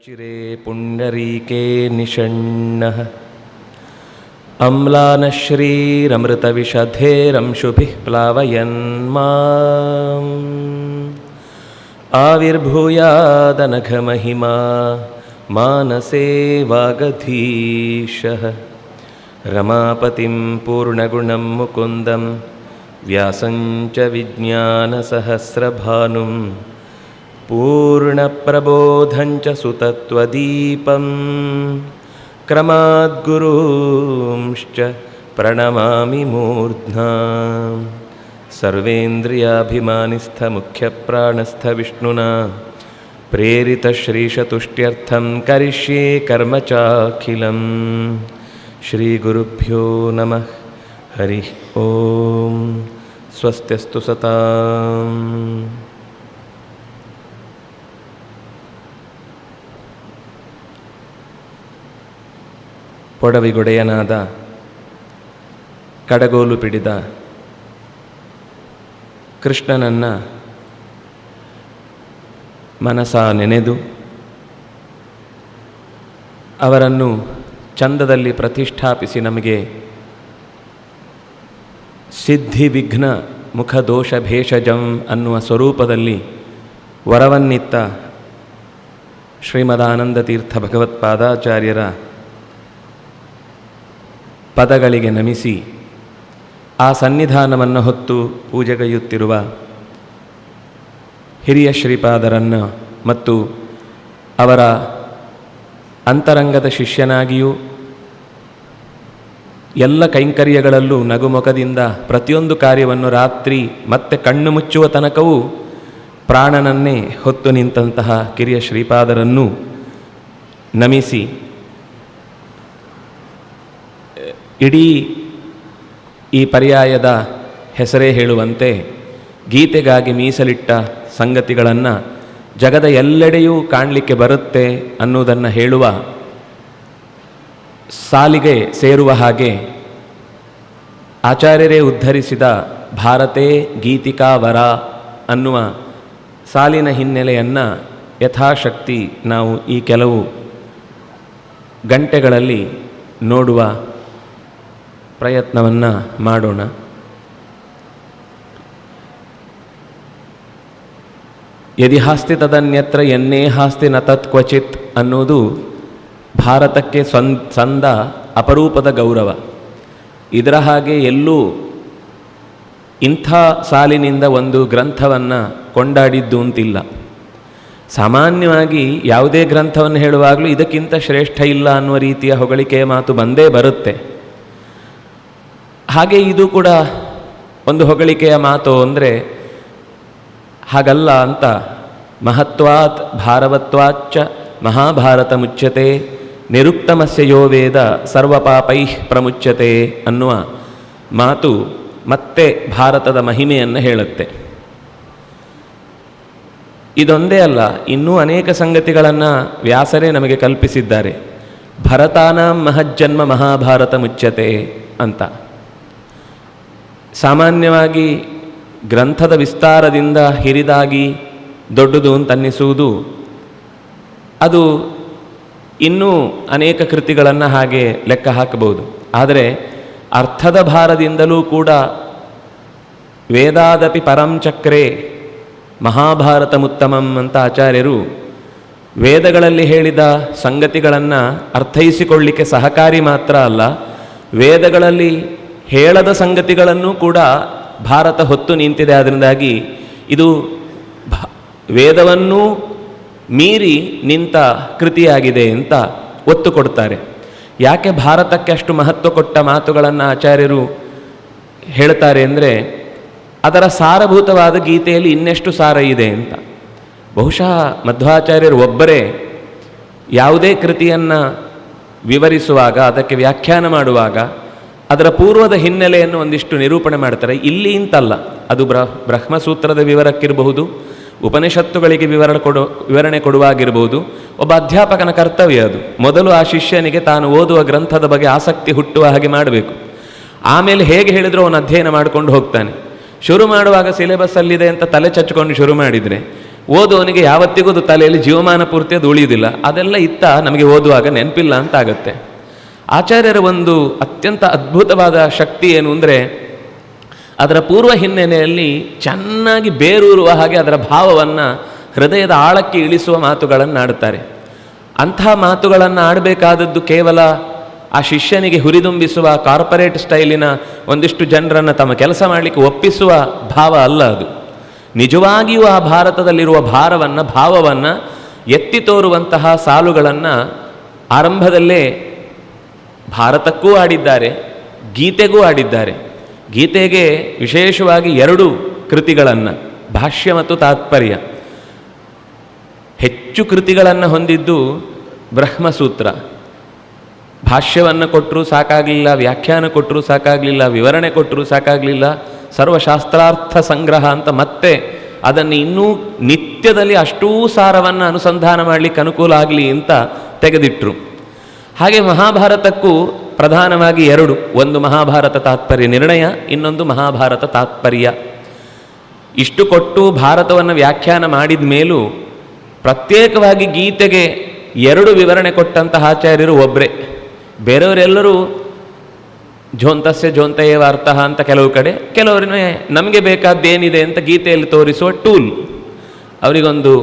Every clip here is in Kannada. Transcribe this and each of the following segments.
चिरे पुण्डरीके निषण्णः अम्लानश्रीरमृतविशधेरंशुभिः प्लावयन् माम् आविर्भूयादनघमहिमा मानसे वागधीशः रमापतिं पूर्णगुणं मुकुन्दं व्यासं च विज्ञानसहस्रभानुं पूर्णप्रबोधञ्च सुतत्वदीपं क्रमाद्गुरूंश्च प्रणमामि मूर्ध्ना सर्वेन्द्रियाभिमानिस्थमुख्यप्राणस्थविष्णुना प्रेरितश्रीशतुष्ट्यर्थं करिष्ये कर्म चाखिलं श्रीगुरुभ्यो नमः हरिः ओं स्वस्त्यस्तु सताम्। ಪೊಡವಿಗೊಡೆಯನಾದ ಕಡಗೋಲು ಪಿಡಿದ ಕೃಷ್ಣನನ್ನು ಮನಸ ನೆನೆದು ಅವರನ್ನು ಚಂದದಲ್ಲಿ ಪ್ರತಿಷ್ಠಾಪಿಸಿ ನಮಗೆ ಸಿದ್ಧಿ ವಿಘ್ನ ಮುಖದೋಷ ಭೇಷಜಂ ಅನ್ನುವ ಸ್ವರೂಪದಲ್ಲಿ ವರವನ್ನಿತ್ತ ಶ್ರೀಮದಾನಂದತೀರ್ಥ ಭಗವತ್ಪಾದಾಚಾರ್ಯರ ಪದಗಳಿಗೆ ನಮಿಸಿ ಆ ಸನ್ನಿಧಾನವನ್ನು ಹೊತ್ತು ಪೂಜೆಗೈಯುತ್ತಿರುವ ಹಿರಿಯ ಶ್ರೀಪಾದರನ್ನು ಮತ್ತು ಅವರ ಅಂತರಂಗದ ಶಿಷ್ಯನಾಗಿಯೂ ಎಲ್ಲ ಕೈಂಕರ್ಯಗಳಲ್ಲೂ ನಗುಮುಖದಿಂದ ಪ್ರತಿಯೊಂದು ಕಾರ್ಯವನ್ನು ರಾತ್ರಿ ಮತ್ತೆ ಕಣ್ಣು ಮುಚ್ಚುವ ತನಕವೂ ಪ್ರಾಣನನ್ನೇ ಹೊತ್ತು ನಿಂತಹ ಕಿರಿಯ ಶ್ರೀಪಾದರನ್ನು ನಮಿಸಿ ಇಡೀ ಈ ಪರ್ಯಾಯದ ಹೆಸರೇ ಹೇಳುವಂತೆ ಗೀತೆಗಾಗಿ ಮೀಸಲಿಟ್ಟ ಸಂಗತಿಗಳನ್ನು ಜಗದ ಎಲ್ಲೆಡೆಯೂ ಕಾಣಲಿಕ್ಕೆ ಬರುತ್ತೆ ಅನ್ನುವುದನ್ನು ಹೇಳುವ ಸಾಲಿಗೆ ಸೇರುವ ಹಾಗೆ ಆಚಾರ್ಯರೇ ಉದ್ಧರಿಸಿದ ಭಾರತೇ ಗೀತಿಕಾ ವರ ಅನ್ನುವ ಸಾಲಿನ ಹಿನ್ನೆಲೆಯನ್ನು ಯಥಾಶಕ್ತಿ ನಾವು ಈ ಕೆಲವು ಗಂಟೆಗಳಲ್ಲಿ ನೋಡುವ ಪ್ರಯತ್ನವನ್ನು ಮಾಡೋಣ. ಯದಿ ಹಾಸ್ತಿ ತದನ್ಯತ್ರ ಎನ್ನೇ ಹಾಸ್ತಿ ನ ತತ್ ಕ್ವಚಿತ್ ಅನ್ನುವುದು ಭಾರತಕ್ಕೆ ಸಂದ ಅಪರೂಪದ ಗೌರವ. ಇದರ ಹಾಗೆ ಎಲ್ಲೂ ಇಂಥ ಸಾಲಿನಿಂದ ಒಂದು ಗ್ರಂಥವನ್ನು ಕೊಂಡಾಡಿದ್ದು ಅಂತಿಲ್ಲ. ಸಾಮಾನ್ಯವಾಗಿ ಯಾವುದೇ ಗ್ರಂಥವನ್ನು ಹೇಳುವಾಗಲೂ ಇದಕ್ಕಿಂತ ಶ್ರೇಷ್ಠ ಇಲ್ಲ ಅನ್ನುವ ರೀತಿಯ ಹೊಗಳಿಕೆಯ ಮಾತು ಬಂದೇ ಬರುತ್ತೆ. ಹಾಗೆ ಇದು ಕೂಡ ಒಂದು ಹೊಗಳಿಕೆಯ ಮಾತು ಅಂದರೆ ಹಾಗಲ್ಲ ಅಂತ. ಮಹತ್ವಾತ್ ಭಾರವತ್ವಾಚ್ಚ ಮಹಾಭಾರತ ಮುಚ್ಯತೆ ನಿರುಕ್ತಮಸ್ಯ ಯೋ ವೇದ ಸರ್ವಪಾಪೈಃ ಪ್ರಮುಚ್ಯತೆ ಅನ್ನುವ ಮಾತು ಮತ್ತೆ ಭಾರತದ ಮಹಿಮೆಯನ್ನು ಹೇಳುತ್ತೆ. ಇದೊಂದೇ ಅಲ್ಲ, ಇನ್ನೂ ಅನೇಕ ಸಂಗತಿಗಳನ್ನು ವ್ಯಾಸರೇ ನಮಗೆ ಕಲ್ಪಿಸಿದ್ದಾರೆ. ಭರತಾನಾಂ ಮಹಜ್ಜನ್ಮ ಮಹಾಭಾರತ ಮುಚ್ಯತೆ ಅಂತ. ಸಾಮಾನ್ಯವಾಗಿ ಗ್ರಂಥದ ವಿಸ್ತಾರದಿಂದ ಹಿರಿದಾಗಿ ದೊಡ್ಡದು ಅಂತನ್ನಿಸುವುದು, ಅದು ಇನ್ನೂ ಅನೇಕ ಕೃತಿಗಳನ್ನು ಹಾಗೆ ಲೆಕ್ಕ ಹಾಕಬಹುದು. ಆದರೆ ಅರ್ಥದ ಭಾರದಿಂದಲೂ ಕೂಡ ವೇದಾದಪಿ ಪರಂಚಕ್ರೆ ಮಹಾಭಾರತಮುತ್ತಮಂ ಅಂತ ಆಚಾರ್ಯರು ವೇದಗಳಲ್ಲಿ ಹೇಳಿದ ಸಂಗತಿಗಳನ್ನು ಅರ್ಥೈಸಿಕೊಳ್ಳಿಕ್ಕೆ ಸಹಕಾರಿ ಮಾತ್ರ ಅಲ್ಲ, ವೇದಗಳಲ್ಲಿ ಹೇಳದ ಸಂಗತಿಗಳನ್ನು ಕೂಡ ಭಾರತ ಹೊತ್ತು ನಿಂತಿದೆ. ಅದರಿಂದಾಗಿ ಇದು ವೇದವನ್ನೂ ಮೀರಿ ನಿಂತ ಕೃತಿಯಾಗಿದೆ ಅಂತ ಒತ್ತು ಕೊಡ್ತಾರೆ. ಯಾಕೆ ಭಾರತಕ್ಕೆ ಅಷ್ಟು ಮಹತ್ವ ಕೊಟ್ಟ ಮಾತುಗಳನ್ನು ಆಚಾರ್ಯರು ಹೇಳ್ತಾರೆ ಅಂದರೆ, ಅದರ ಸಾರಭೂತವಾದ ಗೀತೆಯಲ್ಲಿ ಇನ್ನೆಷ್ಟು ಸಾರ ಇದೆ ಅಂತ. ಬಹುಶಃ ಮಧ್ವಾಚಾರ್ಯರು ಒಬ್ಬರೇ ಯಾವುದೇ ಕೃತಿಯನ್ನು ವಿವರಿಸುವಾಗ, ಅದಕ್ಕೆ ವ್ಯಾಖ್ಯಾನ ಮಾಡುವಾಗ ಅದರ ಪೂರ್ವದ ಹಿನ್ನೆಲೆಯನ್ನು ಒಂದಿಷ್ಟು ನಿರೂಪಣೆ ಮಾಡ್ತಾರೆ. ಇಲ್ಲಿ ಇಂತಲ್ಲ, ಅದು ಬ್ರಹ್ಮಸೂತ್ರದ ವಿವರಕ್ಕಿರಬಹುದು, ಉಪನಿಷತ್ತುಗಳಿಗೆ ವಿವರಣೆ ಕೊಡುವಾಗಿರಬಹುದು. ಒಬ್ಬ ಅಧ್ಯಾಪಕನ ಕರ್ತವ್ಯ ಅದು. ಮೊದಲು ಆ ಶಿಷ್ಯನಿಗೆ ತಾನು ಓದುವ ಗ್ರಂಥದ ಬಗ್ಗೆ ಆಸಕ್ತಿ ಹುಟ್ಟುವ ಹಾಗೆ ಮಾಡಬೇಕು. ಆಮೇಲೆ ಹೇಗೆ ಹೇಳಿದರೂ ಅವನು ಅಧ್ಯಯನ ಮಾಡಿಕೊಂಡು ಹೋಗ್ತಾನೆ. ಶುರು ಮಾಡುವಾಗ ಸಿಲೆಬಸ್ಸಲ್ಲಿದೆ ಅಂತ ತಲೆ ಚಚ್ಕೊಂಡು ಶುರು ಮಾಡಿದರೆ ಓದೋನಿಗೆ ಯಾವತ್ತಿಗೂ ಅದು ತಲೆಯಲ್ಲಿ ಜೀವಮಾನ ಪೂರ್ತಿ ಅದು ಉಳಿಯುವುದಿಲ್ಲ. ಅದೆಲ್ಲ ಇತ್ತ ನಮಗೆ ಓದುವಾಗ ನೆನಪಿಲ್ಲ ಅಂತ ಆಗುತ್ತೆ. ಆಚಾರ್ಯರ ಒಂದು ಅತ್ಯಂತ ಅದ್ಭುತವಾದ ಶಕ್ತಿ ಏನು ಅಂದರೆ, ಅದರ ಪೂರ್ವ ಹಿನ್ನೆಲೆಯಲ್ಲಿ ಚೆನ್ನಾಗಿ ಬೇರೂರುವ ಹಾಗೆ ಅದರ ಭಾವವನ್ನು ಹೃದಯದ ಆಳಕ್ಕೆ ಇಳಿಸುವ ಮಾತುಗಳನ್ನು ಆಡುತ್ತಾರೆ. ಅಂಥ ಮಾತುಗಳನ್ನು ಆಡಬೇಕಾದದ್ದು ಕೇವಲ ಆ ಶಿಷ್ಯನಿಗೆ ಹುರಿದುಂಬಿಸುವ ಕಾರ್ಪೊರೇಟ್ ಸ್ಟೈಲಿನ ಒಂದಿಷ್ಟು ಜನರನ್ನು ತಮ್ಮ ಕೆಲಸ ಮಾಡಲಿಕ್ಕೆ ಒಪ್ಪಿಸುವ ಭಾವ ಅಲ್ಲ. ಅದು ನಿಜವಾಗಿಯೂ ಆ ಭಾರತದಲ್ಲಿರುವ ಭಾವವನ್ನು ಎತ್ತಿ ತೋರುವಂತಹ ಸಾಲುಗಳನ್ನು ಆರಂಭದಲ್ಲೇ ಭಾರತಕ್ಕೂ ಆಡಿದ್ದಾರೆ, ಗೀತೆಗೂ ಆಡಿದ್ದಾರೆ. ಗೀತೆಗೆ ವಿಶೇಷವಾಗಿ 2 ಕೃತಿಗಳನ್ನು, ಭಾಷ್ಯ ಮತ್ತು ತಾತ್ಪರ್ಯ. ಹೆಚ್ಚು ಕೃತಿಗಳನ್ನು ಹೊಂದಿದ್ದು ಬ್ರಹ್ಮಸೂತ್ರ. ಭಾಷ್ಯವನ್ನು ಕೊಟ್ಟರೂ ಸಾಕಾಗಲಿಲ್ಲ, ವ್ಯಾಖ್ಯಾನ ಕೊಟ್ಟರೂ ಸಾಕಾಗಲಿಲ್ಲ, ವಿವರಣೆ ಕೊಟ್ಟರೂ ಸಾಕಾಗಲಿಲ್ಲ, ಸರ್ವಶಾಸ್ತ್ರಾರ್ಥ ಸಂಗ್ರಹ ಅಂತ ಮತ್ತೆ ಅದನ್ನು ಇನ್ನೂ ನಿತ್ಯದಲ್ಲಿ ಅಷ್ಟೂ ಸಾರವನ್ನು ಅನುಸಂಧಾನ ಮಾಡಲಿಕ್ಕೆ ಅನುಕೂಲ ಆಗಲಿ ಅಂತ ತೆಗೆದಿಟ್ಟರು. ಹಾಗೆ ಮಹಾಭಾರತಕ್ಕೂ ಪ್ರಧಾನವಾಗಿ 2, ಒಂದು ಮಹಾಭಾರತ ತಾತ್ಪರ್ಯ ನಿರ್ಣಯ, ಇನ್ನೊಂದು ಮಹಾಭಾರತ ತಾತ್ಪರ್ಯ. ಇಷ್ಟು ಕೊಟ್ಟು ಭಾರತವನ್ನು ವ್ಯಾಖ್ಯಾನ ಮಾಡಿದ ಮೇಲೂ ಪ್ರತ್ಯೇಕವಾಗಿ ಗೀತೆಗೆ 2 ವಿವರಣೆ ಕೊಟ್ಟಂತಹ ಆಚಾರ್ಯರು ಒಬ್ಬರೇ. ಬೇರೆಯವರೆಲ್ಲರೂ ಝೋಂತಸ್ಯ ಝೋಂತಯೇವ ಅರ್ಥ ಅಂತ ಕೆಲವು ಕಡೆ, ಕೆಲವರಿಗೆ ನಮಗೆ ಬೇಕಾದ್ದೇನಿದೆ ಅಂತ ಗೀತೆಯಲ್ಲಿ ತೋರಿಸುವ ಟೂಲ್. ಅವರಿಗೊಂದು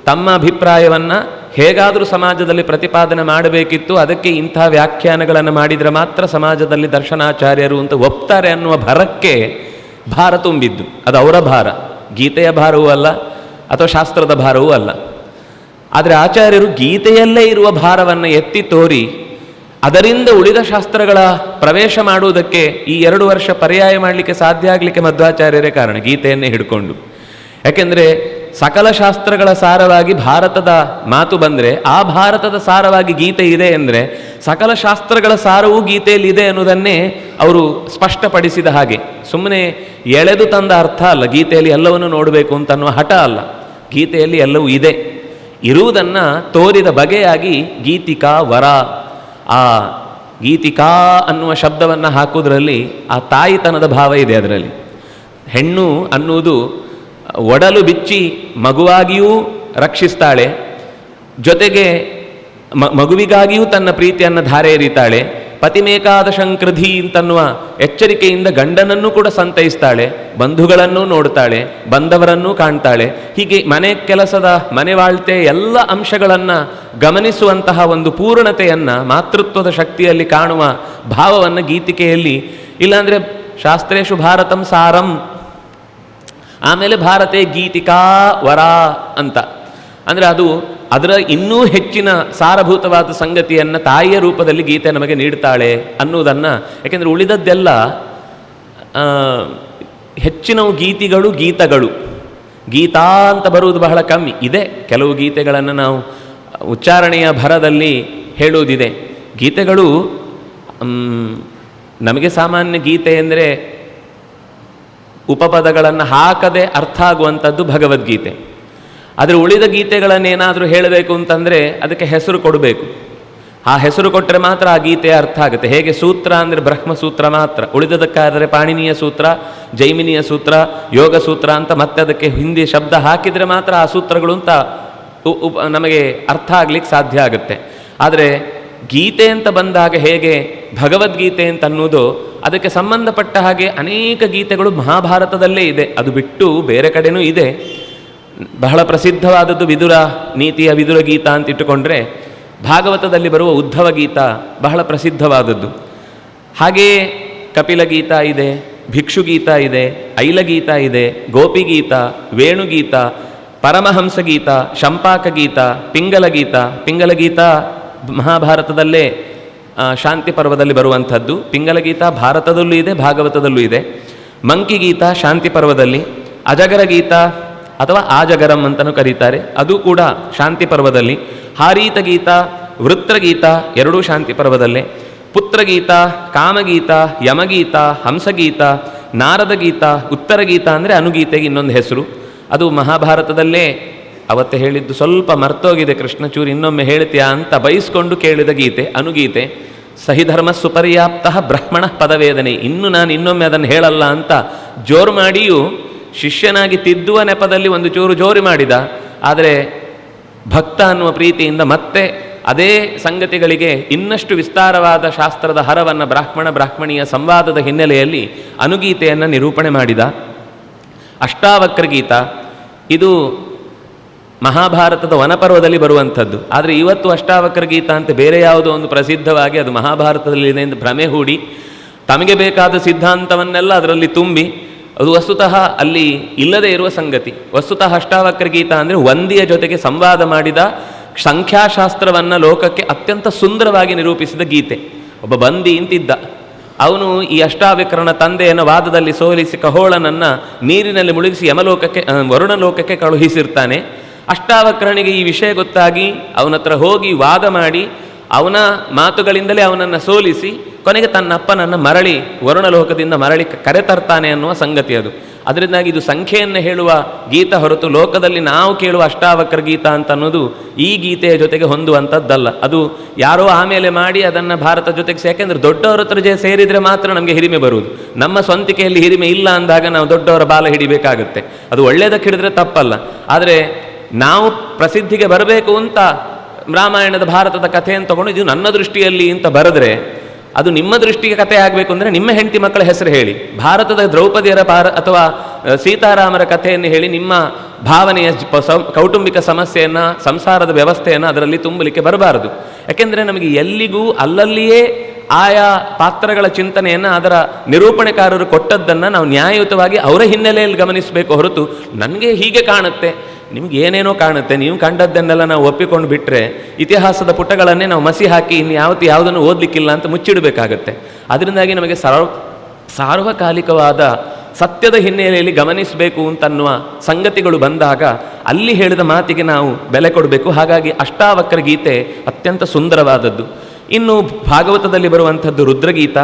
ತಮ್ಮ ಅಭಿಪ್ರಾಯವನ್ನು ಹೇಗಾದರೂ ಸಮಾಜದಲ್ಲಿ ಪ್ರತಿಪಾದನೆ ಮಾಡಬೇಕಿತ್ತು, ಅದಕ್ಕೆ ಇಂಥ ವ್ಯಾಖ್ಯಾನಗಳನ್ನು ಮಾಡಿದರೆ ಮಾತ್ರ ಸಮಾಜದಲ್ಲಿ ದರ್ಶನಾಚಾರ್ಯರು ಅಂತ ಒಪ್ತಾರೆ ಅನ್ನುವ ಭರಕ್ಕೆ ಭಾರ ತುಂಬಿದ್ದು. ಅದು ಅವರ ಭಾರ, ಗೀತೆಯ ಭಾರವೂ ಅಲ್ಲ ಅಥವಾ ಶಾಸ್ತ್ರದ ಭಾರವೂ ಅಲ್ಲ. ಆದರೆ ಆಚಾರ್ಯರು ಗೀತೆಯಲ್ಲೇ ಇರುವ ಭಾರವನ್ನು ಎತ್ತಿ ತೋರಿ ಅದರಿಂದ ಉಳಿದ ಶಾಸ್ತ್ರಗಳ ಪ್ರವೇಶ ಮಾಡುವುದಕ್ಕೆ ಈ 2 ವರ್ಷ ಪರ್ಯಾಯ ಮಾಡಲಿಕ್ಕೆ ಸಾಧ್ಯ ಆಗಲಿಕ್ಕೆ ಮಧ್ವಾಚಾರ್ಯರೇ ಕಾರಣ, ಗೀತೆಯನ್ನೇ ಹಿಡ್ಕೊಂಡು. ಯಾಕೆಂದರೆ ಸಕಲ ಶಾಸ್ತ್ರಗಳ ಸಾರವಾಗಿ ಭಾರತದ ಮಾತು ಬಂದರೆ, ಆ ಭಾರತದ ಸಾರವಾಗಿ ಗೀತೆ ಇದೆ ಅಂದರೆ ಸಕಲ ಶಾಸ್ತ್ರಗಳ ಸಾರವೂ ಗೀತೆಯಲ್ಲಿ ಇದೆ ಅನ್ನೋದನ್ನೇ ಅವರು ಸ್ಪಷ್ಟಪಡಿಸಿದ ಹಾಗೆ. ಸುಮ್ಮನೆ ಎಳೆದು ತಂದ ಅರ್ಥ ಅಲ್ಲ, ಗೀತೆಯಲ್ಲಿ ಎಲ್ಲವನ್ನೂ ನೋಡಬೇಕು ಅಂತನ್ನುವ ಹಠ ಅಲ್ಲ. ಗೀತೆಯಲ್ಲಿ ಎಲ್ಲವೂ ಇದೆ, ಇರುವುದನ್ನು ತೋರಿದ ಬಗೆಯಾಗಿ ಗೀತಿಕಾ ವರ. ಆ ಗೀತಿಕಾ ಅನ್ನುವ ಶಬ್ದವನ್ನು ಹಾಕುವುದರಲ್ಲಿ ಆ ತಾಯಿತನದ ಭಾವ ಇದೆ. ಅದರಲ್ಲಿ ಹೆಣ್ಣು ಅನ್ನುವುದು ಒಡಲು ಬಿಚ್ಚಿ ಮಗುವಾಗಿಯೂ ರಕ್ಷಿಸ್ತಾಳೆ, ಜೊತೆಗೆ ಮಗುವಿಗಾಗಿಯೂ ತನ್ನ ಪ್ರೀತಿಯನ್ನು ಧಾರೆ ಎರಿತಾಳೆ. ಪತಿಮೇಕಾದಶಂಕೃಧಿ ಅಂತನ್ನುವ ಎಚ್ಚರಿಕೆಯಿಂದ ಗಂಡನನ್ನು ಕೂಡ ಸಂತೈಸ್ತಾಳೆ, ಬಂಧುಗಳನ್ನೂ ನೋಡ್ತಾಳೆ, ಬಂದವರನ್ನೂ ಕಾಣ್ತಾಳೆ. ಹೀಗೆ ಮನೆ ಕೆಲಸದ ಮನೆವಾಳ್ತೆ ಎಲ್ಲ ಅಂಶಗಳನ್ನು ಗಮನಿಸುವಂತಹ ಒಂದು ಪೂರ್ಣತೆಯನ್ನು, ಮಾತೃತ್ವದ ಶಕ್ತಿಯಲ್ಲಿ ಕಾಣುವ ಭಾವವನ್ನು ಗೀತಿಕೆಯಲ್ಲಿ, ಇಲ್ಲಾಂದರೆ ಶಾಸ್ತ್ರೇಶು ಭಾರತಂ ಸಾರಂ, ಆಮೇಲೆ ಭಾರತೆ ಗೀತಿಕಾ ವರ ಅಂತ. ಅಂದರೆ ಅದು ಅದರ ಇನ್ನೂ ಹೆಚ್ಚಿನ ಸಾರಭೂತವಾದ ಸಂಗತಿಯನ್ನು ತಾಯಿಯ ರೂಪದಲ್ಲಿ ಗೀತೆ ನಮಗೆ ನೀಡ್ತಾಳೆ ಅನ್ನುವುದನ್ನು. ಯಾಕೆಂದರೆ ಉಳಿದದ್ದೆಲ್ಲ ಹೆಚ್ಚಿನವು ಗೀತಗಳು. ಗೀತಾ ಅಂತ ಬರುವುದು ಬಹಳ ಕಮ್ಮಿ ಇದೆ. ಕೆಲವು ಗೀತೆಗಳನ್ನು ನಾವು ಉಚ್ಚಾರಣೆಯ ಭರದಲ್ಲಿ ಹೇಳುವುದಿದೆ. ಗೀತೆಗಳು ನಮಗೆ ಸಾಮಾನ್ಯ ಗೀತೆ ಅಂದರೆ ಉಪಪದಗಳನ್ನು ಹಾಕದೆ ಅರ್ಥ ಆಗುವಂಥದ್ದು ಭಗವದ್ಗೀತೆ. ಆದರೆ ಉಳಿದ ಗೀತೆಗಳನ್ನೇನಾದರೂ ಹೇಳಬೇಕು ಅಂತಂದರೆ ಅದಕ್ಕೆ ಹೆಸರು ಕೊಡಬೇಕು. ಆ ಹೆಸರು ಕೊಟ್ಟರೆ ಮಾತ್ರ ಆ ಗೀತೆಯ ಅರ್ಥ ಆಗುತ್ತೆ. ಹೇಗೆ ಸೂತ್ರ ಅಂದರೆ ಬ್ರಹ್ಮಸೂತ್ರ ಮಾತ್ರ, ಉಳಿದದಕ್ಕಾದರೆ ಪಾಣಿನಿಯ ಸೂತ್ರ, ಜೈಮಿನಿಯ ಸೂತ್ರ, ಯೋಗ ಸೂತ್ರ ಅಂತ ಮತ್ತೆ ಅದಕ್ಕೆ ಹಿಂದಿ ಶಬ್ದ ಹಾಕಿದರೆ ಮಾತ್ರ ಆ ಸೂತ್ರಗಳು ಅಂತ ನಮಗೆ ಅರ್ಥ ಆಗಲಿಕ್ಕೆ ಸಾಧ್ಯ ಆಗುತ್ತೆ. ಆದರೆ ಗೀತೆ ಅಂತ ಬಂದಾಗ ಹೇಗೆ ಭಗವದ್ಗೀತೆ ಅಂತ ಅನ್ನೋದು, ಅದಕ್ಕೆ ಸಂಬಂಧಪಟ್ಟ ಹಾಗೆ ಅನೇಕ ಗೀತೆಗಳು ಮಹಾಭಾರತದಲ್ಲೇ ಇದೆ. ಅದು ಬಿಟ್ಟು ಬೇರೆ ಕಡೆನೂ ಇದೆ. ಬಹಳ ಪ್ರಸಿದ್ಧವಾದದ್ದು ವಿದುರ ನೀತಿಯ ವಿದುರ ಗೀತ ಅಂತ ಇಟ್ಟುಕೊಂಡ್ರೆ, ಭಾಗವತದಲ್ಲಿ ಬರುವ ಉದ್ಧವ ಗೀತ ಬಹಳ ಪ್ರಸಿದ್ಧವಾದದ್ದು. ಹಾಗೆಯೇ ಕಪಿಲಗೀತ ಇದೆ, ಭಿಕ್ಷುಗೀತ ಇದೆ, ಐಲಗೀತ ಇದೆ, ಗೋಪಿಗೀತ, ವೇಣುಗೀತ, ಪರಮಹಂಸಗೀತ, ಶಂಪಾಕಗೀತ, ಪಿಂಗಲಗೀತ ಮಹಾಭಾರತದಲ್ಲೇ ಶಾಂತಿ ಪರ್ವದಲ್ಲಿ ಬರುವಂಥದ್ದು. ಪಿಂಗಲಗೀತ ಭಾರತದಲ್ಲೂ ಇದೆ, ಭಾಗವತದಲ್ಲೂ ಇದೆ. ಮಂಕಿಗೀತ ಶಾಂತಿ ಪರ್ವದಲ್ಲಿ, ಅಜಗರ ಗೀತ ಅಥವಾ ಆಜಗರಂ ಅಂತಲೂ ಕರೀತಾರೆ, ಅದು ಕೂಡ ಶಾಂತಿ ಪರ್ವದಲ್ಲಿ. ಹಾರೀತ ಗೀತ, ವೃತ್ರಗೀತ ಎರಡೂ ಶಾಂತಿ ಪರ್ವದಲ್ಲೇ. ಪುತ್ರಗೀತ, ಕಾಮಗೀತ, ಯಮಗೀತ, ಹಂಸಗೀತ, ನಾರದ ಗೀತ, ಉತ್ತರ ಗೀತ ಅಂದರೆ ಅನುಗೀತೆಗೆ ಇನ್ನೊಂದು ಹೆಸರು. ಅದು ಮಹಾಭಾರತದಲ್ಲೇ ಅವತ್ತು ಹೇಳಿದ್ದು ಸ್ವಲ್ಪ ಮರ್ತೋಗಿದೆ, ಕೃಷ್ಣಚೂರು ಇನ್ನೊಮ್ಮೆ ಹೇಳ್ತೀಯಾ ಅಂತ ಬಯಸ್ಕೊಂಡು ಕೇಳಿದ ಗೀತೆ ಅನುಗೀತೆ. ಸಹಿಧರ್ಮ ಸುಪರ್ಯಾಪ್ತ ಬ್ರಹ್ಮಣ ಪದವೇದನೆ, ಇನ್ನು ನಾನು ಇನ್ನೊಮ್ಮೆ ಅದನ್ನು ಹೇಳಲ್ಲ ಅಂತ ಜೋರು ಮಾಡಿಯೂ ಶಿಷ್ಯನಾಗಿ ತಿದ್ದುವ ನೆಪದಲ್ಲಿ ಒಂದು ಚೂರು ಜೋರು ಮಾಡಿದ. ಆದರೆ ಭಕ್ತ ಅನ್ನುವ ಪ್ರೀತಿಯಿಂದ ಮತ್ತೆ ಅದೇ ಸಂಗತಿಗಳಿಗೆ ಇನ್ನಷ್ಟು ವಿಸ್ತಾರವಾದ ಶಾಸ್ತ್ರದ ಹರವನ್ನು ಬ್ರಾಹ್ಮಣಿಯ ಸಂವಾದದ ಹಿನ್ನೆಲೆಯಲ್ಲಿ ಅನುಗೀತೆಯನ್ನು ನಿರೂಪಣೆ ಮಾಡಿದ. ಅಷ್ಟಾವಕ್ರ ಗೀತ ಇದು ಮಹಾಭಾರತದ ವನಪರ್ವದಲ್ಲಿ ಬರುವಂಥದ್ದು. ಆದರೆ ಇವತ್ತು ಅಷ್ಟಾವಕ್ರ ಗೀತ ಅಂತ ಬೇರೆ ಯಾವುದೋ ಒಂದು ಪ್ರಸಿದ್ಧವಾಗಿ ಅದು ಮಹಾಭಾರತದಲ್ಲಿದೆ ಎಂದು ಭ್ರಮೆ ಹೂಡಿ ತಮಗೆ ಬೇಕಾದ ಸಿದ್ಧಾಂತವನ್ನೆಲ್ಲ ಅದರಲ್ಲಿ ತುಂಬಿ ಅದು ವಸ್ತುತಃ ಅಲ್ಲಿ ಇಲ್ಲದೇ ಇರುವ ಸಂಗತಿ. ವಸ್ತುತಃ ಅಷ್ಟಾವಕ್ರ ಗೀತ ಅಂದರೆ ವಂದಿಯ ಜೊತೆಗೆ ಸಂವಾದ ಮಾಡಿದ ಸಂಖ್ಯಾಶಾಸ್ತ್ರವನ್ನು ಲೋಕಕ್ಕೆ ಅತ್ಯಂತ ಸುಂದರವಾಗಿ ನಿರೂಪಿಸಿದ ಗೀತೆ. ಒಬ್ಬ ಬಂದಿ ಇಂತಿದ್ದ, ಅವನು ಈ ಅಷ್ಟಾವಕ್ರನ ತಂದೆಯನ್ನು ವಾದದಲ್ಲಿ ಸೋಲಿಸಿ ಖಗೋಳನನ್ನು ನೀರಿನಲ್ಲಿ ಮುಳುಗಿಸಿ ಯಮಲೋಕಕ್ಕೆ ವರುಣಲೋಕಕ್ಕೆ ಕಳುಹಿಸಿರ್ತಾನೆ. ಅಷ್ಟಾವಕ್ರನಿಗೆ ಈ ವಿಷಯ ಗೊತ್ತಾಗಿ ಅವನ ಹತ್ರ ಹೋಗಿ ವಾದ ಮಾಡಿ ಅವನ ಮಾತುಗಳಿಂದಲೇ ಅವನನ್ನು ಸೋಲಿಸಿ ಕೊನೆಗೆ ತನ್ನ ಅಪ್ಪನನ್ನು ಮರಳಿ ವರುಣಲೋಕದಿಂದ ಮರಳಿ ಕರೆತರ್ತಾನೆ ಅನ್ನುವ ಸಂಗತಿ ಅದು. ಅದರಿಂದಾಗಿ ಇದು ಸಂಖ್ಯೆಯನ್ನು ಹೇಳುವ ಗೀತ ಹೊರತು ಲೋಕದಲ್ಲಿ ನಾವು ಕೇಳುವ ಅಷ್ಟಾವಕ್ರ ಗೀತ ಅಂತ ಅನ್ನೋದು ಈ ಗೀತೆಯ ಜೊತೆಗೆ ಹೊಂದುವಂಥದ್ದಲ್ಲ. ಅದು ಯಾರೋ ಆಮೇಲೆ ಮಾಡಿ ಅದನ್ನು ಭಾರತ ಜೊತೆಗೆ ಯಾಕೆಂದರೆ ದೊಡ್ಡವರ ಹತ್ರ ಸೇರಿದರೆ ಮಾತ್ರ ನಮಗೆ ಹಿರಿಮೆ ಬರುವುದು. ನಮ್ಮ ಸ್ವಂತಿಕೆಯಲ್ಲಿ ಹಿರಿಮೆ ಇಲ್ಲ ಅಂದಾಗ ನಾವು ದೊಡ್ಡವರ ಬಾಲ ಹಿಡಿಬೇಕಾಗುತ್ತೆ. ಅದು ಒಳ್ಳೆಯದಕ್ಕೆ ಹಿಡಿದ್ರೆ ತಪ್ಪಲ್ಲ. ಆದರೆ ನಾವು ಪ್ರಸಿದ್ಧಿಗೆ ಬರಬೇಕು ಅಂತ ರಾಮಾಯಣದ ಭಾರತದ ಕಥೆಯನ್ನು ತಗೊಂಡು ಇದು ನನ್ನ ದೃಷ್ಟಿಯಲ್ಲಿ ಅಂತ ಬರೆದ್ರೆ ಅದು ನಿಮ್ಮ ದೃಷ್ಟಿಗೆ ಕಥೆ ಆಗಬೇಕು ಅಂದರೆ ನಿಮ್ಮ ಹೆಂಡತಿ ಮಕ್ಕಳ ಹೆಸರು ಹೇಳಿ. ಭಾರತದ ದ್ರೌಪದಿಯರ ಅಥವಾ ಸೀತಾರಾಮರ ಕಥೆಯನ್ನು ಹೇಳಿ ನಿಮ್ಮ ಭಾವನೆಯ ಕೌಟುಂಬಿಕ ಸಮಸ್ಯೆಯನ್ನು ಸಂಸಾರದ ವ್ಯವಸ್ಥೆಯನ್ನು ಅದರಲ್ಲಿ ತುಂಬಲಿಕ್ಕೆ ಬರಬಾರದು. ಯಾಕೆಂದರೆ ನಮಗೆ ಎಲ್ಲಿಗೂ ಅಲ್ಲಲ್ಲಿಯೇ ಆಯಾ ಪಾತ್ರಗಳ ಚಿಂತನೆಯನ್ನು ಅದರ ನಿರೂಪಣೆಕಾರರು ಕೊಟ್ಟದ್ದನ್ನು ನಾವು ನ್ಯಾಯಯುತವಾಗಿ ಅವರ ಹಿನ್ನೆಲೆಯಲ್ಲಿ ಗಮನಿಸಬೇಕು ಹೊರತು ನನಗೆ ಹೀಗೆ ಕಾಣುತ್ತೆ ನಿಮ್ಗೆ ಏನೇನೋ ಕಾಣುತ್ತೆ ನೀವು ಕಂಡದ್ದನ್ನೆಲ್ಲ ನಾವು ಒಪ್ಪಿಕೊಂಡು ಬಿಟ್ಟರೆ ಇತಿಹಾಸದ ಪುಟಗಳನ್ನೇ ನಾವು ಮಸಿ ಹಾಕಿ ಇನ್ನು ಯಾವುದನ್ನು ಓದಲಿಕ್ಕಿಲ್ಲ ಅಂತ ಮುಚ್ಚಿಡಬೇಕಾಗತ್ತೆ. ಅದರಿಂದಾಗಿ ನಮಗೆ ಸಾರ್ವಕಾಲಿಕವಾದ ಸತ್ಯದ ಹಿನ್ನೆಲೆಯಲ್ಲಿ ಗಮನಿಸಬೇಕು ಅಂತನ್ನುವ ಸಂಗತಿಗಳು ಬಂದಾಗ ಅಲ್ಲಿ ಹೇಳಿದ ಮಾತಿಗೆ ನಾವು ಬೆಲೆ ಕೊಡಬೇಕು. ಹಾಗಾಗಿ ಅಷ್ಟಾವಕ್ರ ಗೀತೆ ಅತ್ಯಂತ ಸುಂದರವಾದದ್ದು. ಇನ್ನು ಭಾಗವತದಲ್ಲಿ ಬರುವಂಥದ್ದು ರುದ್ರಗೀತ,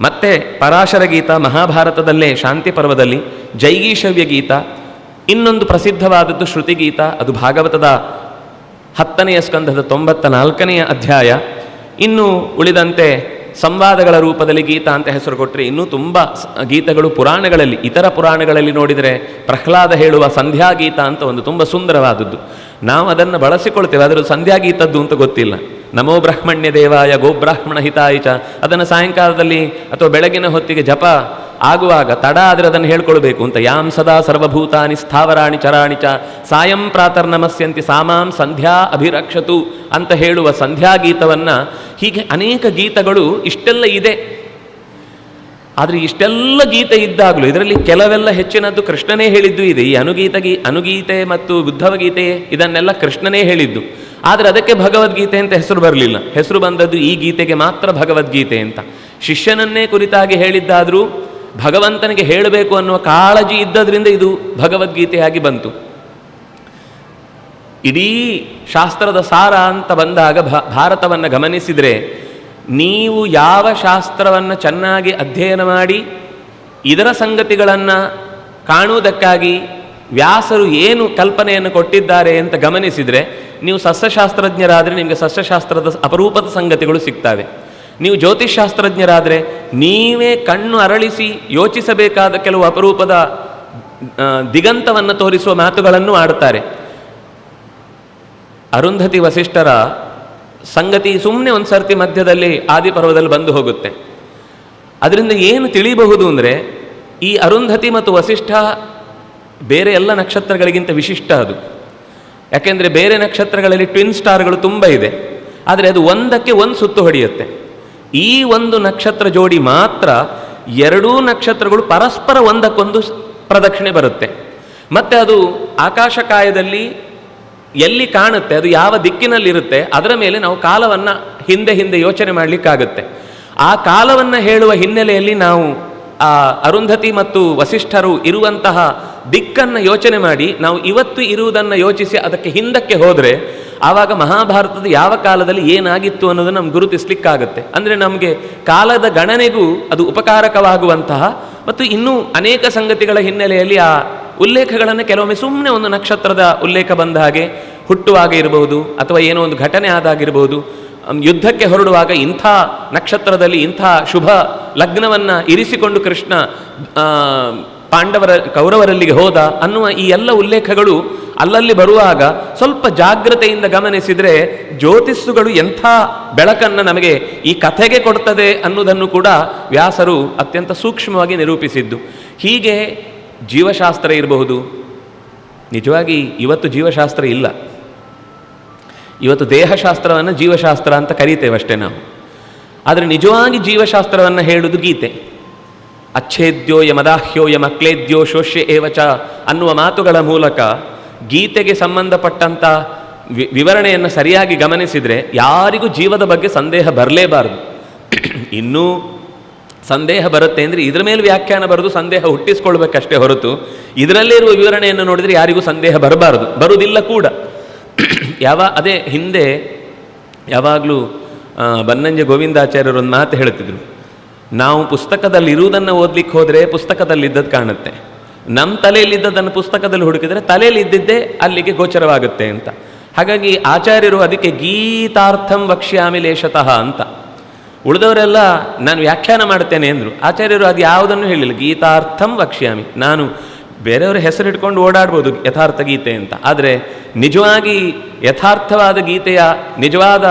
ಮತ್ತೆ ಪರಾಶರ ಗೀತ ಮಹಾಭಾರತದಲ್ಲೇ ಶಾಂತಿ ಪರ್ವದಲ್ಲಿ, ಜೈಗೀಷವ್ಯ ಗೀತ, ಇನ್ನೊಂದು ಪ್ರಸಿದ್ಧವಾದದ್ದು ಶ್ರುತಿಗೀತ, ಅದು ಭಾಗವತದ 10ನೆಯ ಸ್ಕಂಧದ 94ನೆಯ ಅಧ್ಯಾಯ. ಇನ್ನು ಉಳಿದಂತೆ ಸಂವಾದಗಳ ರೂಪದಲ್ಲಿ ಗೀತ ಅಂತ ಹೆಸರು ಕೊಟ್ಟರೆ ಇನ್ನೂ ತುಂಬ ಗೀತಗಳು ಪುರಾಣಗಳಲ್ಲಿ, ಇತರ ಪುರಾಣಗಳಲ್ಲಿ ನೋಡಿದರೆ ಪ್ರಹ್ಲಾದ ಹೇಳುವ ಸಂಧ್ಯಾಗೀತ ಅಂತ ಒಂದು ತುಂಬ ಸುಂದರವಾದದ್ದು. ನಾವು ಅದನ್ನು ಬಳಸಿಕೊಳ್ತೇವೆ, ಅದರ ಸಂಧ್ಯಾಗೀತದ್ದು ಅಂತ ಗೊತ್ತಿಲ್ಲ. ನಮೋ ಬ್ರಹ್ಮಣ್ಯ ದೇವಾಯ ಗೋಬ್ರಾಹ್ಮಣ ಹಿತಾಯ ಚ ಅದನ್ನು ಸಾಯಂಕಾಲದಲ್ಲಿ ಅಥವಾ ಬೆಳಗಿನ ಹೊತ್ತಿಗೆ ಜಪ ಆಗುವಾಗ ತಡ ಆದರೆ ಅದನ್ನು ಹೇಳ್ಕೊಳ್ಬೇಕು ಅಂತ. ಯಾಂ ಸದಾ ಸರ್ವಭೂತಾನಿ ಸ್ಥಾವರಾಣಿ ಚರಾಣಿ ಚ ಸಾಯಂ ಪ್ರಾತರ್ನಮಸ್ಯಂತಿ ಸಾಮಾಂ ಸಂಧ್ಯಾ ಅಭಿರಕ್ಷತು ಅಂತ ಹೇಳುವ ಸಂಧ್ಯಾಗೀತವನ್ನು, ಹೀಗೆ ಅನೇಕ ಗೀತಗಳು ಇಷ್ಟೆಲ್ಲ ಇದೆ. ಆದರೆ ಇಷ್ಟೆಲ್ಲ ಗೀತೆ ಇದ್ದಾಗಲೂ ಇದರಲ್ಲಿ ಕೆಲವೆಲ್ಲ ಹೆಚ್ಚಿನದ್ದು ಕೃಷ್ಣನೇ ಹೇಳಿದ್ದು ಇದೆ. ಈ ಅನುಗೀತೆ ಮತ್ತು ಉದ್ಧವ ಗೀತೆ ಇದನ್ನೆಲ್ಲ ಕೃಷ್ಣನೇ ಹೇಳಿದ್ದು. ಆದರೆ ಅದಕ್ಕೆ ಭಗವದ್ಗೀತೆ ಅಂತ ಹೆಸರು ಬರಲಿಲ್ಲ. ಹೆಸರು ಬಂದದ್ದು ಈ ಗೀತೆಗೆ ಮಾತ್ರ ಭಗವದ್ಗೀತೆ ಅಂತ. ಶಿಷ್ಯನನ್ನೇ ಕುರಿತಾಗಿ ಹೇಳಿದ್ದಾದರೂ ಭಗವಂತನಿಗೆ ಹೇಳಬೇಕು ಅನ್ನುವ ಕಾಳಜಿ ಇದ್ದದ್ರಿಂದ ಇದು ಭಗವದ್ಗೀತೆಯಾಗಿ ಬಂತು. ಇಡೀ ಶಾಸ್ತ್ರದ ಸಾರ ಅಂತ ಬಂದಾಗ ಭಾರತವನ್ನು ಗಮನಿಸಿದರೆ, ನೀವು ಯಾವ ಶಾಸ್ತ್ರವನ್ನು ಚೆನ್ನಾಗಿ ಅಧ್ಯಯನ ಮಾಡಿ ಇದರ ಸಂಗತಿಗಳನ್ನು ಕಾಣುವುದಕ್ಕಾಗಿ ವ್ಯಾಸರು ಏನು ಕಲ್ಪನೆಯನ್ನು ಕೊಟ್ಟಿದ್ದಾರೆ ಅಂತ ಗಮನಿಸಿದರೆ, ನೀವು ಸಸ್ಯಶಾಸ್ತ್ರಜ್ಞರಾದರೆ ನಿಮಗೆ ಸಸ್ಯಶಾಸ್ತ್ರದ ಅಪರೂಪದ ಸಂಗತಿಗಳು ಸಿಗ್ತವೆ. ನೀವು ಜ್ಯೋತಿಷ್ಶಾಸ್ತ್ರಜ್ಞರಾದರೆ ನೀವೇ ಕಣ್ಣು ಅರಳಿಸಿ ಯೋಚಿಸಬೇಕಾದ ಕೆಲವು ಅಪರೂಪದ ದಿಗಂತವನ್ನು ತೋರಿಸುವ ಮಾತುಗಳನ್ನು ಆಡುತ್ತಾರೆ. ಅರುಂಧತಿ ವಸಿಷ್ಠರ ಸಂಗತಿ ಸುಮ್ಮನೆ ಒಂದು ಸರ್ತಿ ಮಧ್ಯದಲ್ಲಿ ಆದಿಪರ್ವದಲ್ಲಿ ಬಂದು ಹೋಗುತ್ತೆ. ಅದರಿಂದ ಏನು ತಿಳಿಯಬಹುದು ಅಂದರೆ, ಈ ಅರುಂಧತಿ ಮತ್ತು ವಸಿಷ್ಠ ಬೇರೆ ಎಲ್ಲ ನಕ್ಷತ್ರಗಳಿಗಿಂತ ವಿಶಿಷ್ಟ ಅದು. ಯಾಕೆಂದರೆ ಬೇರೆ ನಕ್ಷತ್ರಗಳಲ್ಲಿ ಟ್ವಿನ್ ಸ್ಟಾರ್ಗಳು ತುಂಬ ಇದೆ, ಆದರೆ ಅದು ಒಂದಕ್ಕೆ ಒಂದು ಸುತ್ತು ಹೊಡೆಯುತ್ತೆ. ಈ ಒಂದು ನಕ್ಷತ್ರ ಜೋಡಿ ಮಾತ್ರ ಎರಡೂ ನಕ್ಷತ್ರಗಳು ಪರಸ್ಪರ ಒಂದಕ್ಕೊಂದು ಪ್ರದಕ್ಷಿಣೆ ಬರುತ್ತೆ. ಮತ್ತು ಅದು ಆಕಾಶಕಾಯದಲ್ಲಿ ಎಲ್ಲಿ ಕಾಣುತ್ತೆ, ಅದು ಯಾವ ದಿಕ್ಕಿನಲ್ಲಿರುತ್ತೆ, ಅದರ ಮೇಲೆ ನಾವು ಕಾಲವನ್ನು ಹಿಂದೆ ಯೋಚನೆ ಮಾಡಲಿಕ್ಕಾಗುತ್ತೆ. ಆ ಕಾಲವನ್ನು ಹೇಳುವ ಹಿನ್ನೆಲೆಯಲ್ಲಿ ನಾವು ಆ ಅರುಂಧತಿ ಮತ್ತು ವಸಿಷ್ಠರು ಇರುವಂತಹ ದಿಕ್ಕನ್ನು ಯೋಚನೆ ಮಾಡಿ ನಾವು ಇವತ್ತು ಇರುವುದನ್ನು ಯೋಚಿಸಿ ಅದಕ್ಕೆ ಹಿಂದಕ್ಕೆ ಹೋದರೆ ಆವಾಗ ಮಹಾಭಾರತದ ಯಾವ ಕಾಲದಲ್ಲಿ ಏನಾಗಿತ್ತು ಅನ್ನೋದನ್ನು ನಮ್ಗೆ ಗುರುತಿಸ್ಲಿಕ್ಕಾಗತ್ತೆ. ಅಂದರೆ ನಮಗೆ ಕಾಲದ ಗಣನೆಗೂ ಅದು ಉಪಕಾರಕವಾಗುವಂತಹ ಮತ್ತು ಇನ್ನೂ ಅನೇಕ ಸಂಗತಿಗಳ ಹಿನ್ನೆಲೆಯಲ್ಲಿ ಆ ಉಲ್ಲೇಖಗಳನ್ನು ಕೆಲವೊಮ್ಮೆ ಸುಮ್ಮನೆ ಒಂದು ನಕ್ಷತ್ರದ ಉಲ್ಲೇಖ ಬಂದ ಹಾಗೆ ಹುಟ್ಟುವಾಗ ಇರಬಹುದು, ಅಥವಾ ಏನೋ ಒಂದು ಘಟನೆ ಆದಾಗಿರ್ಬೋದು, ಯುದ್ಧಕ್ಕೆ ಹೊರಡುವಾಗ ಇಂಥ ನಕ್ಷತ್ರದಲ್ಲಿ ಇಂಥ ಶುಭ ಲಗ್ನವನ್ನು ಇರಿಸಿಕೊಂಡು ಕೃಷ್ಣ ಕೌರವರಲ್ಲಿಗೆ ಹೋದ ಅನ್ನುವ ಈ ಎಲ್ಲ ಉಲ್ಲೇಖಗಳು ಅಲ್ಲಲ್ಲಿ ಬರುವಾಗ ಸ್ವಲ್ಪ ಜಾಗ್ರತೆಯಿಂದ ಗಮನಿಸಿದರೆ ಜ್ಯೋತಿಸ್ಸುಗಳು ಎಂಥ ಬೆಳಕನ್ನು ನಮಗೆ ಈ ಕಥೆಗೆ ಕೊಡ್ತದೆ ಅನ್ನೋದನ್ನು ಕೂಡ ವ್ಯಾಸರು ಅತ್ಯಂತ ಸೂಕ್ಷ್ಮವಾಗಿ ನಿರೂಪಿಸಿದ್ದು. ಹೀಗೆ ಜೀವಶಾಸ್ತ್ರ ಇರಬಹುದು. ನಿಜವಾಗಿ ಇವತ್ತು ಜೀವಶಾಸ್ತ್ರ ಇಲ್ಲ, ಇವತ್ತು ದೇಹಶಾಸ್ತ್ರವನ್ನು ಜೀವಶಾಸ್ತ್ರ ಅಂತ ಕರೀತೇವೆ ಅಷ್ಟೇ ನಾವು. ಆದರೆ ನಿಜವಾಗಿ ಜೀವಶಾಸ್ತ್ರವನ್ನು ಹೇಳುವುದು ಗೀತೆ. ಅಚ್ಛೇದ್ಯೋಯ ಮದಾಹ್ಯೋಯ ಮಕ್ಲೇದ್ಯೋ ಶೋಷ್ಯ ಏವಚ ಅನ್ನುವ ಮಾತುಗಳ ಮೂಲಕ ಗೀತೆಗೆ ಸಂಬಂಧಪಟ್ಟಂಥ ವಿವರಣೆಯನ್ನು ಸರಿಯಾಗಿ ಗಮನಿಸಿದರೆ ಯಾರಿಗೂ ಜೀವದ ಬಗ್ಗೆ ಸಂದೇಹ ಬರಲೇಬಾರದು. ಇನ್ನೂ ಸಂದೇಹ ಬರುತ್ತೆ ಅಂದರೆ ಇದರ ಮೇಲೆ ವ್ಯಾಖ್ಯಾನ ಬರೋದು ಸಂದೇಹ ಹುಟ್ಟಿಸ್ಕೊಳ್ಬೇಕಷ್ಟೇ ಹೊರತು ಇದರಲ್ಲೇ ಇರುವ ವಿವರಣೆಯನ್ನು ನೋಡಿದರೆ ಯಾರಿಗೂ ಸಂದೇಹ ಬರಬಾರದು, ಬರುವುದಿಲ್ಲ ಕೂಡ. ಅದೇ ಹಿಂದೆ ಯಾವಾಗಲೂ ಬನ್ನಂಜೆ ಗೋವಿಂದಾಚಾರ್ಯರು ಒಂದು ಮಾತು ಹೇಳ್ತಿದ್ರು, ನಾವು ಪುಸ್ತಕದಲ್ಲಿ ಇರುವುದನ್ನು ಓದಲಿಕ್ಕೆ ಹೋದರೆ ಪುಸ್ತಕದಲ್ಲಿದ್ದದ್ದು ಕಾಣುತ್ತೆ, ನಮ್ಮ ತಲೆಯಲ್ಲಿದ್ದದನ್ನು ಪುಸ್ತಕದಲ್ಲಿ ಹುಡುಕಿದರೆ ತಲೆಯಲ್ಲಿ ಇದ್ದಿದ್ದೇ ಅಲ್ಲಿಗೆ ಗೋಚರವಾಗುತ್ತೆ ಅಂತ. ಹಾಗಾಗಿ ಆಚಾರ್ಯರು ಅದಕ್ಕೆ ಗೀತಾರ್ಥಂ ವಕ್ಷ್ಯಾಮಿ ಲೇಷತಃ ಅಂತ, ಉಳಿದವರೆಲ್ಲ ನಾನು ವ್ಯಾಖ್ಯಾನ ಮಾಡ್ತೇನೆ ಅಂದರು. ಆಚಾರ್ಯರು ಅದು ಯಾವುದನ್ನು ಹೇಳಿಲ್ಲ, ಗೀತಾರ್ಥಂ ವಕ್ಷ್ಯಾಮಿ. ನಾನು ಬೇರೆಯವರ ಹೆಸರಿಟ್ಕೊಂಡು ಓಡಾಡ್ಬೋದು ಯಥಾರ್ಥ ಗೀತೆ ಅಂತ, ಆದರೆ ನಿಜವಾಗಿ ಯಥಾರ್ಥವಾದ ಗೀತೆಯ ನಿಜವಾದ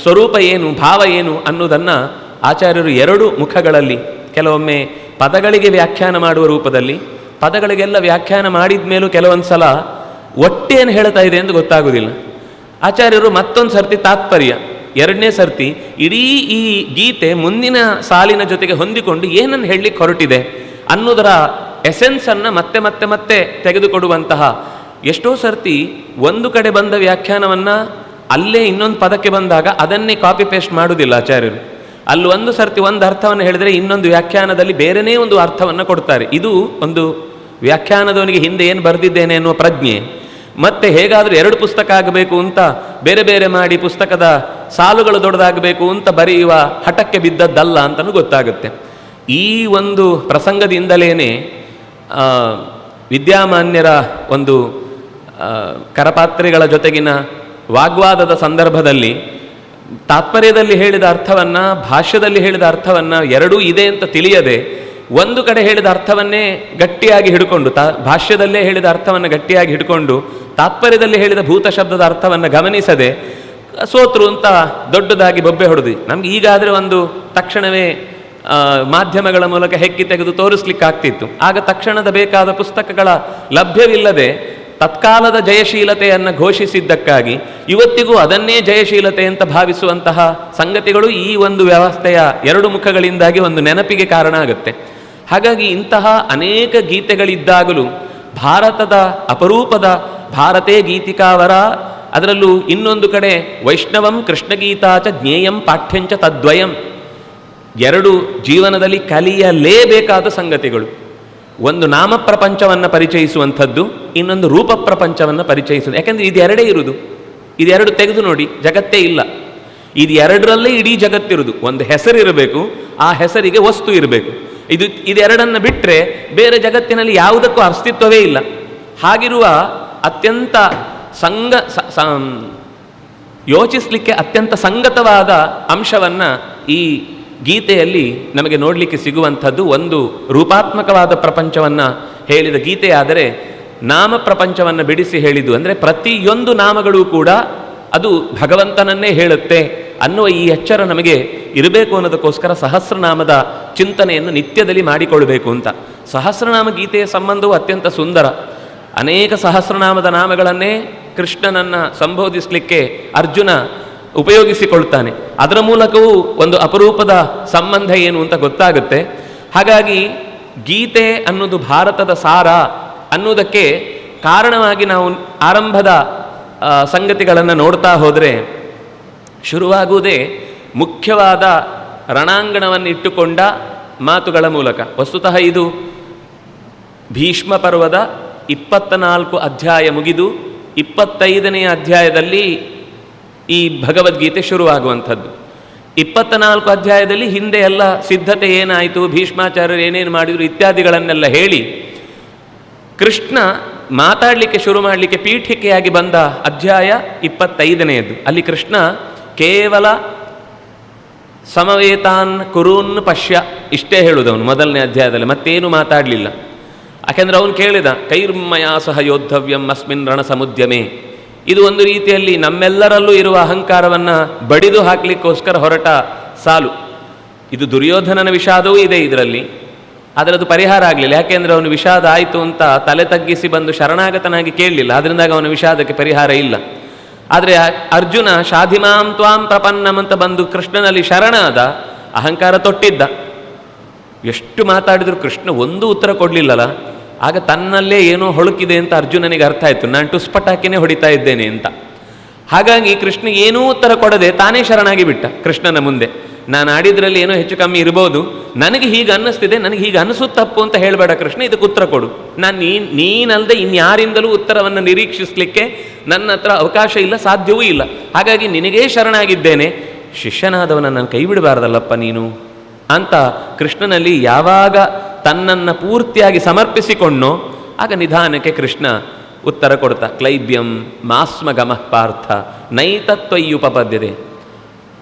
ಸ್ವರೂಪ ಏನು, ಭಾವ ಏನು ಅನ್ನೋದನ್ನು ಆಚಾರ್ಯರು ಎರಡು ಮುಖಗಳಲ್ಲಿ, ಕೆಲವೊಮ್ಮೆ ಪದಗಳಿಗೆ ವ್ಯಾಖ್ಯಾನ ಮಾಡುವ ರೂಪದಲ್ಲಿ, ಪದಗಳಿಗೆಲ್ಲ ವ್ಯಾಖ್ಯಾನ ಮಾಡಿದ ಮೇಲೂ ಕೆಲವೊಂದು ಸಲ ಒಟ್ಟೇನು ಹೇಳ್ತಾ ಇದೆ ಎಂದು ಗೊತ್ತಾಗೋದಿಲ್ಲ. ಆಚಾರ್ಯರು ಮತ್ತೊಂದು ಸರ್ತಿ ತಾತ್ಪರ್ಯ, ಎರಡನೇ ಸರ್ತಿ ಇಡೀ ಈ ಗೀತೆ ಮುಂದಿನ ಸಾಲಿನ ಜೊತೆಗೆ ಹೊಂದಿಕೊಂಡು ಏನನ್ನು ಹೇಳಲಿಕ್ಕೆ ಹೊರಟಿದೆ ಅನ್ನೋದರ ಎಸೆನ್ಸನ್ನು ಮತ್ತೆ ಮತ್ತೆ ಮತ್ತೆ ತೆಗೆದುಕೊಡುವಂತಹ, ಎಷ್ಟೋ ಸರ್ತಿ ಒಂದು ಕಡೆ ಬಂದ ವ್ಯಾಖ್ಯಾನವನ್ನು ಅಲ್ಲೇ ಇನ್ನೊಂದು ಪದಕ್ಕೆ ಬಂದಾಗ ಅದನ್ನೇ ಕಾಪಿ ಪೇಸ್ಟ್ ಮಾಡುವುದಿಲ್ಲ ಆಚಾರ್ಯರು. ಅಲ್ಲಿ ಒಂದು ಸರ್ತಿ ಒಂದು ಅರ್ಥವನ್ನು ಹೇಳಿದರೆ ಇನ್ನೊಂದು ವ್ಯಾಖ್ಯಾನದಲ್ಲಿ ಬೇರೆಯೇ ಒಂದು ಅರ್ಥವನ್ನು ಕೊಡ್ತಾರೆ. ಇದು ಒಂದು ವ್ಯಾಖ್ಯಾನದವನಿಗೆ ಹಿಂದೆ ಏನು ಬರೆದಿದ್ದೇನೆ ಅನ್ನುವ ಪ್ರಜ್ಞೆ. ಮತ್ತೆ ಹೇಗಾದರೂ ಎರಡು ಪುಸ್ತಕ ಆಗಬೇಕು ಅಂತ ಬೇರೆ ಬೇರೆ ಮಾಡಿ ಪುಸ್ತಕದ ಸಾಲುಗಳು ದೊಡ್ಡದಾಗಬೇಕು ಅಂತ ಬರೆಯುವ ಹಠಕ್ಕೆ ಬಿದ್ದದ್ದಲ್ಲ ಅಂತಲೂ ಗೊತ್ತಾಗುತ್ತೆ. ಈ ಒಂದು ಪ್ರಸಂಗದಿಂದಲೇ ವಿದ್ಯಾಮಾನ್ಯರ ಒಂದು ಕರಪಾತ್ರಿಗಳ ಜೊತೆಗಿನ ವಾಗ್ವಾದದ ಸಂದರ್ಭದಲ್ಲಿ ತಾತ್ಪರ್ಯದಲ್ಲಿ ಹೇಳಿದ ಅರ್ಥವನ್ನು ಭಾಷ್ಯದಲ್ಲಿ ಹೇಳಿದ ಅರ್ಥವನ್ನು ಎರಡೂ ಇದೆ ಅಂತ ತಿಳಿಯದೆ ಒಂದು ಕಡೆ ಹೇಳಿದ ಅರ್ಥವನ್ನೇ ಗಟ್ಟಿಯಾಗಿ ಹಿಡ್ಕೊಂಡು ಭಾಷ್ಯದಲ್ಲೇ ಹೇಳಿದ ಅರ್ಥವನ್ನು ಗಟ್ಟಿಯಾಗಿ ಹಿಡ್ಕೊಂಡು ತಾತ್ಪರ್ಯದಲ್ಲಿ ಹೇಳಿದ ಭೂತ ಶಬ್ದದ ಅರ್ಥವನ್ನು ಗಮನಿಸದೆ ಸೋತ್ರು ಅಂತ ದೊಡ್ಡದಾಗಿ ಬೊಬ್ಬೆ ಹೊಡೆದು, ನಮ್ಗೆ ಈಗಾದರೆ ಒಂದು ತಕ್ಷಣವೇ ಮಾಧ್ಯಮಗಳ ಮೂಲಕ ಹೆಕ್ಕಿ ತೆಗೆದು ತೋರಿಸ್ಲಿಕ್ಕಾಗ್ತಿತ್ತು. ಆಗ ತಕ್ಷಣದ ಬೇಕಾದ ಪುಸ್ತಕಗಳ ಲಭ್ಯವಿಲ್ಲದೆ ತತ್ಕಾಲದ ಜಯಶೀಲತೆಯನ್ನು ಘೋಷಿಸಿದ್ದಕ್ಕಾಗಿ ಇವತ್ತಿಗೂ ಅದನ್ನೇ ಜಯಶೀಲತೆ ಅಂತ ಭಾವಿಸುವಂತಹ ಸಂಗತಿಗಳು ಈ ಒಂದು ವ್ಯವಸ್ಥೆಯ ಎರಡು ಮುಖಗಳಿಂದಾಗಿ ಒಂದು ನೆನಪಿಗೆ ಕಾರಣ ಆಗುತ್ತೆ. ಹಾಗಾಗಿ ಇಂತಹ ಅನೇಕ ಗೀತೆಗಳಿದ್ದಾಗಲೂ ಭಾರತದ ಅಪರೂಪದ ಭಾರತೇ ಗೀತಿಕಾವರ, ಅದರಲ್ಲೂ ಇನ್ನೊಂದು ಕಡೆ ವೈಷ್ಣವಂ ಕೃಷ್ಣಗೀತಾಚ ಜ್ಞೇಯಂ ಪಾಠ್ಯಂಚ ತದ್ವಯಂ, ಎರಡು ಜೀವನದಲ್ಲಿ ಕಲಿಯಲೇಬೇಕಾದ ಸಂಗತಿಗಳು. ಒಂದು ನಾಮ ಪ್ರಪಂಚವನ್ನು ಪರಿಚಯಿಸುವಂಥದ್ದು, ಇನ್ನೊಂದು ರೂಪ ಪ್ರಪಂಚವನ್ನು ಪರಿಚಯಿಸುವುದು. ಯಾಕೆಂದರೆ ಇದೆರಡೇ ಇರುವುದು, ಇದೆರಡು ತೆಗೆದು ನೋಡಿ ಜಗತ್ತೇ ಇಲ್ಲ. ಇದು ಎರಡರಲ್ಲೇ ಇಡೀ ಜಗತ್ತಿರುವುದು. ಒಂದು ಹೆಸರಿರಬೇಕು, ಆ ಹೆಸರಿಗೆ ವಸ್ತು ಇರಬೇಕು. ಇದೆರಡನ್ನು ಬಿಟ್ಟರೆ ಬೇರೆ ಜಗತ್ತಿನಲ್ಲಿ ಯಾವುದಕ್ಕೂ ಅಸ್ತಿತ್ವವೇ ಇಲ್ಲ. ಹಾಗಿರುವ ಅತ್ಯಂತ ಯೋಚಿಸಲಿಕ್ಕೆ ಅತ್ಯಂತ ಸಂಗತವಾದ ಅಂಶವನ್ನು ಈ ಗೀತೆಯಲ್ಲಿ ನಮಗೆ ನೋಡಲಿಕ್ಕೆ ಸಿಗುವಂಥದ್ದು. ಒಂದು ರೂಪಾತ್ಮಕವಾದ ಪ್ರಪಂಚವನ್ನು ಹೇಳಿದ ಗೀತೆಯಾದರೆ ನಾಮ ಪ್ರಪಂಚವನ್ನು ಬಿಡಿಸಿ ಹೇಳಿದ್ದು, ಅಂದರೆ ಪ್ರತಿಯೊಂದು ನಾಮಗಳು ಕೂಡ ಅದು ಭಗವಂತನನ್ನೇ ಹೇಳುತ್ತೆ ಅನ್ನುವ ಈ ಎಚ್ಚರ ನಮಗೆ ಇರಬೇಕು ಅನ್ನೋದಕ್ಕೋಸ್ಕರ ಸಹಸ್ರನಾಮದ ಚಿಂತನೆಯನ್ನು ನಿತ್ಯದಲ್ಲಿ ಮಾಡಿಕೊಳ್ಬೇಕು ಅಂತ. ಸಹಸ್ರನಾಮ ಗೀತೆಯ ಸಂಬಂಧವು ಅತ್ಯಂತ ಸುಂದರ. ಅನೇಕ ಸಹಸ್ರನಾಮದ ನಾಮಗಳನ್ನೇ ಕೃಷ್ಣನನ್ನು ಸಂಬೋಧಿಸಲಿಕ್ಕೆ ಅರ್ಜುನ ಉಪಯೋಗಿಸಿಕೊಳ್ತಾನೆ. ಅದರ ಮೂಲಕವೂ ಒಂದು ಅಪರೂಪದ ಸಂಬಂಧ ಏನು ಅಂತ ಗೊತ್ತಾಗುತ್ತೆ. ಹಾಗಾಗಿ ಗೀತೆ ಅನ್ನೋದು ಭಾರತದ ಸಾರ ಅನ್ನೋದಕ್ಕೆ ಕಾರಣವಾಗಿ ನಾವು ಆರಂಭದ ಸಂಗತಿಗಳನ್ನು ನೋಡ್ತಾ ಹೋದರೆ ಶುರುವಾಗುವುದೇ ಮುಖ್ಯವಾದ ರಣಾಂಗಣವನ್ನು ಇಟ್ಟುಕೊಂಡ ಮಾತುಗಳ ಮೂಲಕ. ವಸ್ತುತಃ ಇದು ಭೀಷ್ಮ ಪರ್ವದ 24 ಅಧ್ಯಾಯ ಮುಗಿದು 25ನೇ ಅಧ್ಯಾಯದಲ್ಲಿ ಈ ಭಗವದ್ಗೀತೆ ಶುರುವಾಗುವಂಥದ್ದು. 24 ಅಧ್ಯಾಯದಲ್ಲಿ ಹಿಂದೆ ಎಲ್ಲ ಸಿದ್ಧತೆ ಏನಾಯಿತು, ಭೀಷ್ಮಾಚಾರ್ಯರು ಏನೇನು ಮಾಡಿದರು ಇತ್ಯಾದಿಗಳನ್ನೆಲ್ಲ ಹೇಳಿ ಕೃಷ್ಣ ಮಾತಾಡಲಿಕ್ಕೆ ಶುರು ಮಾಡಲಿಕ್ಕೆ ಪೀಠಿಕೆಯಾಗಿ ಬಂದ ಅಧ್ಯಾಯ 25ನೇದು. ಅಲ್ಲಿ ಕೃಷ್ಣ ಕೇವಲ ಸಮವೇತಾನ್ ಕುರೂನ್ ಪಶ್ಯ ಇಷ್ಟೇ ಹೇಳುವುದವನು ಮೊದಲನೇ ಅಧ್ಯಾಯದಲ್ಲಿ, ಮತ್ತೇನು ಮಾತಾಡಲಿಲ್ಲ. ಯಾಕೆಂದರೆ ಅವನು ಕೇಳಿದ ಕೈರ್ಮಯ ಸಹ ಯೋದ್ಧವ್ಯಂ ಅಸ್ಮಿನ್ ರಣ ಸಮುದ್ಯಮೆ. ಇದು ಒಂದು ರೀತಿಯಲ್ಲಿ ನಮ್ಮೆಲ್ಲರಲ್ಲೂ ಇರುವ ಅಹಂಕಾರವನ್ನು ಬಡಿದು ಹಾಕಲಿಕ್ಕೋಸ್ಕರ ಹೊರಟ ಸಾಲು. ಇದು ದುರ್ಯೋಧನನ ವಿಷಾದವೂ ಇದೆ ಇದರಲ್ಲಿ, ಆದರೆ ಅದು ಪರಿಹಾರ ಆಗಲಿಲ್ಲ. ಯಾಕೆಂದರೆ ಅವನು ವಿಷಾದ ಆಯಿತು ಅಂತ ತಲೆ ತಗ್ಗಿಸಿ ಬಂದು ಶರಣಾಗತನಾಗಿ ಕೇಳಲಿಲ್ಲ, ಅದರಿಂದಾಗಿ ಅವನ ವಿಷಾದಕ್ಕೆ ಪರಿಹಾರ ಇಲ್ಲ. ಆದರೆ ಅರ್ಜುನ ಶಾಧಿಮಾಂ ತ್ವಾಂ ಪ್ರಪನ್ನಂ ಅಂತ ಬಂದು ಕೃಷ್ಣನಲ್ಲಿ ಶರಣಾದ, ಅಹಂಕಾರ ತೊಟ್ಟಿದ್ದ. ಎಷ್ಟು ಮಾತಾಡಿದ್ರು ಕೃಷ್ಣ ಒಂದು ಉತ್ತರ ಕೊಡಲಿಲ್ಲಲ್ಲ. ಆಗ ತನ್ನಲ್ಲೇ ಏನೋ ಹೊಳುಕಿದೆ ಅಂತ ಅರ್ಜುನನಿಗೆ ಅರ್ಥ ಆಯಿತು, ನಾನು ಟುಸ್ಪಟಾಕಿನೇ ಹೊಡಿತಾ ಇದ್ದೇನೆ ಅಂತ. ಹಾಗಾಗಿ ಕೃಷ್ಣ ಏನೂ ಉತ್ತರ ಕೊಡದೆ ತಾನೇ ಶರಣಾಗಿ ಬಿಟ್ಟ ಕೃಷ್ಣನ ಮುಂದೆ. ನಾನು ಆಡಿದ್ರಲ್ಲಿ ಏನೋ ಹೆಚ್ಚು ಕಮ್ಮಿ ಇರ್ಬೋದು, ನನಗೆ ಹೀಗೆ ಅನ್ನಿಸ್ತಿದೆ, ನನಗೆ ಹೀಗೆ ಅನಿಸುತ್ತಪ್ಪು ಅಂತ ಹೇಳಬೇಡ ಕೃಷ್ಣ, ಇದಕ್ಕೆ ಉತ್ತರ ಕೊಡು. ನಾನು ನೀನಲ್ಲದೆ ಇನ್ಯಾರಿಂದಲೂ ಉತ್ತರವನ್ನು ನಿರೀಕ್ಷಿಸಲಿಕ್ಕೆ ನನ್ನ ಹತ್ರ ಅವಕಾಶ ಇಲ್ಲ, ಸಾಧ್ಯವೂ ಇಲ್ಲ. ಹಾಗಾಗಿ ನಿನಗೇ ಶರಣಾಗಿದ್ದೇನೆ, ಶಿಷ್ಯನಾದವನನ್ನು ಕೈ ಬಿಡಬಾರ್ದಲ್ಲಪ್ಪ ನೀನು ಅಂತ ಕೃಷ್ಣನಲ್ಲಿ ಯಾವಾಗ ತನ್ನನ್ನು ಪೂರ್ತಿಯಾಗಿ ಸಮರ್ಪಿಸಿಕೊಂಡೋ ಆಗ ನಿಧಾನಕ್ಕೆ ಕೃಷ್ಣ ಉತ್ತರ ಕೊಡ್ತಾ, ಕ್ಲೈಬ್ಯಂ ಮಾಸ್ಮ ಗಮಃ ಪಾರ್ಥ ನೈತತ್ವಯ್ಯುಪಪದ್ಯತೆ.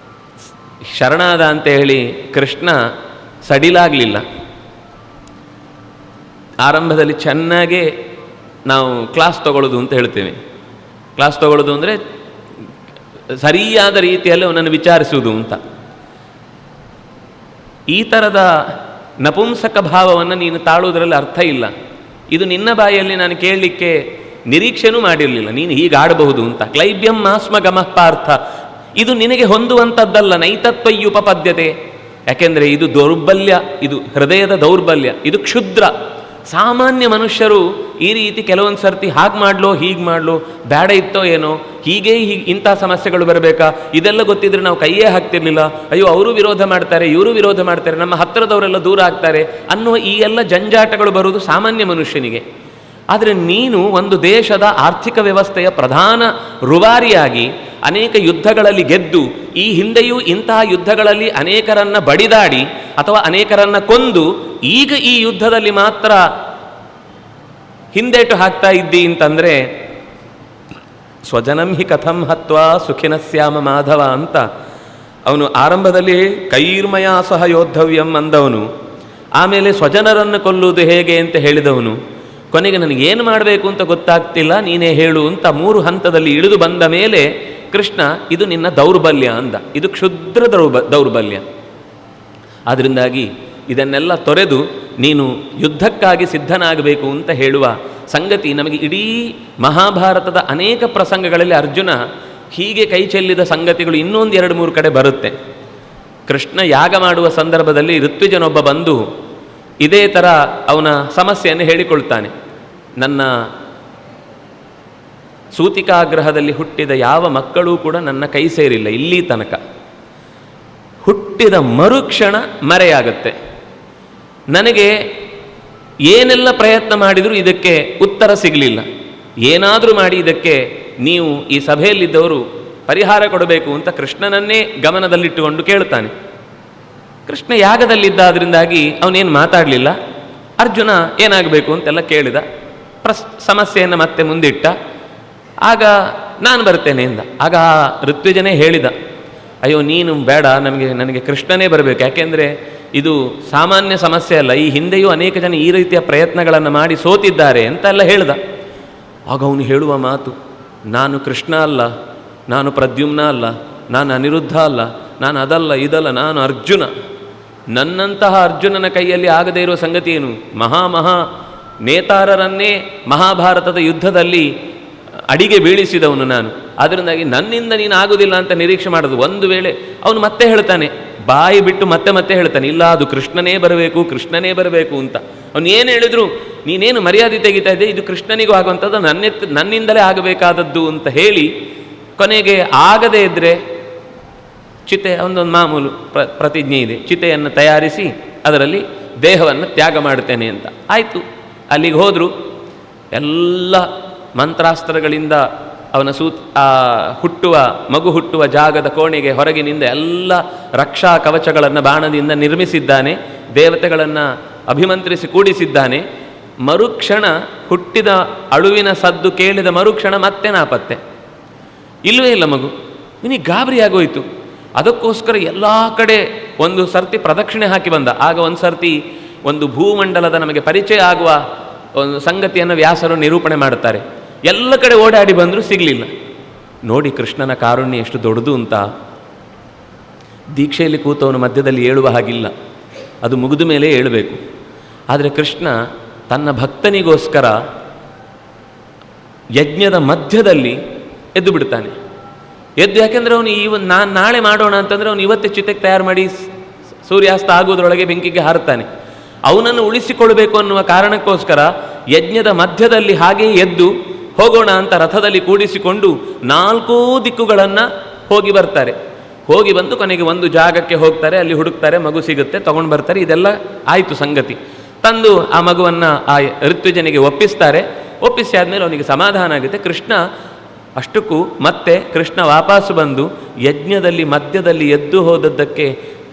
ಶರಣಾದ ಅಂತ ಹೇಳಿ ಕೃಷ್ಣ ಸಡಿಲಾಗಲಿಲ್ಲ. ಆರಂಭದಲ್ಲಿ ಚೆನ್ನಾಗೇ ನಾವು ಕ್ಲಾಸ್ ತಗೊಳ್ಳೋದು ಅಂತ ಹೇಳ್ತೇವೆ. ಕ್ಲಾಸ್ ತಗೊಳ್ಳೋದು ಅಂದರೆ ಸರಿಯಾದ ರೀತಿಯಲ್ಲಿ ಅವನನ್ನು ವಿಚಾರಿಸುವುದು ಅಂತ. ಈ ಥರದ ನಪುಂಸಕ ಭಾವವನ್ನು ನೀನು ತಾಳುವುದರಲ್ಲಿ ಅರ್ಥ ಇಲ್ಲ. ಇದು ನಿನ್ನ ಬಾಯಲ್ಲಿ ನಾನು ಕೇಳಲಿಕ್ಕೆ ನಿರೀಕ್ಷೆನೂ ಮಾಡಿರಲಿಲ್ಲ, ನೀನು ಹೀಗೆ ಆಡಬಹುದು ಅಂತ. ಕ್ಲೈಬ್ಯಂ ಮಾಸ್ಮ ಗಮಃ ಪಾರ್ಥ, ಇದು ನಿನಗೆ ಹೊಂದುವಂಥದ್ದಲ್ಲ, ನೈತತ್ವಯ್ಯುಪಪದ್ಯತೆ. ಯಾಕೆಂದರೆ ಇದು ದೌರ್ಬಲ್ಯ, ಇದು ಹೃದಯದ ದೌರ್ಬಲ್ಯ, ಇದು ಕ್ಷುದ್ರ. ಸಾಮಾನ್ಯ ಮನುಷ್ಯರು ಈ ರೀತಿ ಕೆಲವೊಂದು ಸರ್ತಿ ಹಾಗೆ ಮಾಡಲೋ ಹೀಗೆ ಮಾಡಲೋ, ಬೇಡ ಇತ್ತೋ ಏನೋ, ಹೀಗೆ ಇಂಥ ಸಮಸ್ಯೆಗಳು ಬರಬೇಕಾ, ಇದೆಲ್ಲ ಗೊತ್ತಿದ್ರೆ ನಾವು ಕೈಯೇ ಹಾಕ್ತಿರ್ಲಿಲ್ಲ, ಅಯ್ಯೋ ಅವರು ವಿರೋಧ ಮಾಡ್ತಾರೆ ಇವರು ವಿರೋಧ ಮಾಡ್ತಾರೆ, ನಮ್ಮ ಹತ್ತಿರದವರೆಲ್ಲ ದೂರ ಆಗ್ತಾರೆ ಅನ್ನುವ ಈ ಎಲ್ಲ ಜಂಜಾಟಗಳು ಬರುವುದು ಸಾಮಾನ್ಯ ಮನುಷ್ಯನಿಗೆ. ಆದರೆ ನೀನು ಒಂದು ದೇಶದ ಆರ್ಥಿಕ ವ್ಯವಸ್ಥೆಯ ಪ್ರಧಾನ ರೂವಾರಿಯಾಗಿ ಅನೇಕ ಯುದ್ಧಗಳಲ್ಲಿ ಗೆದ್ದು, ಈ ಹಿಂದೆಯೂ ಇಂತಹ ಯುದ್ಧಗಳಲ್ಲಿ ಅನೇಕರನ್ನ ಬಡಿದಾಡಿ ಅಥವಾ ಅನೇಕರನ್ನ ಕೊಂದು, ಈಗ ಈ ಯುದ್ಧದಲ್ಲಿ ಮಾತ್ರ ಹಿಂದೇಟು ಹಾಕ್ತಾ ಇದ್ದಿ ಅಂತಂದರೆ, ಸ್ವಜನಂ ಹಿ ಕಥಂ ಹತ್ವಾ ಸುಖಿನಸ್ಯಾಮ ಮಾಧವ ಅಂತ ಅವನು ಆರಂಭದಲ್ಲಿ ಕೈರ್ಮಯ ಸಹ ಯೋದ್ಧವ್ಯಂ ಅಂದವನು, ಆಮೇಲೆ ಸ್ವಜನರನ್ನು ಕೊಲ್ಲುವುದು ಹೇಗೆ ಅಂತ ಹೇಳಿದವನು, ಕೊನೆಗೆ ನನಗೇನು ಮಾಡಬೇಕು ಅಂತ ಗೊತ್ತಾಗ್ತಿಲ್ಲ, ನೀನೇ ಹೇಳು ಅಂತ 3 ಹಂತದಲ್ಲಿ ಇಳಿದು ಬಂದ ಮೇಲೆ ಕೃಷ್ಣ ಇದು ನಿನ್ನ ದೌರ್ಬಲ್ಯ ಅಂದ. ಇದು ಕ್ಷುದ್ರ ದೌರ್ಬಲ್ಯ. ಆದ್ದರಿಂದಾಗಿ ಇದನ್ನೆಲ್ಲ ತೊರೆದು ನೀನು ಯುದ್ಧಕ್ಕಾಗಿ ಸಿದ್ಧನಾಗಬೇಕು ಅಂತ ಹೇಳುವ ಸಂಗತಿ ನಮಗೆ ಇಡೀ ಮಹಾಭಾರತದ ಅನೇಕ ಪ್ರಸಂಗಗಳಲ್ಲಿ ಅರ್ಜುನ ಹೀಗೆ ಕೈ ಚೆಲ್ಲಿದ ಸಂಗತಿಗಳು ಇನ್ನೊಂದು 2-3 ಕಡೆ ಬರುತ್ತೆ. ಕೃಷ್ಣ ಯಾಗ ಮಾಡುವ ಸಂದರ್ಭದಲ್ಲಿ ಋತ್ವಿಜನೊಬ್ಬ ಬಂದು ಇದೇ ಥರ ಅವನ ಸಮಸ್ಯೆಯನ್ನು ಹೇಳಿಕೊಳ್ತಾನೆ. ನನ್ನ ಸೂತಿಕಾಗ್ರಹದಲ್ಲಿ ಹುಟ್ಟಿದ ಯಾವ ಮಕ್ಕಳೂ ಕೂಡ ನನ್ನ ಕೈ ಸೇರಿಲ್ಲ ಇಲ್ಲಿ ತನಕ. ಹುಟ್ಟಿದ ಮರುಕ್ಷಣ ಮರೆಯಾಗುತ್ತೆ. ನನಗೆ ಏನೆಲ್ಲ ಪ್ರಯತ್ನ ಮಾಡಿದರೂ ಇದಕ್ಕೆ ಉತ್ತರ ಸಿಗಲಿಲ್ಲ. ಏನಾದರೂ ಮಾಡಿ ಇದಕ್ಕೆ ನೀವು ಈ ಸಭೆಯಲ್ಲಿದ್ದವರು ಪರಿಹಾರ ಕೊಡಬೇಕು ಅಂತ ಕೃಷ್ಣನನ್ನೇ ಗಮನದಲ್ಲಿಟ್ಟುಕೊಂಡು ಕೇಳ್ತಾನೆ. ಕೃಷ್ಣ ಯಾಗದಲ್ಲಿದ್ದ, ಅದರಿಂದಾಗಿ ಅವನೇನು ಮಾತಾಡಲಿಲ್ಲ. ಅರ್ಜುನ ಏನಾಗಬೇಕು ಅಂತೆಲ್ಲ ಕೇಳಿದ, ಸಮಸ್ಯೆಯನ್ನು ಮತ್ತೆ ಮುಂದಿಟ್ಟ. ಆಗ ನಾನು ಬರ್ತೇನೆ ಎಂದ. ಆಗ ಋತ್ವಿಜನೇ ಹೇಳಿದ, ಅಯ್ಯೋ ನೀನು ಬೇಡ, ನನಗೆ ಕೃಷ್ಣನೇ ಬರಬೇಕು, ಯಾಕೆಂದರೆ ಇದು ಸಾಮಾನ್ಯ ಸಮಸ್ಯೆ ಅಲ್ಲ, ಈ ಹಿಂದೆಯೂ ಅನೇಕ ಜನ ಈ ರೀತಿಯ ಪ್ರಯತ್ನಗಳನ್ನು ಮಾಡಿ ಸೋತಿದ್ದಾರೆ ಅಂತೆಲ್ಲ ಹೇಳ್ದ. ಆಗ ಅವನು ಹೇಳುವ ಮಾತು, ನಾನು ಕೃಷ್ಣ ಅಲ್ಲ, ನಾನು ಪ್ರದ್ಯುಮ್ನ ಅಲ್ಲ, ನಾನು ಅನಿರುದ್ಧ ಅಲ್ಲ, ನಾನು ಅದಲ್ಲ ಇದಲ್ಲ, ನಾನು ಅರ್ಜುನ. ನನ್ನಂತಹ ಅರ್ಜುನನ ಕೈಯಲ್ಲಿ ಆಗದೇ ಇರುವ ಸಂಗತಿ ಏನು? ಮಹಾ ನೇತಾರರನ್ನೇ ಮಹಾಭಾರತದ ಯುದ್ಧದಲ್ಲಿ ಅಡಿಗೆ ಬೀಳಿಸಿದವನು ನಾನು. ಅದರಿಂದಾಗಿ ನನ್ನಿಂದ ನೀನು ಆಗೋದಿಲ್ಲ ಅಂತ ನಿರೀಕ್ಷೆ ಮಾಡೋದು. ಒಂದು ವೇಳೆ ಅವನು ಮತ್ತೆ ಹೇಳ್ತಾನೆ, ಬಾಯಿ ಬಿಟ್ಟು ಮತ್ತೆ ಹೇಳ್ತಾನೆ, ಇಲ್ಲ ಅದು ಕೃಷ್ಣನೇ ಬರಬೇಕು, ಕೃಷ್ಣನೇ ಬರಬೇಕು ಅಂತ. ಅವನು ಏನು ಹೇಳಿದ್ರು, ನೀನೇನು ಮರ್ಯಾದೆ ತೆಗಿತಾ ಇದ್ದೆ, ಇದು ಕೃಷ್ಣನಿಗೂ ಆಗುವಂಥದ್ದು, ನನ್ನಿಂದಲೇ ಆಗಬೇಕಾದದ್ದು ಅಂತ ಹೇಳಿ ಕೊನೆಗೆ ಆಗದೇ ಇದ್ದರೆ ಚಿತೆ, ಒಂದೊಂದು ಮಾಮೂಲು ಪ್ರತಿಜ್ಞೆ ಇದೆ, ಚಿತೆಯನ್ನು ತಯಾರಿಸಿ ಅದರಲ್ಲಿ ದೇಹವನ್ನು ತ್ಯಾಗ ಮಾಡ್ತೇನೆ ಅಂತ. ಆಯಿತು, ಅಲ್ಲಿಗೆ ಹೋದರು. ಎಲ್ಲ ಮಂತ್ರಾಸ್ತ್ರಗಳಿಂದ ಅವನ ಮಗು ಹುಟ್ಟುವ ಜಾಗದ ಕೋಣೆಗೆ ಹೊರಗಿನಿಂದ ಎಲ್ಲ ರಕ್ಷಾ ಕವಚಗಳನ್ನು ಬಾಣದಿಂದ ನಿರ್ಮಿಸಿದ್ದಾನೆ, ದೇವತೆಗಳನ್ನು ಅಭಿಮಂತ್ರಿಸಿ ಕೂಡಿಸಿದ್ದಾನೆ. ಮರುಕ್ಷಣ ಹುಟ್ಟಿದ ಅಳುವಿನ ಸದ್ದು ಕೇಳಿದ ಮರುಕ್ಷಣ ಮತ್ತೆ ನಾಪತ್ತೆ, ಇಲ್ಲವೇ ಇಲ್ಲ ಮಗು. ನಿನಗೆ ಗಾಬರಿ ಆಗೋಯ್ತು. ಅದಕ್ಕೋಸ್ಕರ ಎಲ್ಲ ಕಡೆ ಒಂದು ಸರ್ತಿ ಪ್ರದಕ್ಷಿಣೆ ಹಾಕಿ ಬಂದ. ಆಗ ಒಂದು ಸರ್ತಿ ಒಂದು ಭೂಮಂಡಲದ ನಮಗೆ ಪರಿಚಯ ಆಗುವ ಒಂದು ಸಂಗತಿಯನ್ನು ವ್ಯಾಸರು ನಿರೂಪಣೆ ಮಾಡ್ತಾರೆ. ಎಲ್ಲ ಕಡೆ ಓಡಾಡಿ ಬಂದರೂ ಸಿಗಲಿಲ್ಲ. ನೋಡಿ ಕೃಷ್ಣನ ಕಾರುಣ್ಯ ಎಷ್ಟು ದೊಡ್ಡದು ಅಂತ. ದೀಕ್ಷೆಯಲ್ಲಿ ಕೂತವನು ಮಧ್ಯದಲ್ಲಿ ಏಳುವ ಹಾಗಿಲ್ಲ, ಅದು ಮುಗಿದ ಮೇಲೆ ಏಳಬೇಕು. ಆದರೆ ಕೃಷ್ಣ ತನ್ನ ಭಕ್ತನಿಗೋಸ್ಕರ ಯಜ್ಞದ ಮಧ್ಯದಲ್ಲಿ ಎದ್ದು ಬಿಡ್ತಾನೆ. ಎದ್ದು, ಯಾಕೆಂದರೆ ಅವನು ನಾನು ನಾಳೆ ಮಾಡೋಣ ಅಂತಂದರೆ ಅವನು ಇವತ್ತೇ ಚಿತೆಗೆ ತಯಾರು ಮಾಡಿ ಸೂರ್ಯಾಸ್ತ ಆಗುವುದರೊಳಗೆ ಬೆಂಕಿಗೆ ಹಾರುತ್ತಾನೆ. ಅವನನ್ನು ಉಳಿಸಿಕೊಳ್ಬೇಕು ಅನ್ನುವ ಕಾರಣಕ್ಕೋಸ್ಕರ ಯಜ್ಞದ ಮಧ್ಯದಲ್ಲಿ ಹಾಗೆಯೇ ಎದ್ದು ಹೋಗೋಣ ಅಂತ ರಥದಲ್ಲಿ ಕೂಡಿಸಿಕೊಂಡು 4 ದಿಕ್ಕುಗಳನ್ನು ಹೋಗಿ ಬರ್ತಾರೆ. ಹೋಗಿ ಬಂದು ಕೊನೆಗೆ ಒಂದು ಜಾಗಕ್ಕೆ ಹೋಗ್ತಾರೆ, ಅಲ್ಲಿ ಹುಡುಕ್ತಾರೆ, ಮಗು ಸಿಗುತ್ತೆ, ತಗೊಂಡು ಬರ್ತಾರೆ. ಇದೆಲ್ಲ ಆಯಿತು ಸಂಗತಿ. ತಂದು ಆ ಮಗುವನ್ನು ಆ ಋತ್ವಿಜನಿಗೆ ಒಪ್ಪಿಸ್ತಾರೆ. ಒಪ್ಪಿಸಿ ಆದಮೇಲೆ ಅವನಿಗೆ ಸಮಾಧಾನ ಆಗುತ್ತೆ. ಕೃಷ್ಣ ಅಷ್ಟಕ್ಕೂ ಮತ್ತೆ ಕೃಷ್ಣ ವಾಪಸ್ಸು ಬಂದು ಯಜ್ಞದಲ್ಲಿ ಮಧ್ಯದಲ್ಲಿ ಎದ್ದು ಹೋದದ್ದಕ್ಕೆ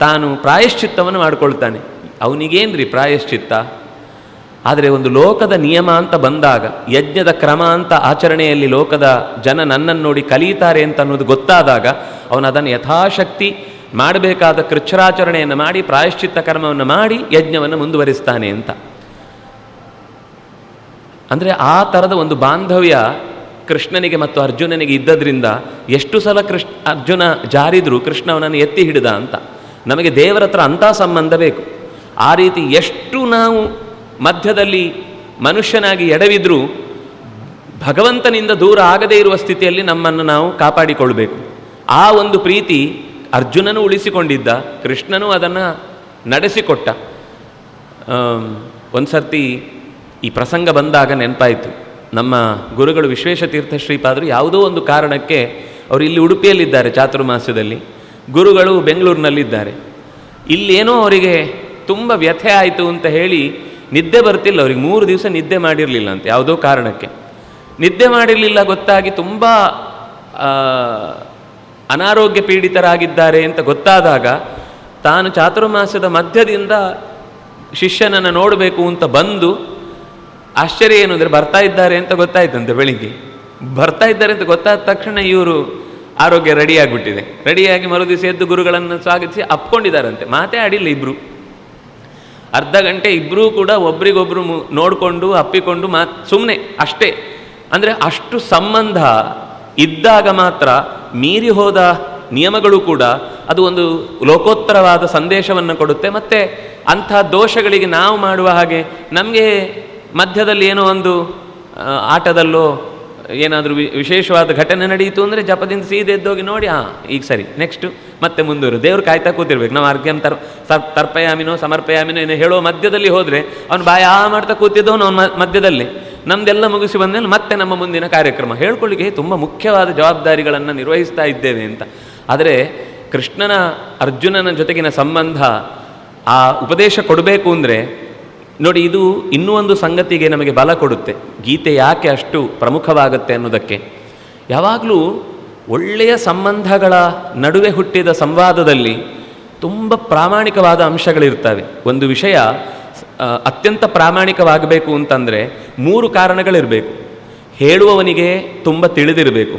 ತಾನು ಪ್ರಾಯಶ್ಚಿತ್ತವನ್ನು ಮಾಡಿಕೊಳ್ತಾನೆ. ಅವನಿಗೇನ್ರಿ ಪ್ರಾಯಶ್ಚಿತ್ತ? ಆದರೆ ಒಂದು ಲೋಕದ ನಿಯಮ ಅಂತ ಬಂದಾಗ, ಯಜ್ಞದ ಕ್ರಮ ಅಂತ ಆಚರಣೆಯಲ್ಲಿ ಲೋಕದ ಜನ ನನ್ನನ್ನು ನೋಡಿ ಕಲಿಯುತ್ತಾರೆ ಅಂತ ಅನ್ನೋದು ಗೊತ್ತಾದಾಗ ಅವನು ಅದನ್ನು ಯಥಾಶಕ್ತಿ ಮಾಡಬೇಕಾದ ಕೃಚ್ಛರಾಚರಣೆಯನ್ನು ಮಾಡಿ ಪ್ರಾಯಶ್ಚಿತ್ತ ಕರ್ಮವನ್ನು ಮಾಡಿ ಯಜ್ಞವನ್ನು ಮುಂದುವರಿಸ್ತಾನೆ ಅಂತ. ಅಂದರೆ ಆ ಥರದ ಒಂದು ಬಾಂಧವ್ಯ ಕೃಷ್ಣನಿಗೆ ಮತ್ತು ಅರ್ಜುನನಿಗೆ ಇದ್ದದ್ರಿಂದ ಎಷ್ಟು ಸಲ ಅರ್ಜುನ ಜಾರಿದ್ರು ಕೃಷ್ಣ ಅವನನ್ನು ಎತ್ತಿ ಹಿಡಿದ ಅಂತ. ನಮಗೆ ದೇವರ ಹತ್ರ ಅಂಥ ಸಂಬಂಧ ಬೇಕು. ಆ ರೀತಿ ಎಷ್ಟು ನಾವು ಮಧ್ಯದಲ್ಲಿ ಮನುಷ್ಯನಾಗಿ ಎಡವಿದ್ರೂ ಭಗವಂತನಿಂದ ದೂರ ಆಗದೇ ಇರುವ ಸ್ಥಿತಿಯಲ್ಲಿ ನಮ್ಮನ್ನು ನಾವು ಕಾಪಾಡಿಕೊಳ್ಬೇಕು. ಆ ಒಂದು ಪ್ರೀತಿ ಅರ್ಜುನನು ಉಳಿಸಿಕೊಂಡಿದ್ದ, ಕೃಷ್ಣನೂ ಅದನ್ನು ನಡೆಸಿಕೊಟ್ಟ. ಒಂದು ಸರ್ತಿ ಈ ಪ್ರಸಂಗ ಬಂದಾಗ ನೆನಪಾಯಿತು. ನಮ್ಮ ಗುರುಗಳು ವಿಶ್ವೇಶತೀರ್ಥ ಶ್ರೀಪಾದರು ಯಾವುದೋ ಒಂದು ಕಾರಣಕ್ಕೆ ಅವರು ಇಲ್ಲಿ ಉಡುಪಿಯಲ್ಲಿದ್ದಾರೆ ಚಾತುರ್ಮಾಸ್ಯದಲ್ಲಿ, ಗುರುಗಳು ಬೆಂಗಳೂರಿನಲ್ಲಿದ್ದಾರೆ. ಇಲ್ಲೇನೋ ಅವರಿಗೆ ತುಂಬ ವ್ಯಥೆ ಆಯಿತು ಅಂತ ಹೇಳಿ ನಿದ್ದೆ ಬರ್ತಿಲ್ಲ ಅವರಿಗೆ. 3 ದಿವಸ ನಿದ್ದೆ ಮಾಡಿರಲಿಲ್ಲ ಅಂತ ಯಾವುದೋ ಕಾರಣಕ್ಕೆ. ನಿದ್ದೆ ಮಾಡಿರಲಿಲ್ಲ ಗೊತ್ತಾಗಿ ತುಂಬ ಅನಾರೋಗ್ಯ ಪೀಡಿತರಾಗಿದ್ದಾರೆ ಅಂತ ಗೊತ್ತಾದಾಗ ತಾನು ಚಾತುರ್ಮಾಸ್ಯದ ಮಧ್ಯದಿಂದ ಶಿಷ್ಯನನ್ನು ನೋಡಬೇಕು ಅಂತ ಬಂದು, ಆಶ್ಚರ್ಯ ಏನು ಅಂದರೆ ಬರ್ತಾ ಇದ್ದಾರೆ ಅಂತ ಗೊತ್ತಾಯ್ತಂತೆ. ಬೆಳಿಗ್ಗೆ ಬರ್ತಾ ಇದ್ದಾರೆ ಅಂತ ಗೊತ್ತಾದ ತಕ್ಷಣ ಇವರು ಆರೋಗ್ಯ ರೆಡಿಯಾಗಿಬಿಟ್ಟಿದೆ. ರೆಡಿಯಾಗಿ ಮರುದಿವಸ ಎದ್ದು ಗುರುಗಳನ್ನು ಸ್ವಾಗತಿಸಿ ಅಪ್ಕೊಂಡಿದ್ದಾರಂತೆ. ಮಾತೇ ಆಡಿಲ್ಲ ಇಬ್ಬರು. ಅರ್ಧ ಗಂಟೆ ಇಬ್ಬರೂ ಕೂಡ ಒಬ್ರಿಗೊಬ್ರು ನೋಡಿಕೊಂಡು ಅಪ್ಪಿಕೊಂಡು ಸುಮ್ಮನೆ ಅಷ್ಟೇ. ಅಂದರೆ ಅಷ್ಟು ಸಂಬಂಧ ಇದ್ದಾಗ ಮಾತ್ರ ಮೀರಿ ಹೋದ ನಿಯಮಗಳು ಕೂಡ ಅದು ಒಂದು ಲೋಕೋತ್ತರವಾದ ಸಂದೇಶವನ್ನು ಕೊಡುತ್ತೆ. ಮತ್ತು ಅಂಥ ದೋಷಗಳಿಗೆ ನಾವು ಮಾಡುವ ಹಾಗೆ ನಮಗೆ ಮಧ್ಯದಲ್ಲಿ ಏನೋ ಒಂದು ಆಟದಲ್ಲೋ ಏನಾದರೂ ವಿಶೇಷವಾದ ಘಟನೆ ನಡೆಯಿತು ಅಂದರೆ ಜಪದಿಂದ ಸೀದೆ ಎದ್ದೋಗಿ ನೋಡಿ, ಈಗ ಸರಿ, ನೆಕ್ಸ್ಟು ಮತ್ತೆ ಮುಂದುವರು. ದೇವ್ರು ಕಾಯ್ತಾ ಕೂತಿರ್ಬೇಕು. ನಾವು ಅರ್ಘ್ಯಂ ತರ್ಪಯಾಮಿನೋ ಸಮರ್ಪಯಾಮಿನೋ ಏನೋ ಹೇಳೋ ಮಧ್ಯದಲ್ಲಿ ಹೋದರೆ ಅವನು ಬಾಯಾ ಮಾಡ್ತಾ ಕೂತಿದ್ದವನು ಅವನ ಮಧ್ಯದಲ್ಲಿ. ನಮ್ಮದೆಲ್ಲ ಮುಗಿಸಿ ಬಂದಮೇಲೆ ಮತ್ತೆ ನಮ್ಮ ಮುಂದಿನ ಕಾರ್ಯಕ್ರಮ ಹೇಳ್ಕೊಳ್ಳಿಕ್ಕೆ ತುಂಬ ಮುಖ್ಯವಾದ ಜವಾಬ್ದಾರಿಗಳನ್ನು ನಿರ್ವಹಿಸ್ತಾ ಇದ್ದೇವೆ ಅಂತ. ಆದರೆ ಕೃಷ್ಣನ ಅರ್ಜುನನ ಜೊತೆಗಿನ ಸಂಬಂಧ, ಆ ಉಪದೇಶ ಕೊಡಬೇಕು ಅಂದರೆ ನೋಡಿ, ಇದು ಇನ್ನೂ ಒಂದು ಸಂಗತಿಗೆ ನಮಗೆ ಬಲ ಕೊಡುತ್ತೆ. ಗೀತೆ ಯಾಕೆ ಅಷ್ಟು ಪ್ರಮುಖವಾಗುತ್ತೆ ಅನ್ನೋದಕ್ಕೆ. ಯಾವಾಗಲೂ ಒಳ್ಳೆಯ ಸಂಬಂಧಗಳ ನಡುವೆ ಹುಟ್ಟಿದ ಸಂವಾದದಲ್ಲಿ ತುಂಬ ಪ್ರಾಮಾಣಿಕವಾದ ಅಂಶಗಳಿರ್ತವೆ. ಒಂದು ವಿಷಯ ಅತ್ಯಂತ ಪ್ರಾಮಾಣಿಕವಾಗಬೇಕು ಅಂತಂದರೆ 3 ಕಾರಣಗಳಿರಬೇಕು. ಹೇಳುವವನಿಗೆ ತುಂಬ ತಿಳಿದಿರಬೇಕು,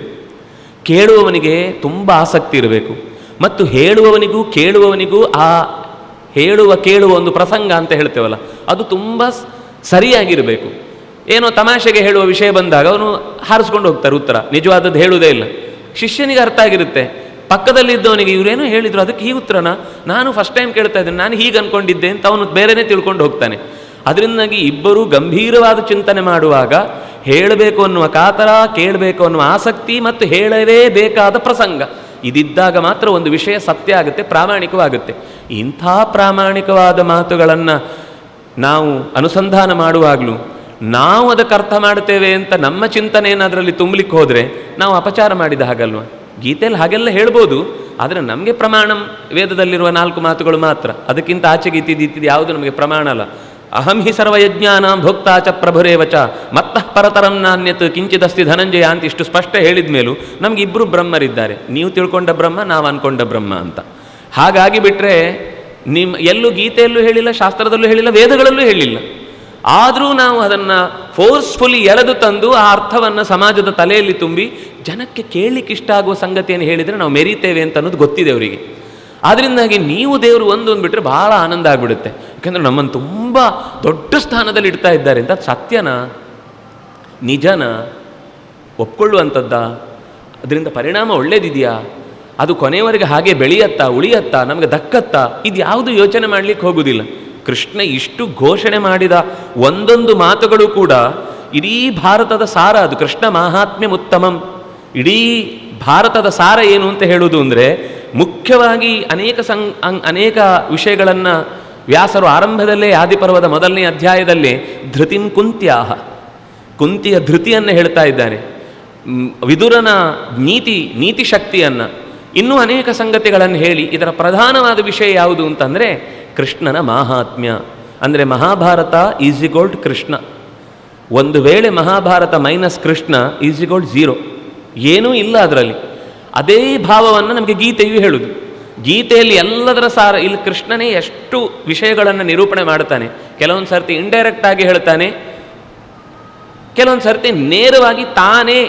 ಕೇಳುವವನಿಗೆ ತುಂಬ ಆಸಕ್ತಿ ಇರಬೇಕು, ಮತ್ತು ಹೇಳುವವನಿಗೂ ಕೇಳುವವನಿಗೂ ಆ ಕೇಳುವ ಒಂದು ಪ್ರಸಂಗ ಅಂತ ಹೇಳ್ತೇವಲ್ಲ, ಅದು ತುಂಬ ಸರಿಯಾಗಿರಬೇಕು. ಏನೋ ತಮಾಷೆಗೆ ಹೇಳುವ ವಿಷಯ ಬಂದಾಗ ಅವನು ಹಾರಿಸ್ಕೊಂಡು ಹೋಗ್ತಾರೆ ಉತ್ತರ, ನಿಜವಾದದ್ದು ಹೇಳುವುದೇ ಇಲ್ಲ. ಶಿಷ್ಯನಿಗೆ ಅರ್ಥ ಆಗಿರುತ್ತೆ, ಪಕ್ಕದಲ್ಲಿದ್ದವನಿಗೆ ಇವರೇನೋ ಹೇಳಿದ್ರು ಅದಕ್ಕೆ ಈ ಉತ್ತರನ ನಾನು ಫಸ್ಟ್ ಟೈಮ್ ಕೇಳ್ತಾ ಇದ್ದೇನೆ, ನಾನು ಹೀಗೆ ಅಂದ್ಕೊಂಡಿದ್ದೆ ಅಂತ ಅವನು ಬೇರೆನೇ ತಿಳ್ಕೊಂಡು ಹೋಗ್ತಾನೆ. ಅದರಿಂದಾಗಿ ಇಬ್ಬರು ಗಂಭೀರವಾದ ಚಿಂತನೆ ಮಾಡುವಾಗ ಹೇಳಬೇಕು ಅನ್ನುವ ಕಾತರ, ಕೇಳಬೇಕು ಅನ್ನುವ ಆಸಕ್ತಿ ಮತ್ತು ಹೇಳಲೇಬೇಕಾದ ಪ್ರಸಂಗ ಇದಿದ್ದಾಗ ಮಾತ್ರ ಒಂದು ವಿಷಯ ಸತ್ಯ ಆಗುತ್ತೆ, ಪ್ರಾಮಾಣಿಕವಾಗುತ್ತೆ. ಇಂಥ ಪ್ರಾಮಾಣಿಕವಾದ ಮಾತುಗಳನ್ನು ನಾವು ಅನುಸಂಧಾನ ಮಾಡುವಾಗಲೂ ನಾವು ಅದಕ್ಕೆ ಅರ್ಥ ಮಾಡ್ತೇವೆ ಅಂತ ನಮ್ಮ ಚಿಂತನೆಯನ್ನು ಅದರಲ್ಲಿ ತುಂಬಲಿಕ್ಕೆ ಹೋದರೆ ನಾವು ಅಪಚಾರ ಮಾಡಿದ ಹಾಗಲ್ವ. ಗೀತೆಯಲ್ಲಿ ಹಾಗೆಲ್ಲ ಹೇಳ್ಬೋದು, ಆದರೆ ನಮಗೆ ಪ್ರಮಾಣ ವೇದದಲ್ಲಿರುವ 4 ಮಾತುಗಳು ಮಾತ್ರ. ಅದಕ್ಕಿಂತ ಆಚೆಗೆ ಇತ್ತಿದ್ದು ಯಾವುದು ನಮಗೆ ಪ್ರಮಾಣ ಅಲ್ಲ. ಅಹಂ ಹಿ ಸರ್ವಯಜ್ಞಾನಾಂ ಭೋಕ್ತಾಚ ಪ್ರಭುರೇವಚ ಮತ್ತಃ ಪರತರಂ ನಾನ್ಯತ್ ಕಿಂಚಿದಸ್ತಿ ಧನಂಜಯ ಅಂತ ಇಷ್ಟು ಸ್ಪಷ್ಟ ಹೇಳಿದ ಮೇಲೂ ನಮ್ಗೆ 2 ಬ್ರಹ್ಮರಿದ್ದಾರೆ. ನೀವು ತಿಳ್ಕೊಂಡ ಬ್ರಹ್ಮ, ನಾವು ಅನ್ಕೊಂಡ ಬ್ರಹ್ಮ ಅಂತ. ಹಾಗಾಗಿ ಬಿಟ್ಟರೆ ಎಲ್ಲೂ ಗೀತೆಯಲ್ಲೂ ಹೇಳಿಲ್ಲ, ಶಾಸ್ತ್ರದಲ್ಲೂ ಹೇಳಿಲ್ಲ, ವೇದಗಳಲ್ಲೂ ಹೇಳಿಲ್ಲ. ಆದರೂ ನಾವು ಅದನ್ನು ಫೋರ್ಸ್ಫುಲಿ ಎಳೆದು ತಂದು ಆ ಅರ್ಥವನ್ನು ಸಮಾಜದ ತಲೆಯಲ್ಲಿ ತುಂಬಿ ಜನಕ್ಕೆ ಕೇಳಲಿಕ್ಕೆ ಇಷ್ಟ ಆಗುವ ಸಂಗತಿಯನ್ನು ಹೇಳಿದರೆ ನಾವು ಮೆರೀತೇವೆ ಅಂತ ಅನ್ನೋದು ಗೊತ್ತಿದೆ ಅವರಿಗೆ. ಆದ್ದರಿಂದಾಗಿ ನೀವು ದೇವರು ಒಂದು ಅಂದ್ಬಿಟ್ರೆ ಬಹಳ ಆನಂದ ಆಗಿಬಿಡುತ್ತೆ. ಯಾಕೆಂದರೆ ನಮ್ಮನ್ನು ತುಂಬ ದೊಡ್ಡ ಸ್ಥಾನದಲ್ಲಿ ಇಡ್ತಾ ಇದ್ದಾರೆ ಅಂತ. ಅದು ಸತ್ಯನಾ, ನಿಜನ, ಒಪ್ಕೊಳ್ಳುವಂಥದ್ದ, ಅದರಿಂದ ಪರಿಣಾಮ ಒಳ್ಳೇದಿದೆಯಾ, ಅದು ಕೊನೆಯವರೆಗೆ ಹಾಗೆ ಬೆಳೆಯತ್ತಾ, ಉಳಿಯತ್ತಾ, ನಮಗೆ ದಕ್ಕತ್ತಾ, ಇದು ಯಾವುದು ಯೋಚನೆ ಮಾಡಲಿಕ್ಕೆ ಹೋಗುವುದಿಲ್ಲ. ಕೃಷ್ಣ ಇಷ್ಟು ಘೋಷಣೆ ಮಾಡಿದ ಒಂದೊಂದು ಮಾತುಗಳು ಕೂಡ ಇಡೀ ಭಾರತದ ಸಾರ. ಅದು ಕೃಷ್ಣ ಮಾಹಾತ್ಮ್ಯ ಉತ್ತಮಂ. ಇಡೀ ಭಾರತದ ಸಾರ ಏನು ಅಂತ ಹೇಳುವುದು ಅಂದರೆ, ಮುಖ್ಯವಾಗಿ ಅನೇಕ ವಿಷಯಗಳನ್ನು ವ್ಯಾಸರು ಆರಂಭದಲ್ಲೇ ಆದಿಪರ್ವದ ಮೊದಲನೇ ಅಧ್ಯಾಯದಲ್ಲಿ ಧೃತಿಂ ಕುಂತ್ಯಾಹ, ಕುಂತಿಯ ಧೃತಿಯನ್ನು ಹೇಳ್ತಾ ಇದ್ದಾನೆ, ವಿದುರನ ನೀತಿ ಶಕ್ತಿಯನ್ನು, ಇನ್ನೂ ಅನೇಕ ಸಂಗತಿಗಳನ್ನು ಹೇಳಿ ಇದರ ಪ್ರಧಾನವಾದ ವಿಷಯ ಯಾವುದು ಅಂತಂದರೆ ಕೃಷ್ಣನ ಮಾಹಾತ್ಮ್ಯ. ಅಂದರೆ Mahabharata is equal to Krishna. ಒಂದು ವೇಳೆ Mahabharata minus Krishna is equal to 0, ಏನೂ ಇಲ್ಲ ಅದರಲ್ಲಿ. ಅದೇ ಭಾವವನ್ನು ನಮಗೆ ಗೀತೆಯು ಹೇಳುವುದು. ಗೀತೆಯಲ್ಲಿ ಎಲ್ಲದರ ಸಾರ. ಇಲ್ಲಿ ಕೃಷ್ಣನೇ ಎಷ್ಟು ವಿಷಯಗಳನ್ನು ನಿರೂಪಣೆ ಮಾಡ್ತಾನೆ. ಕೆಲವೊಂದು ಸರ್ತಿ ಇಂಡೈರೆಕ್ಟ್ ಆಗಿ ಹೇಳ್ತಾನೆ, ಕೆಲವೊಂದು ಸರ್ತಿ ನೇರವಾಗಿ ತಾನೇ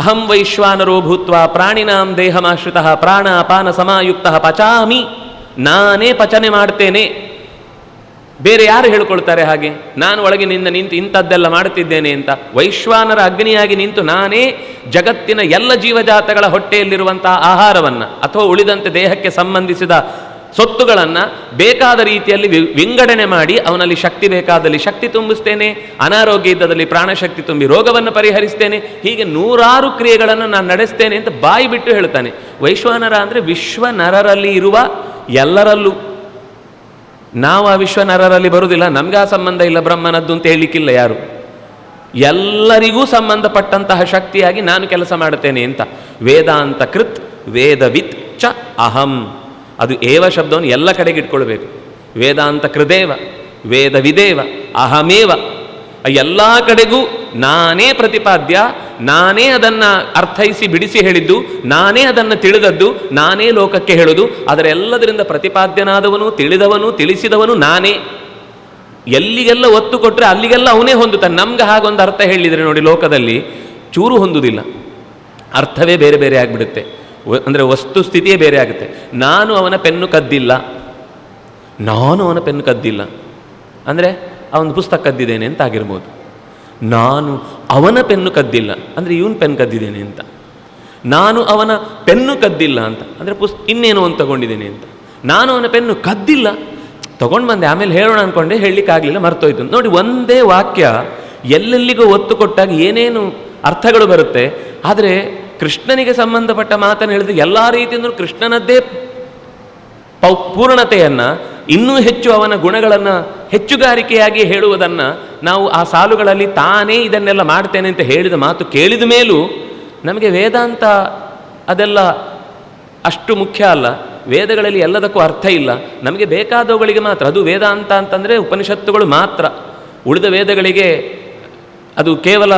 ಅಹಂ ವೈಶ್ವಾನರೋ ಭೂತ್ವ ಪ್ರಾಣಿನಾಂ ದೇಹಮಾಶ್ರಿತಃ ಪ್ರಾಣ ಅಪಾನ ಸಮಾಯುಕ್ತ ಪಚಾಮಿ, ನಾನೇ ಪಚನೆ ಮಾಡ್ತೇನೆ. ಬೇರೆ ಯಾರು ಹೇಳ್ಕೊಳ್ತಾರೆ ಹಾಗೆ? ನಾನು ಒಳಗೆ ನಿಂತು ಇಂಥದ್ದೆಲ್ಲ ಮಾಡುತ್ತಿದ್ದೇನೆ ಅಂತ. ವೈಶ್ವಾನರ ಅಗ್ನಿಯಾಗಿ ನಿಂತು ನಾನೇ ಜಗತ್ತಿನ ಎಲ್ಲ ಜೀವಜಾತಗಳ ಹೊಟ್ಟೆಯಲ್ಲಿರುವಂತಹ ಆಹಾರವನ್ನು ಅಥವಾ ಉಳಿದಂತೆ ದೇಹಕ್ಕೆ ಸಂಬಂಧಿಸಿದ ಸೊತ್ತುಗಳನ್ನು ಬೇಕಾದ ರೀತಿಯಲ್ಲಿ ವಿಂಗಡಣೆ ಮಾಡಿ ಅವನಲ್ಲಿ ಶಕ್ತಿ ಬೇಕಾದಲ್ಲಿ ಶಕ್ತಿ ತುಂಬಿಸ್ತೇನೆ, ಅನಾರೋಗ್ಯ ಇದ್ದದಲ್ಲಿ ಪ್ರಾಣಶಕ್ತಿ ತುಂಬಿ ರೋಗವನ್ನು ಪರಿಹರಿಸ್ತೇನೆ. ಹೀಗೆ 100 ಕ್ರಿಯೆಗಳನ್ನು ನಾನು ನಡೆಸ್ತೇನೆ ಅಂತ ಬಾಯಿ ಬಿಟ್ಟು ಹೇಳ್ತಾನೆ. ವೈಶ್ವಾನರ ಅಂದರೆ ವಿಶ್ವ ನರರಲ್ಲಿ ಇರುವ ಎಲ್ಲರಲ್ಲೂ. ನಾವು ಆ ವಿಶ್ವ ನರರಲ್ಲಿ ಬರುವುದಿಲ್ಲ, ನಮ್ಗೆ ಆ ಸಂಬಂಧ ಇಲ್ಲ ಬ್ರಹ್ಮನದ್ದು ಅಂತ ಹೇಳಲಿಕ್ಕಿಲ್ಲ ಯಾರು. ಎಲ್ಲರಿಗೂ ಸಂಬಂಧಪಟ್ಟಂತಹ ಶಕ್ತಿಯಾಗಿ ನಾನು ಕೆಲಸ ಮಾಡುತ್ತೇನೆ ಅಂತ. ವೇದಾಂತ ಕೃತ್ ವೇದವಿತ್ ಚ ಅಹಂ, ಅದು ಏವ ಶಬ್ದವನ್ನು ಎಲ್ಲ ಕಡೆಗೆ ಇಟ್ಕೊಳ್ಬೇಕು. ವೇದಾಂತ ಕೃದೇವ ವೇದವಿದೇವ ಅಹಮೇವ, ಎಲ್ಲ ಕಡೆಗೂ ನಾನೇ ಪ್ರತಿಪಾದ್ಯ, ನಾನೇ ಅದನ್ನು ಅರ್ಥೈಸಿ ಬಿಡಿಸಿ ಹೇಳಿದ್ದು, ನಾನೇ ಅದನ್ನು ತಿಳಿದದ್ದು, ನಾನೇ ಲೋಕಕ್ಕೆ ಹೇಳುವುದು. ಅದರೆಲ್ಲದರಿಂದ ಪ್ರತಿಪಾದ್ಯನಾದವನು, ತಿಳಿದವನು, ತಿಳಿಸಿದವನು ನಾನೇ. ಎಲ್ಲಿಗೆಲ್ಲ ಒತ್ತು ಕೊಟ್ಟರೆ ಅಲ್ಲಿಗೆಲ್ಲ ಅವನೇ ಹೊಂದುತ್ತಾನೆ. ನಮ್ಗೆ ಹಾಗೊಂದು ಅರ್ಥ ಹೇಳಿದರೆ ನೋಡಿ, ಲೋಕದಲ್ಲಿ ಚೂರು ಹೊಂದುವುದಿಲ್ಲ, ಅರ್ಥವೇ ಬೇರೆ ಬೇರೆ ಆಗಿಬಿಡುತ್ತೆ. ಅಂದರೆ ವಸ್ತು ಸ್ಥಿತಿಯೇ ಬೇರೆ ಆಗುತ್ತೆ. ನಾನು ಅವನ ಪೆನ್ನು ಕದ್ದಿಲ್ಲ, ನಾನು ಅವನ ಪೆನ್ನು ಕದ್ದಿಲ್ಲ ಅಂದರೆ ಅವನ ಪುಸ್ತಕ ಕದ್ದಿದ್ದೇನೆ ಅಂತ ಆಗಿರ್ಬೋದು. ನಾನು ಅವನ ಪೆನ್ನು ಕದ್ದಿಲ್ಲ ಅಂದರೆ ಇವನು ಪೆನ್ ಕದ್ದಿದ್ದೇನೆ ಅಂತ. ನಾನು ಅವನ ಪೆನ್ನು ಕದ್ದಿಲ್ಲ ಅಂತ ಅಂದರೆ ಇನ್ನೇನೋ ಒಂದು ತಗೊಂಡಿದ್ದೇನೆ ಅಂತ. ನಾನು ಅವನ ಪೆನ್ನು ಕದ್ದಿಲ್ಲ, ತಗೊಂಡು ಬಂದೆ, ಆಮೇಲೆ ಹೇಳೋಣ ಅಂದ್ಕೊಂಡೆ, ಹೇಳಲಿಕ್ಕಾಗಲಿಲ್ಲ, ಮರ್ತೋಯ್ತು. ನೋಡಿ, ಒಂದೇ ವಾಕ್ಯ ಎಲ್ಲೆಲ್ಲಿಗೂ ಒತ್ತು ಕೊಟ್ಟಾಗ ಏನೇನು ಅರ್ಥಗಳು ಬರುತ್ತೆ. ಆದರೆ ಕೃಷ್ಣನಿಗೆ ಸಂಬಂಧಪಟ್ಟ ಮಾತನ್ನು ಹೇಳಿದ್ರೆ ಎಲ್ಲ ರೀತಿಯಿಂದಲೂ ಕೃಷ್ಣನದ್ದೇ ಪೂರ್ಣತೆಯನ್ನು, ಇನ್ನೂ ಹೆಚ್ಚು ಅವನ ಗುಣಗಳನ್ನು ಹೆಚ್ಚುಗಾರಿಕೆಯಾಗಿ ಹೇಳುವುದನ್ನು ನಾವು ಆ ಸಾಲುಗಳಲ್ಲಿ ತಾನೇ ಇದನ್ನೆಲ್ಲ ಮಾಡ್ತೇನೆ ಅಂತ ಹೇಳಿದ ಮಾತು ಕೇಳಿದ ಮೇಲೂ ನಮಗೆ ವೇದಾಂತ ಅದೆಲ್ಲ ಅಷ್ಟು ಮುಖ್ಯ ಅಲ್ಲ. ವೇದಗಳಲ್ಲಿ ಎಲ್ಲದಕ್ಕೂ ಅರ್ಥ ಇಲ್ಲ, ನಮಗೆ ಬೇಕಾದವುಗಳಿಗೆ ಮಾತ್ರ. ಅದು ವೇದಾಂತ ಅಂತಂದರೆ ಉಪನಿಷತ್ತುಗಳು ಮಾತ್ರ. ಉಳಿದ ವೇದಗಳಿಗೆ ಅದು ಕೇವಲ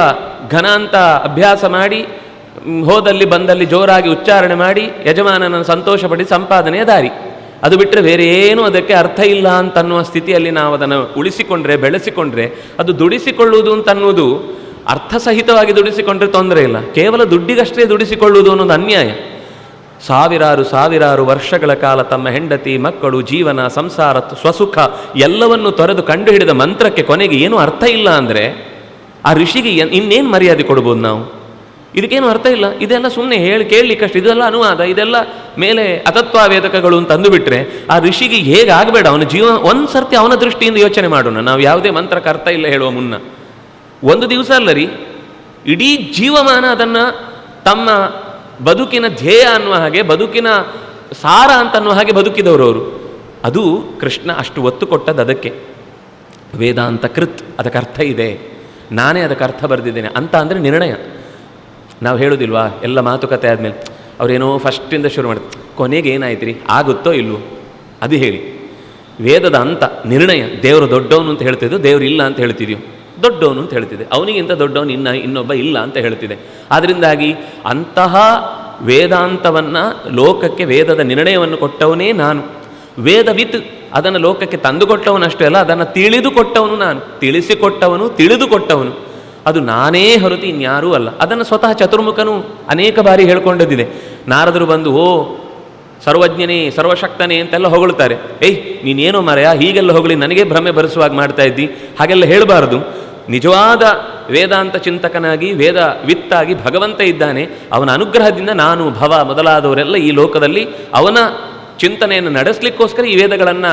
ಘನಾಂತ ಅಭ್ಯಾಸ ಮಾಡಿ ಹೋದಲ್ಲಿ ಬಂದಲ್ಲಿ ಜೋರಾಗಿ ಉಚ್ಚಾರಣೆ ಮಾಡಿ ಯಜಮಾನನನ್ನು ಸಂತೋಷಪಡಿ ಸಂಪಾದನೆಯ ದಾರಿ. ಅದು ಬಿಟ್ಟರೆ ಬೇರೆ ಏನೂ ಅದಕ್ಕೆ ಅರ್ಥ ಇಲ್ಲ ಅಂತನ್ನುವ ಸ್ಥಿತಿಯಲ್ಲಿ ನಾವು ಅದನ್ನು ಉಳಿಸಿಕೊಂಡ್ರೆ, ಬೆಳೆಸಿಕೊಂಡ್ರೆ, ಅದು ದುಡಿಸಿಕೊಳ್ಳುವುದು ಅಂತನ್ನುವುದು ಅರ್ಥಸಹಿತವಾಗಿ ದುಡಿಸಿಕೊಂಡ್ರೆ ತೊಂದರೆ ಇಲ್ಲ. ಕೇವಲ ದುಡ್ಡಿಗಷ್ಟೇ ದುಡಿಸಿಕೊಳ್ಳುವುದು ಅನ್ನೋದು ಅನ್ಯಾಯ. ಸಾವಿರಾರು ವರ್ಷಗಳ ಕಾಲ ತಮ್ಮ ಹೆಂಡತಿ, ಮಕ್ಕಳು, ಜೀವನ, ಸಂಸಾರ, ಸ್ವಸುಖ ಎಲ್ಲವನ್ನು ತೊರೆದು ಕಂಡುಹಿಡಿದ ಮಂತ್ರಕ್ಕೆ ಕೊನೆಗೆ ಏನೂ ಅರ್ಥ ಇಲ್ಲ ಅಂದರೆ ಆ ಋಷಿಗೆ ಇನ್ನೇನು ಮರ್ಯಾದೆ ಕೊಡ್ಬೋದು ನಾವು? ಇದಕ್ಕೇನು ಅರ್ಥ ಇಲ್ಲ. ಇದೆಲ್ಲ ಸುಮ್ಮನೆ ಕೇಳಲಿಕ್ಕಷ್ಟು, ಇದೆಲ್ಲ ಅನುವಾದ, ಇದೆಲ್ಲ ಮೇಲೆ ಅತತ್ವಾವೇದಕಗಳು ಅಂತ ಅಂದುಬಿಟ್ರೆ ಆ ಋಷಿಗೆ ಹೇಗೆ ಆಗಬೇಡ. ಅವನ ಜೀವನ ಒಂದು ಸರ್ತಿ ಅವನ ದೃಷ್ಟಿಯಿಂದ ಯೋಚನೆ ಮಾಡೋಣ. ನಾವು ಯಾವುದೇ ಮಂತ್ರಕ್ಕೆ ಅರ್ಥ ಇಲ್ಲ ಹೇಳುವ ಮುನ್ನ ಒಂದು ದಿವಸ ಅಲ್ಲರಿ, ಇಡೀ ಜೀವಮಾನ ಅದನ್ನು ತಮ್ಮ ಬದುಕಿನ ಧ್ಯೇಯ ಅನ್ನುವ ಹಾಗೆ, ಬದುಕಿನ ಸಾರ ಅಂತನ್ನುವ ಹಾಗೆ ಬದುಕಿದವರು ಅವರು. ಅದು ಕೃಷ್ಣ ಅಷ್ಟು ಒತ್ತು ಕೊಟ್ಟದ್ದು ಅದಕ್ಕೆ. ವೇದಾಂತ ಕೃತ್, ಅದಕ್ಕೆ ಅರ್ಥ ಇದೆ, ನಾನೇ ಅದಕ್ಕೆ ಅರ್ಥ ಬರೆದಿದ್ದೇನೆ ಅಂತ ಅಂದರೆ ನಿರ್ಣಯ. ನಾವು ಹೇಳೋದಿಲ್ವಾ, ಎಲ್ಲ ಮಾತುಕತೆ ಆದಮೇಲೆ ಅವರೇನೋ ಫಸ್ಟಿಂದ ಶುರು ಮಾಡ್ತಾರೆ, ಕೊನೆಗೆ ಏನಾಯ್ತು ರೀ, ಆಗುತ್ತೋ ಇಲ್ವೋ ಅದು ಹೇಳಿ. ವೇದದ ಅಂತ ನಿರ್ಣಯ. ದೇವರು ದೊಡ್ಡವನು ಅಂತ ಹೇಳ್ತಿದ್ದು, ದೇವರು ಇಲ್ಲ ಅಂತ ಹೇಳ್ತಿದ್ಯೋ, ದೊಡ್ಡವನು ಅಂತ ಹೇಳ್ತಿದೆ, ಅವನಿಗಿಂತ ದೊಡ್ಡವನು ಇನ್ನೊಬ್ಬ ಇಲ್ಲ ಅಂತ ಹೇಳ್ತಿದೆ. ಆದ್ದರಿಂದಾಗಿ ಅಂತಹ ವೇದಾಂತವನ್ನು ಲೋಕಕ್ಕೆ ವೇದದ ನಿರ್ಣಯವನ್ನು ಕೊಟ್ಟವನೇ ನಾನು. ವೇದವಿತ್ ಅದನ್ನು ಲೋಕಕ್ಕೆ ತಂದುಕೊಟ್ಟವನಷ್ಟೇ ಅಲ್ಲ, ಅದನ್ನು ತಿಳಿದುಕೊಟ್ಟವನು ನಾನು, ತಿಳಿಸಿಕೊಟ್ಟವನು, ತಿಳಿದುಕೊಟ್ಟವನು. ಅದು ನಾನೇ ಹೊರತು ಇನ್ಯಾರೂ ಅಲ್ಲ. ಅದನ್ನು ಸ್ವತಃ ಚತುರ್ಮುಖನು ಅನೇಕ ಬಾರಿ ಹೇಳ್ಕೊಂಡದ್ದಿದೆ. ನಾರದರು ಬಂದು, ಓ ಸರ್ವಜ್ಞನೇ ಸರ್ವಶಕ್ತನೇ ಅಂತೆಲ್ಲ ಹೊಗಳ್ತಾರೆ. ನೀನೇನೋ ಮರೆಯ, ಹೀಗೆಲ್ಲ ಹೊಗಳಿ ನನಗೆ ಭ್ರಮೆ ಭರಿಸುವಾಗ ಮಾಡ್ತಾ ಇದ್ದಿ, ಹಾಗೆಲ್ಲ ಹೇಳಬಾರದು. ನಿಜವಾದ ವೇದಾಂತ ಚಿಂತಕನಾಗಿ ವೇದ ವಿತ್ತಾಗಿ ಭಗವಂತ ಇದ್ದಾನೆ. ಅವನ ಅನುಗ್ರಹದಿಂದ ನಾನು, ಭವ ಮೊದಲಾದವರೆಲ್ಲ ಈ ಲೋಕದಲ್ಲಿ ಅವನ ಚಿಂತನೆಯನ್ನು ನಡೆಸಲಿಕ್ಕೋಸ್ಕರ ಈ ವೇದಗಳನ್ನು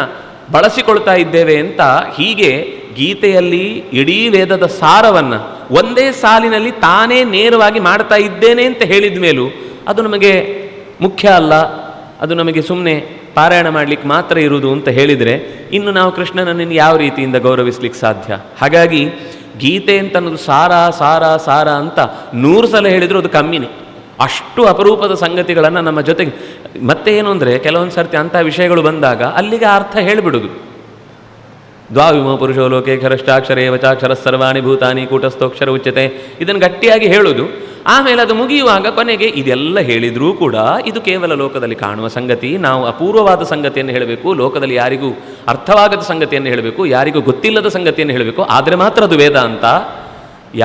ಬಳಸಿಕೊಳ್ತಾ ಇದ್ದೇವೆ ಅಂತ ಹೀಗೆ ಗೀತೆಯಲ್ಲಿ ಇಡೀ ವೇದದ ಸಾರವನ್ನು ಒಂದೇ ಸಾಲಿನಲ್ಲಿ ತಾನೇ ನೇರವಾಗಿ ಮಾಡ್ತಾ ಇದ್ದೇನೆ ಅಂತ ಹೇಳಿದ ಮೇಲೂ ಅದು ನಮಗೆ ಮುಖ್ಯ ಅಲ್ಲ, ಅದು ನಮಗೆ ಸುಮ್ಮನೆ ಪಾರಾಯಣ ಮಾಡಲಿಕ್ಕೆ ಮಾತ್ರ ಇರುವುದು ಅಂತ ಹೇಳಿದರೆ ಇನ್ನು ನಾವು ಕೃಷ್ಣನನ್ನು ಯಾವ ರೀತಿಯಿಂದ ಗೌರವಿಸ್ಲಿಕ್ಕೆ ಸಾಧ್ಯ? ಹಾಗಾಗಿ ಗೀತೆ ಅಂತ ಅನ್ನೋದು ಸಾರ ಸಾರ ಸಾರ ಅಂತ 100 ಸಲ ಹೇಳಿದರೂ ಅದು ಕಮ್ಮಿನೇ. ಅಷ್ಟು ಅಪರೂಪದ ಸಂಗತಿಗಳನ್ನು ನಮ್ಮ ಜೊತೆಗೆ. ಮತ್ತೆ ಏನು ಅಂದರೆ ಕೆಲವೊಂದು ಸರ್ತಿ ಅಂಥ ವಿಷಯಗಳು ಬಂದಾಗ ಅಲ್ಲಿಗೆ ಅರ್ಥ ಹೇಳಿಬಿಡುದು. ದ್ವಾವಿಮೋ ಪುರುಷೋ ಲೋಕೆ ಖರಷ್ಟಾಕ್ಷರೇ ವಚಾಕ್ಷರ ಸರ್ವಾಣಿ ಭೂತಾನಿ ಕೂಟಸ್ಥೋಕ್ಷರ ಉಚ್ಯತೆ, ಇದನ್ನು ಗಟ್ಟಿಯಾಗಿ ಹೇಳೋದು. ಆಮೇಲೆ ಅದು ಮುಗಿಯುವಾಗ ಕೊನೆಗೆ ಇದೆಲ್ಲ ಹೇಳಿದರೂ ಕೂಡ ಇದು ಕೇವಲ ಲೋಕದಲ್ಲಿ ಕಾಣುವ ಸಂಗತಿ, ನಾವು ಅಪೂರ್ವವಾದ ಸಂಗತಿಯನ್ನು ಹೇಳಬೇಕು, ಲೋಕದಲ್ಲಿ ಯಾರಿಗೂ ಅರ್ಥವಾಗದ ಸಂಗತಿಯನ್ನು ಹೇಳಬೇಕು, ಯಾರಿಗೂ ಗೊತ್ತಿಲ್ಲದ ಸಂಗತಿಯನ್ನು ಹೇಳಬೇಕು, ಆದರೆ ಮಾತ್ರ ಅದು ವೇದ ಅಂತ.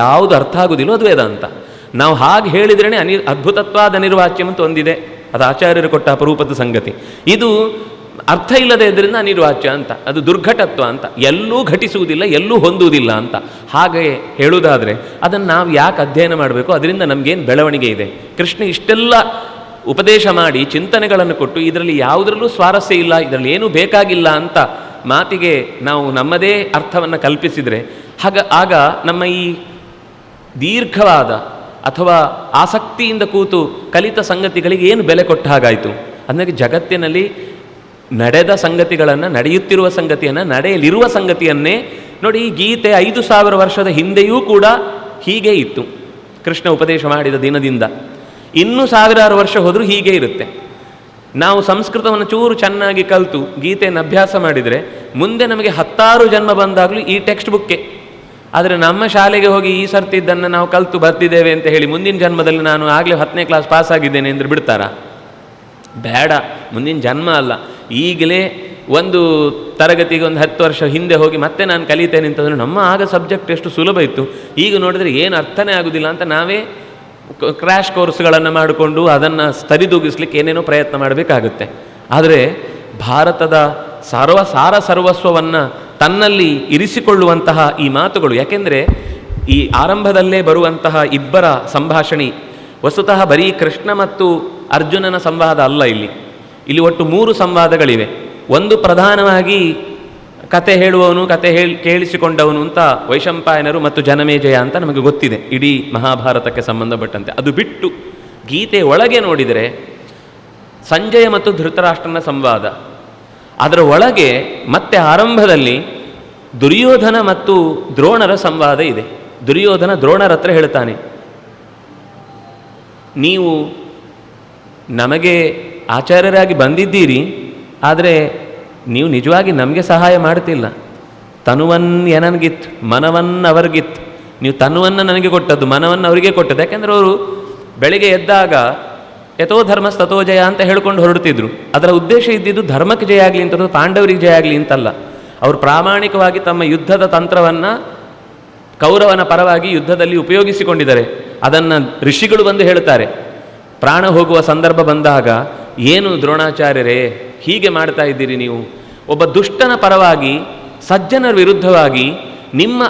ಯಾವುದು ಅರ್ಥ ಆಗುವುದಿಲ್ಲೋ ಅದು ವೇದ ಅಂತ. ನಾವು ಹಾಗೆ ಹೇಳಿದ್ರೇ ಅದ್ಭುತತ್ವಾದ ಅನಿರ್ವಾಚ್ಯಂ ಅಂತ ಒಂದಿದೆ, ಅದು ಆಚಾರ್ಯರು ಕೊಟ್ಟ ಅಪರೂಪದ ಸಂಗತಿ. ಇದು ಅರ್ಥ ಇಲ್ಲದೆ ಇದರಿಂದ ಅನಿರ್ವಾಚ್ಯ ಅಂತ, ಅದು ದುರ್ಘಟತ್ವ ಅಂತ, ಎಲ್ಲೂ ಘಟಿಸುವುದಿಲ್ಲ, ಎಲ್ಲೂ ಹೊಂದುವುದಿಲ್ಲ ಅಂತ. ಹಾಗೆ ಹೇಳುವುದಾದರೆ ಅದನ್ನು ನಾವು ಯಾಕೆ ಅಧ್ಯಯನ ಮಾಡಬೇಕು? ಅದರಿಂದ ನಮಗೇನು ಬೆಳವಣಿಗೆ ಇದೆ? ಕೃಷ್ಣ ಇಷ್ಟೆಲ್ಲ ಉಪದೇಶ ಮಾಡಿ ಚಿಂತನೆಗಳನ್ನು ಕೊಟ್ಟು ಇದರಲ್ಲಿ ಯಾವುದರಲ್ಲೂ ಸ್ವಾರಸ್ಯ ಇಲ್ಲ, ಇದರಲ್ಲಿ ಏನೂ ಬೇಕಾಗಿಲ್ಲ ಅಂತ ಮಾತಿಗೆ ನಾವು ನಮ್ಮದೇ ಅರ್ಥವನ್ನು ಕಲ್ಪಿಸಿದರೆ ಆಗ ನಮ್ಮ ಈ ದೀರ್ಘವಾದ ಅಥವಾ ಆಸಕ್ತಿಯಿಂದ ಕೂತು ಕಲಿತ ಸಂಗತಿಗಳಿಗೆ ಏನು ಬೆಲೆ ಕೊಟ್ಟ ಹಾಗಾಯಿತು? ಅಂದರೆ ಜಗತ್ತಿನಲ್ಲಿ ನಡೆದ ಸಂಗತಿಗಳನ್ನು, ನಡೆಯುತ್ತಿರುವ ಸಂಗತಿಯನ್ನು, ನಡೆಯಲಿರುವ ಸಂಗತಿಯನ್ನೇ ನೋಡಿ. ಈ ಗೀತೆ 5000 ವರ್ಷದ ಹಿಂದೆಯೂ ಕೂಡ ಹೀಗೆ ಇತ್ತು ಕೃಷ್ಣ ಉಪದೇಶ ಮಾಡಿದ ದಿನದಿಂದ. ಇನ್ನೂ 1000 ವರ್ಷ ಹೋದರೂ ಹೀಗೆ ಇರುತ್ತೆ. ನಾವು ಸಂಸ್ಕೃತವನ್ನು ಚೂರು ಚೆನ್ನಾಗಿ ಕಲಿತು ಗೀತೆಯನ್ನು ಅಭ್ಯಾಸ ಮಾಡಿದರೆ ಮುಂದೆ ನಮಗೆ 10 ಜನ್ಮ ಬಂದಾಗಲೂ ಈ ಟೆಕ್ಸ್ಟ್ ಬುಕ್ಕೇ. ಆದರೆ ನಮ್ಮ ಶಾಲೆಗೆ ಹೋಗಿ ಈ ಸರ್ತಿ ಇದನ್ನು ನಾವು ಕಲಿತು ಬರ್ತಿದ್ದೇವೆ ಅಂತ ಹೇಳಿ ಮುಂದಿನ ಜನ್ಮದಲ್ಲಿ ನಾನು ಆಗಲೇ 10ನೇ ಕ್ಲಾಸ್ ಪಾಸ್ ಆಗಿದ್ದೇನೆ ಅಂದರೆ ಬಿಡ್ತಾರಾ? ಬೇಡ, ಮುಂದಿನ ಜನ್ಮ ಅಲ್ಲ, ಈಗಲೇ ಒಂದು ತರಗತಿಗೆ ಒಂದು 10 ವರ್ಷ ಹಿಂದೆ ಹೋಗಿ ಮತ್ತೆ ನಾನು ಕಲಿತೇನೆ ಅಂತಂದರೆ ನಮ್ಮ ಆಗ ಸಬ್ಜೆಕ್ಟ್ ಎಷ್ಟು ಸುಲಭ ಇತ್ತು, ಈಗ ನೋಡಿದರೆ ಏನು ಅರ್ಥನೇ ಆಗೋದಿಲ್ಲ ಅಂತ ನಾವೇ ಕ್ರ್ಯಾಶ್ ಕೋರ್ಸ್ಗಳನ್ನು ಮಾಡಿಕೊಂಡು ಅದನ್ನು ಸರಿದೂಗಿಸ್ಲಿಕ್ಕೆ ಏನೇನೋ ಪ್ರಯತ್ನ ಮಾಡಬೇಕಾಗುತ್ತೆ. ಆದರೆ ಭಾರತದ ಸರ್ವಸ್ವವನ್ನು ತನ್ನಲ್ಲಿ ಇರಿಸಿಕೊಳ್ಳುವಂತಹ ಈ ಮಾತುಗಳು, ಯಾಕೆಂದರೆ ಈ ಆರಂಭದಲ್ಲೇ ಬರುವಂತಹ ಇಬ್ಬರ ಸಂಭಾಷಣೆ ವಸ್ತುತಃ ಬರೀ ಕೃಷ್ಣ ಮತ್ತು ಅರ್ಜುನನ ಸಂವಾದ ಅಲ್ಲ. ಇಲ್ಲಿ ಒಟ್ಟು 3 ಸಂವಾದಗಳಿವೆ. ಒಂದು ಪ್ರಧಾನವಾಗಿ ಕತೆ ಹೇಳುವವನು, ಕತೆ ಕೇಳಿಸಿಕೊಂಡವನು ಅಂತ ವೈಶಂಪಾಯನರು ಮತ್ತು ಜನಮೇಜಯ ಅಂತ ನಮಗೆ ಗೊತ್ತಿದೆ ಇಡೀ ಮಹಾಭಾರತಕ್ಕೆ ಸಂಬಂಧಪಟ್ಟಂತೆ. ಅದು ಬಿಟ್ಟು ಗೀತೆ ಒಳಗೆ ನೋಡಿದರೆ ಸಂಜಯ ಮತ್ತು ಧೃತರಾಷ್ಟ್ರನ ಸಂವಾದ, ಅದರ ಒಳಗೆ ಮತ್ತೆ ಆರಂಭದಲ್ಲಿ ದುರ್ಯೋಧನ ಮತ್ತು ದ್ರೋಣರ ಸಂವಾದ ಇದೆ. ದುರ್ಯೋಧನ ದ್ರೋಣರ ಹತ್ರ ಹೇಳ್ತಾನೆ, ನೀವು ನಮಗೆ ಆಚಾರ್ಯರಾಗಿ ಬಂದಿದ್ದೀರಿ, ಆದರೆ ನೀವು ನಿಜವಾಗಿ ನಮಗೆ ಸಹಾಯ ಮಾಡ್ತಿಲ್ಲ. ತನುವನ್ನ ಎನನ್ಗಿತ್ತು, ಮನವನ್ನು ಅವರಿಗಿತ್ತು. ನೀವು ತನುವನ್ನು ನನಗೆ ಕೊಟ್ಟದ್ದು, ಮನವನ್ನು ಅವರಿಗೆ ಕೊಟ್ಟದ್ದು. ಯಾಕೆಂದರೆ ಅವರು ಬೆಳಿಗ್ಗೆ ಎದ್ದಾಗ ಯಥೋ ಧರ್ಮ ತಥೋ ಜಯ ಅಂತ ಹೇಳ್ಕೊಂಡು ಹೊರಡ್ತಿದ್ರು. ಅದರ ಉದ್ದೇಶ ಇದ್ದಿದ್ದು ಧರ್ಮಕ್ಕೆ ಜಯ ಆಗಲಿ ಅಂತ, ಪಾಂಡವರಿಗೆ ಜಯ ಆಗಲಿ ಅಂತಲ್ಲ. ಅವರು ಪ್ರಾಮಾಣಿಕವಾಗಿ ತಮ್ಮ ಯುದ್ಧದ ತಂತ್ರವನ್ನು ಕೌರವನ ಪರವಾಗಿ ಯುದ್ಧದಲ್ಲಿ ಉಪಯೋಗಿಸಿಕೊಂಡಿದ್ದಾರೆ. ಅದನ್ನು ಋಷಿಗಳು ಬಂದು ಹೇಳ್ತಾರೆ. ಪ್ರಾಣ ಹೋಗುವ ಸಂದರ್ಭ ಬಂದಾಗ, ಏನು ದ್ರೋಣಾಚಾರ್ಯರೇ ಹೀಗೆ ಮಾಡ್ತಾ ಇದ್ದೀರಿ ನೀವು? ಒಬ್ಬ ದುಷ್ಟನ ಪರವಾಗಿ ಸಜ್ಜನರ ವಿರುದ್ಧವಾಗಿ ನಿಮ್ಮ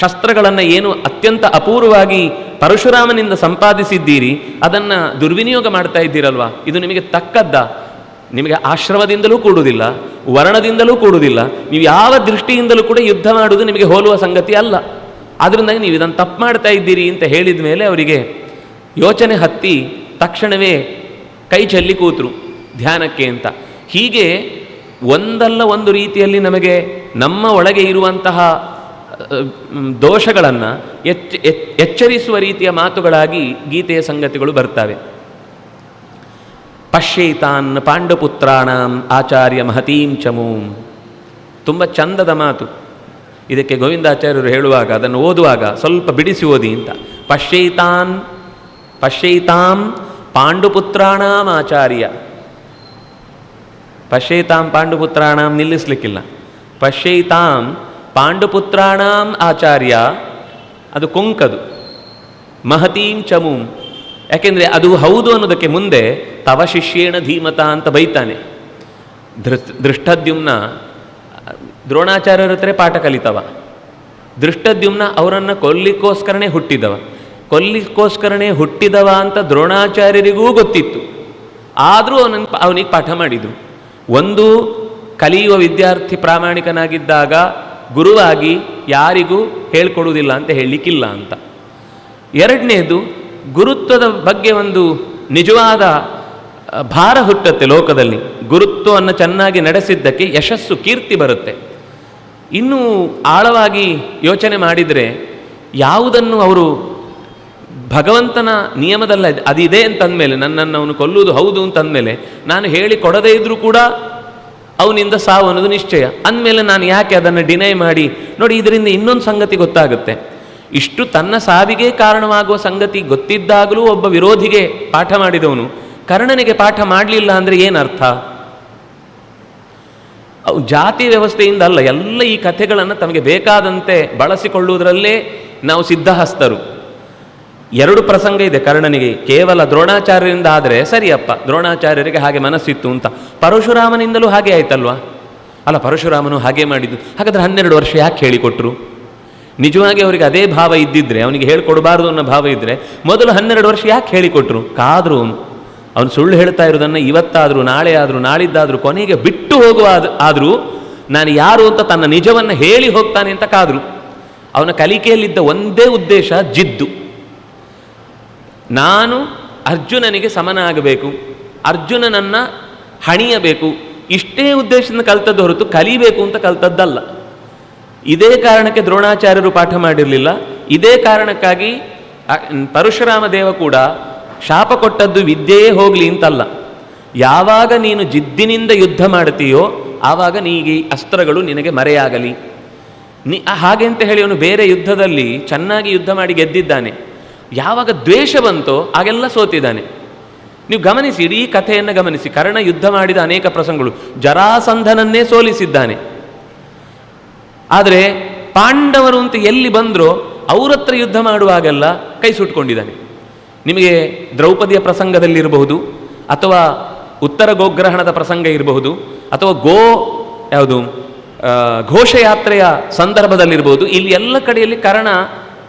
ಶಸ್ತ್ರಗಳನ್ನು ಏನು ಅತ್ಯಂತ ಅಪೂರ್ವವಾಗಿ ಪರಶುರಾಮನಿಂದ ಸಂಪಾದಿಸಿದ್ದೀರಿ, ಅದನ್ನು ದುರ್ವಿನಿಯೋಗ ಮಾಡ್ತಾ ಇದ್ದೀರಲ್ವಾ? ಇದು ನಿಮಗೆ ತಕ್ಕದ್ದ? ನಿಮಗೆ ಆಶ್ರಮದಿಂದಲೂ ಕೂಡುವುದಿಲ್ಲ, ವರ್ಣದಿಂದಲೂ ಕೂಡುವುದಿಲ್ಲ, ನೀವು ಯಾವ ದೃಷ್ಟಿಯಿಂದಲೂ ಕೂಡ ಯುದ್ಧ ಮಾಡುವುದು ನಿಮಗೆ ಹೋಲುವ ಸಂಗತಿ ಅಲ್ಲ. ಆದ್ದರಿಂದಾಗಿ ನೀವು ಇದನ್ನು ತಪ್ಪು ಮಾಡ್ತಾ ಇದ್ದೀರಿ ಅಂತ ಹೇಳಿದ ಮೇಲೆ ಅವರಿಗೆ ಯೋಚನೆ ಹತ್ತಿ ತಕ್ಷಣವೇ ಕೈ ಚೆಲ್ಲಿ ಕೂತರು ಧ್ಯಾನಕ್ಕೆ ಅಂತ. ಹೀಗೆ ಒಂದಲ್ಲ ಒಂದು ರೀತಿಯಲ್ಲಿ ನಮಗೆ ನಮ್ಮ ಒಳಗೆ ಇರುವಂತಹ ದೋಷಗಳನ್ನು ಎಚ್ಚರಿಸುವ ರೀತಿಯ ಮಾತುಗಳಾಗಿ ಗೀತೆಯ ಸಂಗತಿಗಳು ಬರ್ತವೆ. ಪಶ್ಯೈತಾನ್ ಪಾಂಡುಪುತ್ರಾಣಂ ಆಚಾರ್ಯ ಮಹತೀಂ ಚಮೂಂ. ತುಂಬ ಚಂದದ ಮಾತು. ಇದಕ್ಕೆ ಗೋವಿಂದಾಚಾರ್ಯರು ಹೇಳುವಾಗ, ಅದನ್ನು ಓದುವಾಗ ಸ್ವಲ್ಪ ಬಿಡಿಸಿ ಓದಿ ಅಂತ. ಪಶ್ಯೈತಾಂ ಪಾಂಡುಪುತ್ರಾಣಂ ಆಚಾರ್ಯ. ಪಶ್ಯೈತಾಂ ಪಾಂಡುಪುತ್ರಾಣಂ ನಿಲ್ಲಿಸಲಿಕ್ಕಿಲ್ಲ. ಪಶ್ಯೈತಾಂ ಪಾಂಡುಪುತ್ರಾಣಂ ಆಚಾರ್ಯ, ಅದು ಕೊಂಕದು. ಮಹತೀಂ ಚಮೂಂ, ಯಾಕೆಂದರೆ ಅದು ಹೌದು ಅನ್ನೋದಕ್ಕೆ ಮುಂದೆ ತವ ಶಿಷ್ಯೇಣ ಧೀಮತ ಅಂತ ಬೈತಾನೆ. ದೃಷ್ಟದ್ಯುಮ್ನ ದ್ರೋಣಾಚಾರ್ಯರ ಹತ್ರ ಪಾಠ ಕಲಿತವ. ದೃಷ್ಟದ್ಯುಮ್ನ ಅವರನ್ನು ಕೊಲ್ಲಿಕ್ಕೋಸ್ಕರನೇ ಹುಟ್ಟಿದವ ಅಂತ ದ್ರೋಣಾಚಾರ್ಯರಿಗೂ ಗೊತ್ತಿತ್ತು. ಆದರೂ ಅವನಿಗೆ ಪಾಠ ಮಾಡಿದರು. ಒಂದು, ಕಲಿಯುವ ವಿದ್ಯಾರ್ಥಿ ಪ್ರಾಮಾಣಿಕನಾಗಿದ್ದಾಗ ಗುರುವಾಗಿ ಯಾರಿಗೂ ಹೇಳ್ಕೊಡುವುದಿಲ್ಲ ಅಂತ ಹೇಳಲಿಕ್ಕಿಲ್ಲ ಅಂತ. ಎರಡನೇದು, ಗುರುತ್ವದ ಬಗ್ಗೆ ಒಂದು ನಿಜವಾದ ಭಾರ ಹುಟ್ಟುತ್ತೆ ಲೋಕದಲ್ಲಿ. ಗುರುತ್ವವನ್ನು ಚೆನ್ನಾಗಿ ನಡೆಸಿದ್ದಕ್ಕೆ ಯಶಸ್ಸು, ಕೀರ್ತಿ ಬರುತ್ತೆ. ಇನ್ನೂ ಆಳವಾಗಿ ಯೋಚನೆ ಮಾಡಿದರೆ ಯಾವುದನ್ನು ಅವರು ಭಗವಂತನ ನಿಯಮದಲ್ಲ ಅದಿದೆ ಅಂತಂದಮೇಲೆ, ನನ್ನನ್ನು ಅವನು ಕೊಲ್ಲುವುದು ಹೌದು ಅಂತಂದಮೇಲೆ ನಾನು ಹೇಳಿ ಕೊಡದೇ ಇದ್ರೂ ಕೂಡ ಅವನಿಂದ ಸಾವು ಅನ್ನೋದು ನಿಶ್ಚಯ ಅಂದಮೇಲೆ ನಾನು ಯಾಕೆ ಅದನ್ನು ಡಿನೈ ಮಾಡಿ? ನೋಡಿ, ಇದರಿಂದ ಇನ್ನೊಂದು ಸಂಗತಿ ಗೊತ್ತಾಗುತ್ತೆ. ಇಷ್ಟು ತನ್ನ ಸಾವಿಗೆ ಕಾರಣವಾಗುವ ಸಂಗತಿ ಗೊತ್ತಿದ್ದಾಗಲೂ ಒಬ್ಬ ವಿರೋಧಿಗೆ ಪಾಠ ಮಾಡಿದವನು ಕರ್ಣನಿಗೆ ಪಾಠ ಮಾಡಲಿಲ್ಲ ಅಂದರೆ ಏನರ್ಥ? ಅವು ಜಾತಿ ವ್ಯವಸ್ಥೆಯಿಂದ ಅಲ್ಲ, ಎಲ್ಲ ಈ ಕಥೆಗಳನ್ನು ತಮಗೆ ಬೇಕಾದಂತೆ ಬಳಸಿಕೊಳ್ಳುವುದರಲ್ಲೇ ನಾವು ಸಿದ್ಧಹಸ್ತರು. ಎರಡು ಪ್ರಸಂಗ ಇದೆ ಕರ್ಣನಿಗೆ. ಕೇವಲ ದ್ರೋಣಾಚಾರ್ಯರಿಂದ ಆದರೆ ಸರಿಯಪ್ಪ, ದ್ರೋಣಾಚಾರ್ಯರಿಗೆ ಹಾಗೆ ಮನಸ್ಸಿತ್ತು ಅಂತ. ಪರಶುರಾಮನಿಂದಲೂ ಹಾಗೆ ಆಯ್ತಲ್ವಾ? ಅಲ್ಲ, ಪರಶುರಾಮನು ಹಾಗೆ ಮಾಡಿದ್ದು. ಹಾಗಾದರೆ 12 ವರ್ಷ ಯಾಕೆ ಹೇಳಿಕೊಟ್ರು? ನಿಜವಾಗಿ ಅವರಿಗೆ ಅದೇ ಭಾವ ಇದ್ದಿದ್ರೆ, ಅವನಿಗೆ ಹೇಳಿಕೊಡಬಾರ್ದು ಅನ್ನೋ ಭಾವ ಇದ್ದರೆ ಮೊದಲು 12 ವರ್ಷ ಯಾಕೆ ಹೇಳಿಕೊಟ್ರು? ಕಾದ್ರು ಅವನು ಸುಳ್ಳು ಹೇಳ್ತಾ ಇರೋದನ್ನು ಇವತ್ತಾದರೂ, ನಾಳೆ ಆದರೂ, ನಾಳಿದ್ದಾದರೂ, ಕೊನೆಗೆ ಬಿಟ್ಟು ಹೋಗುವ ಆದರೂ ನಾನು ಯಾರು ಅಂತ ತನ್ನ ನಿಜವನ್ನು ಹೇಳಿ ಹೋಗ್ತಾನೆ ಅಂತ ಕಾದರು. ಅವನ ಕಲಿಕೆಯಲ್ಲಿದ್ದ ಒಂದೇ ಉದ್ದೇಶ ಜಿದ್ದು. ನಾನು ಅರ್ಜುನನಿಗೆ ಸಮನಾಗಬೇಕು, ಅರ್ಜುನನನ್ನು ಹಣಿಯಬೇಕು, ಇಷ್ಟೇ ಉದ್ದೇಶದಿಂದ ಕಲ್ತದ್ದು ಹೊರತು ಕಲಿಬೇಕು ಅಂತ ಕಲ್ತದ್ದಲ್ಲ. ಇದೇ ಕಾರಣಕ್ಕೆ ದ್ರೋಣಾಚಾರ್ಯರು ಪಾಠ ಮಾಡಿರಲಿಲ್ಲ. ಇದೇ ಕಾರಣಕ್ಕಾಗಿ ಪರಶುರಾಮ ದೇವ ಕೂಡ ಶಾಪ ಕೊಟ್ಟದ್ದು ವಿದ್ಯೆಯೇ ಹೋಗಲಿ ಅಂತಲ್ಲ. ಯಾವಾಗ ನೀನು ಜಿದ್ದಿನಿಂದ ಯುದ್ಧ ಮಾಡ್ತೀಯೋ ಆವಾಗ ನೀಗೆ ಅಸ್ತ್ರಗಳು ನಿನಗೆ ಮರೆಯಾಗಲಿ. ಹಾಗೆ ಅಂತ ಹೇಳಿ ಅವನು ಬೇರೆ ಯುದ್ಧದಲ್ಲಿ ಚೆನ್ನಾಗಿ ಯುದ್ಧ ಮಾಡಿ ಗೆದ್ದಿದ್ದಾನೆ. ಯಾವಾಗ ದ್ವೇಷ ಬಂತೋ ಆಗೆಲ್ಲ ಸೋತಿದ್ದಾನೆ. ನೀವು ಗಮನಿಸಿ, ಇಡೀ ಕಥೆಯನ್ನು ಗಮನಿಸಿ. ಕರ್ಣ ಯುದ್ಧ ಮಾಡಿದ ಅನೇಕ ಪ್ರಸಂಗಗಳು, ಜರಾಸಂಧನನ್ನೇ ಸೋಲಿಸಿದ್ದಾನೆ. ಆದರೆ ಪಾಂಡವರು ಅಂತ ಎಲ್ಲಿ ಬಂದರೋ ಅವರತ್ರ ಯುದ್ಧ ಮಾಡುವಾಗೆಲ್ಲ ಕೈ ಸುಟ್ಕೊಂಡಿದ್ದಾನೆ. ನಿಮಗೆ ದ್ರೌಪದಿಯ ಪ್ರಸಂಗದಲ್ಲಿರಬಹುದು, ಅಥವಾ ಉತ್ತರ ಗೋಗ್ರಹಣದ ಪ್ರಸಂಗ ಇರಬಹುದು, ಅಥವಾ ಘೋಷಯಾತ್ರೆಯ ಸಂದರ್ಭದಲ್ಲಿರ್ಬೋದು. ಇಲ್ಲಿ ಎಲ್ಲ ಕಡೆಯಲ್ಲಿ ಕರ್ಣ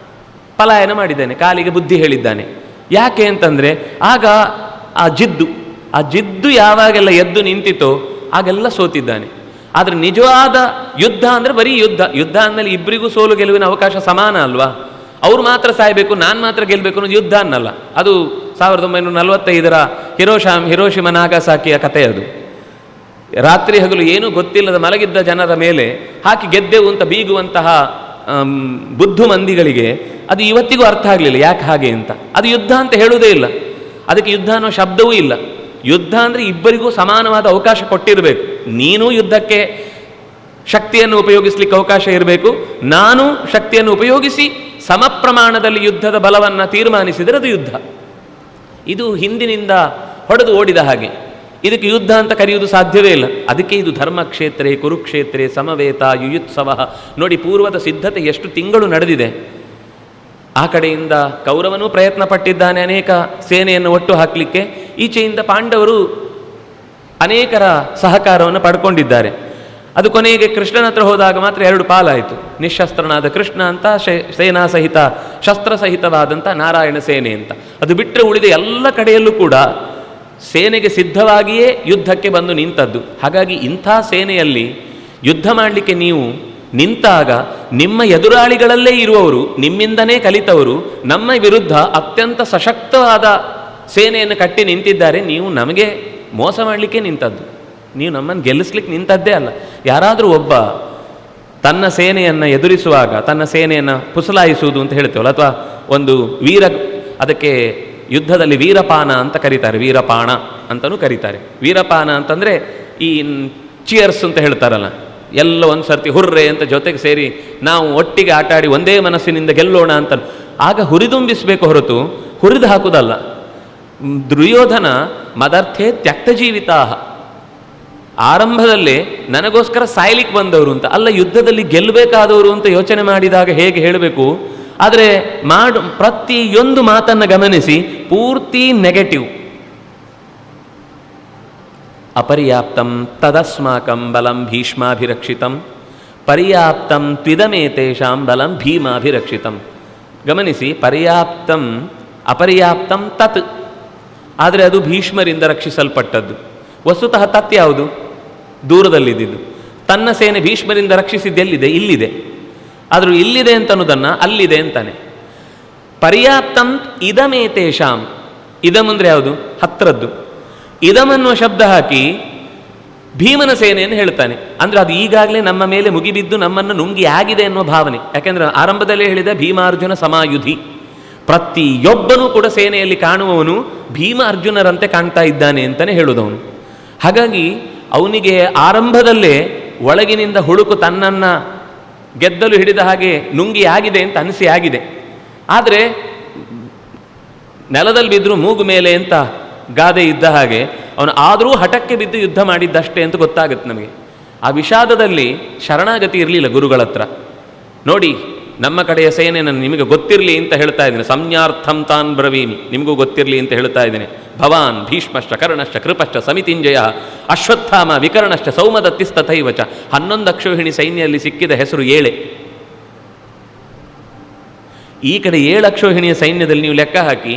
ಪಲಾಯನ ಮಾಡಿದ್ದಾನೆ, ಕಾಲಿಗೆ ಬುದ್ಧಿ ಹೇಳಿದ್ದಾನೆ. ಯಾಕೆ ಅಂತಂದರೆ ಆಗ ಆ ಜಿದ್ದು ಯಾವಾಗೆಲ್ಲ ಎದ್ದು ನಿಂತಿತೋ ಆಗೆಲ್ಲ ಸೋತಿದ್ದಾನೆ. ಆದರೆ ನಿಜವಾದ ಯುದ್ಧ ಅಂದರೆ ಬರೀ ಯುದ್ಧ ಅಂದಮೇಲೆ ಇಬ್ಬರಿಗೂ ಸೋಲು ಗೆಲುವಿನ ಅವಕಾಶ ಸಮಾನ ಅಲ್ವಾ? ಅವ್ರು ಮಾತ್ರ ಸಾಯಬೇಕು, ನಾನು ಮಾತ್ರ ಗೆಲ್ಲಬೇಕು ಅನ್ನೋದು ಯುದ್ಧ ಅನ್ನಲ್ಲ. ಅದು 1945ರ ಹಿರೋಶಿಮಾ ನಾಗಾಸಾಕಿಯ ಕಥೆ. ಅದು ರಾತ್ರಿ ಹಗಲು ಏನೂ ಗೊತ್ತಿಲ್ಲದ ಮಲಗಿದ್ದ ಜನರ ಮೇಲೆ ಹಾಕಿ ಗೆದ್ದೆವು ಅಂತ ಬೀಗುವಂತಹ ಬುದ್ಧು ಮಂದಿಗಳಿಗೆ ಅದು ಇವತ್ತಿಗೂ ಅರ್ಥ ಆಗಲಿಲ್ಲ ಯಾಕೆ ಹಾಗೆ ಅಂತ. ಅದು ಯುದ್ಧ ಅಂತ ಹೇಳುವುದೇ ಇಲ್ಲ, ಅದಕ್ಕೆ ಯುದ್ಧ ಅನ್ನೋ ಶಬ್ದವೂ ಇಲ್ಲ. ಯುದ್ಧ ಅಂದರೆ ಇಬ್ಬರಿಗೂ ಸಮಾನವಾದ ಅವಕಾಶ ಕೊಟ್ಟಿರಬೇಕು. ನೀನು ಯುದ್ಧಕ್ಕೆ ಶಕ್ತಿಯನ್ನು ಉಪಯೋಗಿಸ್ಲಿಕ್ಕೆ ಅವಕಾಶ ಇರಬೇಕು, ನಾನು ಶಕ್ತಿಯನ್ನು ಉಪಯೋಗಿಸಿ ಸಮ ಪ್ರಮಾಣದಲ್ಲಿ ಯುದ್ಧದ ಬಲವನ್ನು ತೀರ್ಮಾನಿಸಿದರೆ ಅದು ಯುದ್ಧ. ಇದು ಹಿಂದಿನಿಂದ ಹೊಡೆದು ಓಡಿದ ಹಾಗೆ. ಇದಕ್ಕೆ ಯುದ್ಧ ಅಂತ ಕರೆಯುವುದು ಸಾಧ್ಯವೇ ಇಲ್ಲ. ಅದಕ್ಕೆ ಇದು ಧರ್ಮಕ್ಷೇತ್ರೇ ಕುರುಕ್ಷೇತ್ರೇ ಸಮವೇತ ಯುಯುತ್ಸವ. ನೋಡಿ, ಪೂರ್ವದ ಸಿದ್ಧತೆ ಎಷ್ಟು ತಿಂಗಳು ನಡೆದಿದೆ. ಆ ಕಡೆಯಿಂದ ಕೌರವನೂ ಪ್ರಯತ್ನ ಪಟ್ಟಿದ್ದಾನೆ ಅನೇಕ ಸೇನೆಯನ್ನು ಒಟ್ಟು ಹಾಕಲಿಕ್ಕೆ. ಈಚೆಯಿಂದ ಪಾಂಡವರು ಅನೇಕರ ಸಹಕಾರವನ್ನು ಪಡ್ಕೊಂಡಿದ್ದಾರೆ. ಅದು ಕೊನೆಗೆ ಕೃಷ್ಣನ ಹತ್ರ ಹೋದಾಗ ಮಾತ್ರ 2 ಪಾಲಾಯಿತು. ನಿಶಸ್ತ್ರನಾದ ಕೃಷ್ಣ ಅಂತ, ಸೇನಾ ಸಹಿತ ಶಸ್ತ್ರಸಹಿತವಾದಂಥ ನಾರಾಯಣ ಸೇನೆ ಅಂತ. ಅದು ಬಿಟ್ಟರೆ ಉಳಿದ ಎಲ್ಲ ಕಡೆಯಲ್ಲೂ ಕೂಡ ಸೇನೆಗೆ ಸಿದ್ಧವಾಗಿಯೇ ಯುದ್ಧಕ್ಕೆ ಬಂದು ನಿಂತದ್ದು. ಹಾಗಾಗಿ ಇಂಥ ಸೇನೆಯಲ್ಲಿ ಯುದ್ಧ ಮಾಡಲಿಕ್ಕೆ ನೀವು ನಿಂತಾಗ ನಿಮ್ಮ ಎದುರಾಳಿಗಳಲ್ಲೇ ಇರುವವರು, ನಿಮ್ಮಿಂದನೇ ಕಲಿತವರು ನಮ್ಮ ವಿರುದ್ಧ ಅತ್ಯಂತ ಸಶಕ್ತವಾದ ಸೇನೆಯನ್ನು ಕಟ್ಟಿ ನಿಂತಿದ್ದಾರೆ. ನೀವು ನಮಗೆ ಮೋಸ ಮಾಡಲಿಕ್ಕೆ ನಿಂತದ್ದು, ನೀವು ನಮ್ಮನ್ನು ಗೆಲ್ಲಿಸ್ಲಿಕ್ಕೆ ನಿಂತದ್ದೇ ಅಲ್ಲ. ಯಾರಾದರೂ ಒಬ್ಬ ತನ್ನ ಸೇನೆಯನ್ನು ಎದುರಿಸುವಾಗ ತನ್ನ ಸೇನೆಯನ್ನು ಪುಸಲಾಯಿಸುವುದು ಅಂತ ಹೇಳ್ತೇವಲ್ಲ, ಅಥವಾ ಒಂದು ಅದಕ್ಕೆ ಯುದ್ಧದಲ್ಲಿ ವೀರಪಾನ ಅಂತ ಕರೀತಾರೆ, ವೀರಪಾಣ ಅಂತಲೂ ಕರೀತಾರೆ. ವೀರಪಾನ ಅಂತಂದರೆ ಈ ಚಿಯರ್ಸ್ ಅಂತ ಹೇಳ್ತಾರಲ್ಲ, ಎಲ್ಲ ಒಂದು ಸರ್ತಿ ಹುರ್ರೆ ಅಂತ ಜೊತೆಗೆ ಸೇರಿ ನಾವು ಒಟ್ಟಿಗೆ ಆಟಾಡಿ ಒಂದೇ ಮನಸ್ಸಿನಿಂದ ಗೆಲ್ಲೋಣ ಅಂತ. ಆಗ ಹುರಿದುಂಬಿಸಬೇಕು ಹೊರತು ಹುರಿದು ಹಾಕುವುದಲ್ಲ. ದುರ್ಯೋಧನ ಮದರ್ಥೇ ತ್ಯಕ್ತ ಜೀವಿತಾ, ಆರಂಭದಲ್ಲೇ ನನಗೋಸ್ಕರ ಸಾಯ್ಲಿಕ್ಕೆ ಬಂದವರು ಅಂತ ಅಲ್ಲ, ಯುದ್ಧದಲ್ಲಿ ಗೆಲ್ಲಬೇಕಾದವರು ಅಂತ ಯೋಚನೆ ಮಾಡಿದಾಗ ಹೇಗೆ ಹೇಳಬೇಕು, ಆದರೆ ಪ್ರತಿಯೊಂದು ಮಾತನ್ನು ಗಮನಿಸಿ, ಪೂರ್ತಿ ನೆಗೆಟಿವ್. ಅಪರ್ಯಾಪ್ತಂ ತದಸ್ಮಾಕಂ ಬಲಂ ಭೀಷ್ಮಾಭಿರಕ್ಷಿತಂ ಪರ್ಯಾಪ್ತಂ ತ್ವಿದಮೇತೇಷಾಂ ಬಲಂ ಭೀಮಾಭಿರಕ್ಷಿತಂ. ಗಮನಿಸಿ, ಪರ್ಯಾಪ್ತಂ ಅಪರ್ಯಾಪ್ತಂ ತತ್, ಆದರೆ ಅದು ಭೀಷ್ಮರಿಂದ ರಕ್ಷಿಸಲ್ಪಟ್ಟದ್ದು. ವಸ್ತುತಃ ತತ್ ಯಾವುದು? ದೂರದಲ್ಲಿದ್ದು. ತನ್ನ ಸೇನೆ ಭೀಷ್ಮರಿಂದ ರಕ್ಷಿಸಿದ್ದೆಲ್ಲಿದೆ? ಇಲ್ಲಿದೆ. ಆದರೂ ಇಲ್ಲಿದೆ ಅಂತನ್ನೋದನ್ನು ಅಲ್ಲಿದೆ ಅಂತಾನೆ. ಪರ್ಯಾಪ್ತಂ ಇದಮೇತೇಷಾಂ, ಇದಂ ಅಂದರೆ ಯಾವುದು? ಹತ್ರದ್ದು. ಇದಮನ್ನುವ ಶಬ್ದ ಹಾಕಿ ಭೀಮನ ಸೇನೆಯನ್ನು ಹೇಳ್ತಾನೆ. ಅಂದರೆ ಅದು ಈಗಾಗಲೇ ನಮ್ಮ ಮೇಲೆ ಮುಗಿಬಿದ್ದು ನಮ್ಮನ್ನು ನುಂಗಿ ಆಗಿದೆ ಅನ್ನೋ ಭಾವನೆ. ಯಾಕೆಂದರೆ ಆರಂಭದಲ್ಲೇ ಹೇಳಿದ ಭೀಮಾರ್ಜುನ ಸಮಾಯುಧಿ, ಪ್ರತಿಯೊಬ್ಬನೂ ಕೂಡ ಸೇನೆಯಲ್ಲಿ ಕಾಣುವವನು ಭೀಮ ಅರ್ಜುನರಂತೆ ಕಾಣ್ತಾ ಇದ್ದಾನೆ ಅಂತಲೇ ಹೇಳುವುದವನು. ಹಾಗಾಗಿ ಅವನಿಗೆ ಆರಂಭದಲ್ಲೇ ಒಳಗಿನಿಂದ ಹುಳುಕು ತನ್ನನ್ನು ಗೆದ್ದಲು ಹಿಡಿದ ಹಾಗೆ ನುಂಗಿ ಆಗಿದೆ ಅಂತ ಅನಿಸಿ ಆಗಿದೆ. ಆದರೆ ನೆಲದಲ್ಲಿ ಬಿದ್ದರೂ ಮೂಗು ಮೇಲೆ ಅಂತ ಗಾದೆ ಇದ್ದ ಹಾಗೆ ಅವನು ಆದರೂ ಹಠಕ್ಕೆ ಬಿದ್ದು ಯುದ್ಧ ಮಾಡಿದ್ದಷ್ಟೇ ಅಂತ ಗೊತ್ತಾಗುತ್ತೆ ನಮಗೆ. ಆ ವಿಷಾದದಲ್ಲಿ ಶರಣಾಗತಿ ಇರಲಿಲ್ಲ ಗುರುಗಳ ಹತ್ರ. ನೋಡಿ, ನಮ್ಮ ಕಡೆಯ ಸೇನೆ ನಾನು ನಿಮಗೆ ಗೊತ್ತಿರಲಿ ಅಂತ ಹೇಳ್ತಾ ಇದ್ದೇನೆ, ಸಂಜ್ಞಾರ್ಥಂ ತಾನ್ ಬ್ರವೀಮಿ, ನಿಮಗೂ ಗೊತ್ತಿರಲಿ ಅಂತ ಹೇಳ್ತಾ ಇದ್ದೇನೆ. ಭವಾನ್ ಭೀಷ್ಮಶ್ಚ ಕರ್ಣಶ್ಚ ಕೃಪಶ್ಚ ಸಮಿತಿಂಜಯ ಅಶ್ವತ್ಥಾಮ ವಿಕರ್ಣಶ್ಚ ಸೌಮದತ್ತಿಸ್ತಥೈವಚ. 11 ಅಕ್ಷೋಹಿಣಿ ಸೈನ್ಯದಲ್ಲಿ ಸಿಕ್ಕಿದ ಹೆಸರು 7. ಈ ಕಡೆ 7 ಅಕ್ಷೋಹಿಣಿಯ ಸೈನ್ಯದಲ್ಲಿ ನೀವು ಲೆಕ್ಕ ಹಾಕಿ,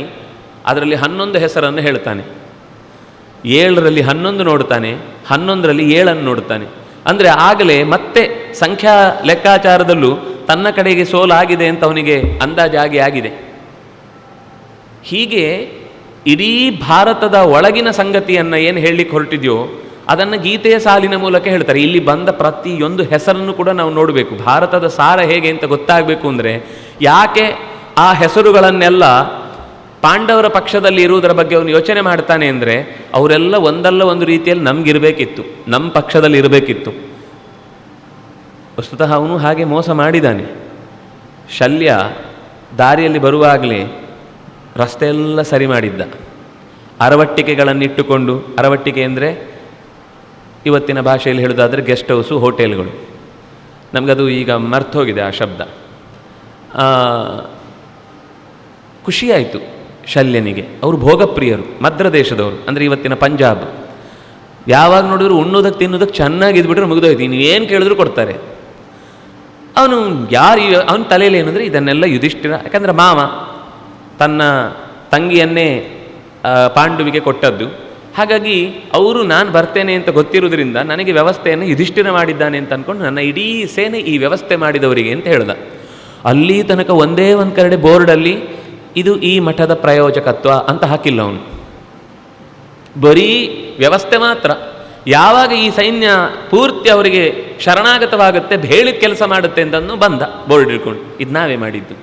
ಅದರಲ್ಲಿ 11 ಹೆಸರನ್ನು ಹೇಳ್ತಾನೆ. 7ರಲ್ಲಿ 11 ನೋಡ್ತಾನೆ, 11ರಲ್ಲಿ 7 ನೋಡ್ತಾನೆ. ಅಂದರೆ ಆಗಲೇ ಮತ್ತೆ ಸಂಖ್ಯಾ ಲೆಕ್ಕಾಚಾರದಲ್ಲೂ ತನ್ನ ಕಡೆಗೆ ಸೋಲಾಗಿದೆ ಅಂತ ಅವನಿಗೆ ಅಂದಾಜಾಗಿ ಆಗಿದೆ. ಹೀಗೆ ಇಡೀ ಭಾರತದ ಒಳಗಿನ ಸಂಗತಿಯನ್ನು ಏನು ಹೇಳಲಿಕ್ಕೆ ಹೊರಟಿದೆಯೋ ಅದನ್ನು ಗೀತೆಯ ಸಾಲಿನ ಮೂಲಕ ಹೇಳ್ತಾರೆ. ಇಲ್ಲಿ ಬಂದ ಪ್ರತಿಯೊಂದು ಹೆಸರನ್ನು ಕೂಡ ನಾವು ನೋಡಬೇಕು. ಭಾರತದ ಸಾರ ಹೇಗೆ ಅಂತ ಗೊತ್ತಾಗಬೇಕು ಅಂದರೆ, ಯಾಕೆ ಆ ಹೆಸರುಗಳನ್ನೆಲ್ಲ ಪಾಂಡವರ ಪಕ್ಷದಲ್ಲಿ ಇರುವುದರ ಬಗ್ಗೆ ಅವನು ಯೋಚನೆ ಮಾಡ್ತಾನೆ ಅಂದರೆ, ಅವರೆಲ್ಲ ಒಂದಲ್ಲ ಒಂದು ರೀತಿಯಲ್ಲಿ ನಮಗಿರಬೇಕಿತ್ತು, ನಮ್ಮ ಪಕ್ಷದಲ್ಲಿ ಇರಬೇಕಿತ್ತು. ವಸ್ತುತಃ ಅವನು ಹಾಗೆ ಮೋಸ ಮಾಡಿದ್ದಾನೆ. ಶಲ್ಯ ದಾರಿಯಲ್ಲಿ ಬರುವಾಗಲೇ ರಸ್ತೆಯೆಲ್ಲ ಸರಿ ಮಾಡಿದ್ದ. ಅರವಟ್ಟಿಕೆಗಳನ್ನಿಟ್ಟುಕೊಂಡು, ಅರವಟ್ಟಿಕೆ ಅಂದರೆ ಇವತ್ತಿನ ಭಾಷೆಯಲ್ಲಿ ಹೇಳೋದಾದರೆ ಗೆಸ್ಟ್ ಹೌಸು, ಹೋಟೆಲ್ಗಳು. ನಮಗದು ಈಗ ಮರ್ತೋಗಿದೆ ಆ ಶಬ್ದ. ಖುಷಿಯಾಯಿತು ಶಲ್ಯನಿಗೆ. ಅವರು ಭೋಗಪ್ರಿಯರು, ಮದ್ರ ದೇಶದವರು, ಅಂದರೆ ಇವತ್ತಿನ ಪಂಜಾಬ್. ಯಾವಾಗ ನೋಡಿದ್ರು ಉಣ್ಣೋದಕ್ಕೆ ತಿನ್ನೋದಕ್ಕೆ ಚೆನ್ನಾಗಿದ್ಬಿಟ್ರೆ ಮುಗಿದೋಯ್ತು, ನೀವೇನು ಕೇಳಿದ್ರು ಕೊಡ್ತಾರೆ. ಅವನು ಅವನ ತಲೆಯಲ್ಲಿ ಏನಂದರೆ ಇದನ್ನೆಲ್ಲ ಯುಧಿಷ್ಠಿರ, ಯಾಕಂದರೆ ಮಾವ ತನ್ನ ತಂಗಿಯನ್ನೇ ಪಾಂಡುವಿಗೆ ಕೊಟ್ಟದ್ದು. ಹಾಗಾಗಿ ಅವರು ನಾನು ಬರ್ತೇನೆ ಅಂತ ಗೊತ್ತಿರೋದ್ರಿಂದ ನನಗೆ ವ್ಯವಸ್ಥೆಯನ್ನು ಯುಧಿಷ್ಠಿರ ಮಾಡಿದ್ದಾನೆ ಅಂತ ಅಂದ್ಕೊಂಡು ನನ್ನ ಇಡೀ ಸೇನೆ ಈ ವ್ಯವಸ್ಥೆ ಮಾಡಿದವರಿಗೆ ಅಂತ ಹೇಳ್ದ. ಅಲ್ಲಿ ತನಕ ಒಂದೇ ಒಂದು ಕಡೆ ಬೋರ್ಡಲ್ಲಿ ಇದು ಈ ಮಠದ ಪ್ರಯೋಜಕತ್ವ ಅಂತ ಹಾಕಿಲ್ಲ ಅವನು, ಬರೀ ವ್ಯವಸ್ಥೆ ಮಾತ್ರ. ಯಾವಾಗ ಈ ಸೈನ್ಯ ಪೂರ್ತಿ ಅವರಿಗೆ ಶರಣಾಗತವಾಗುತ್ತೆ, ಹೇಳಿದ ಕೆಲಸ ಮಾಡುತ್ತೆ ಅಂತಂದು ಬಂದ ಬೋರ್ಡ್ ಇಟ್ಕೊಂಡು, ಇದು ನಾವೇ ಮಾಡಿದ್ದು,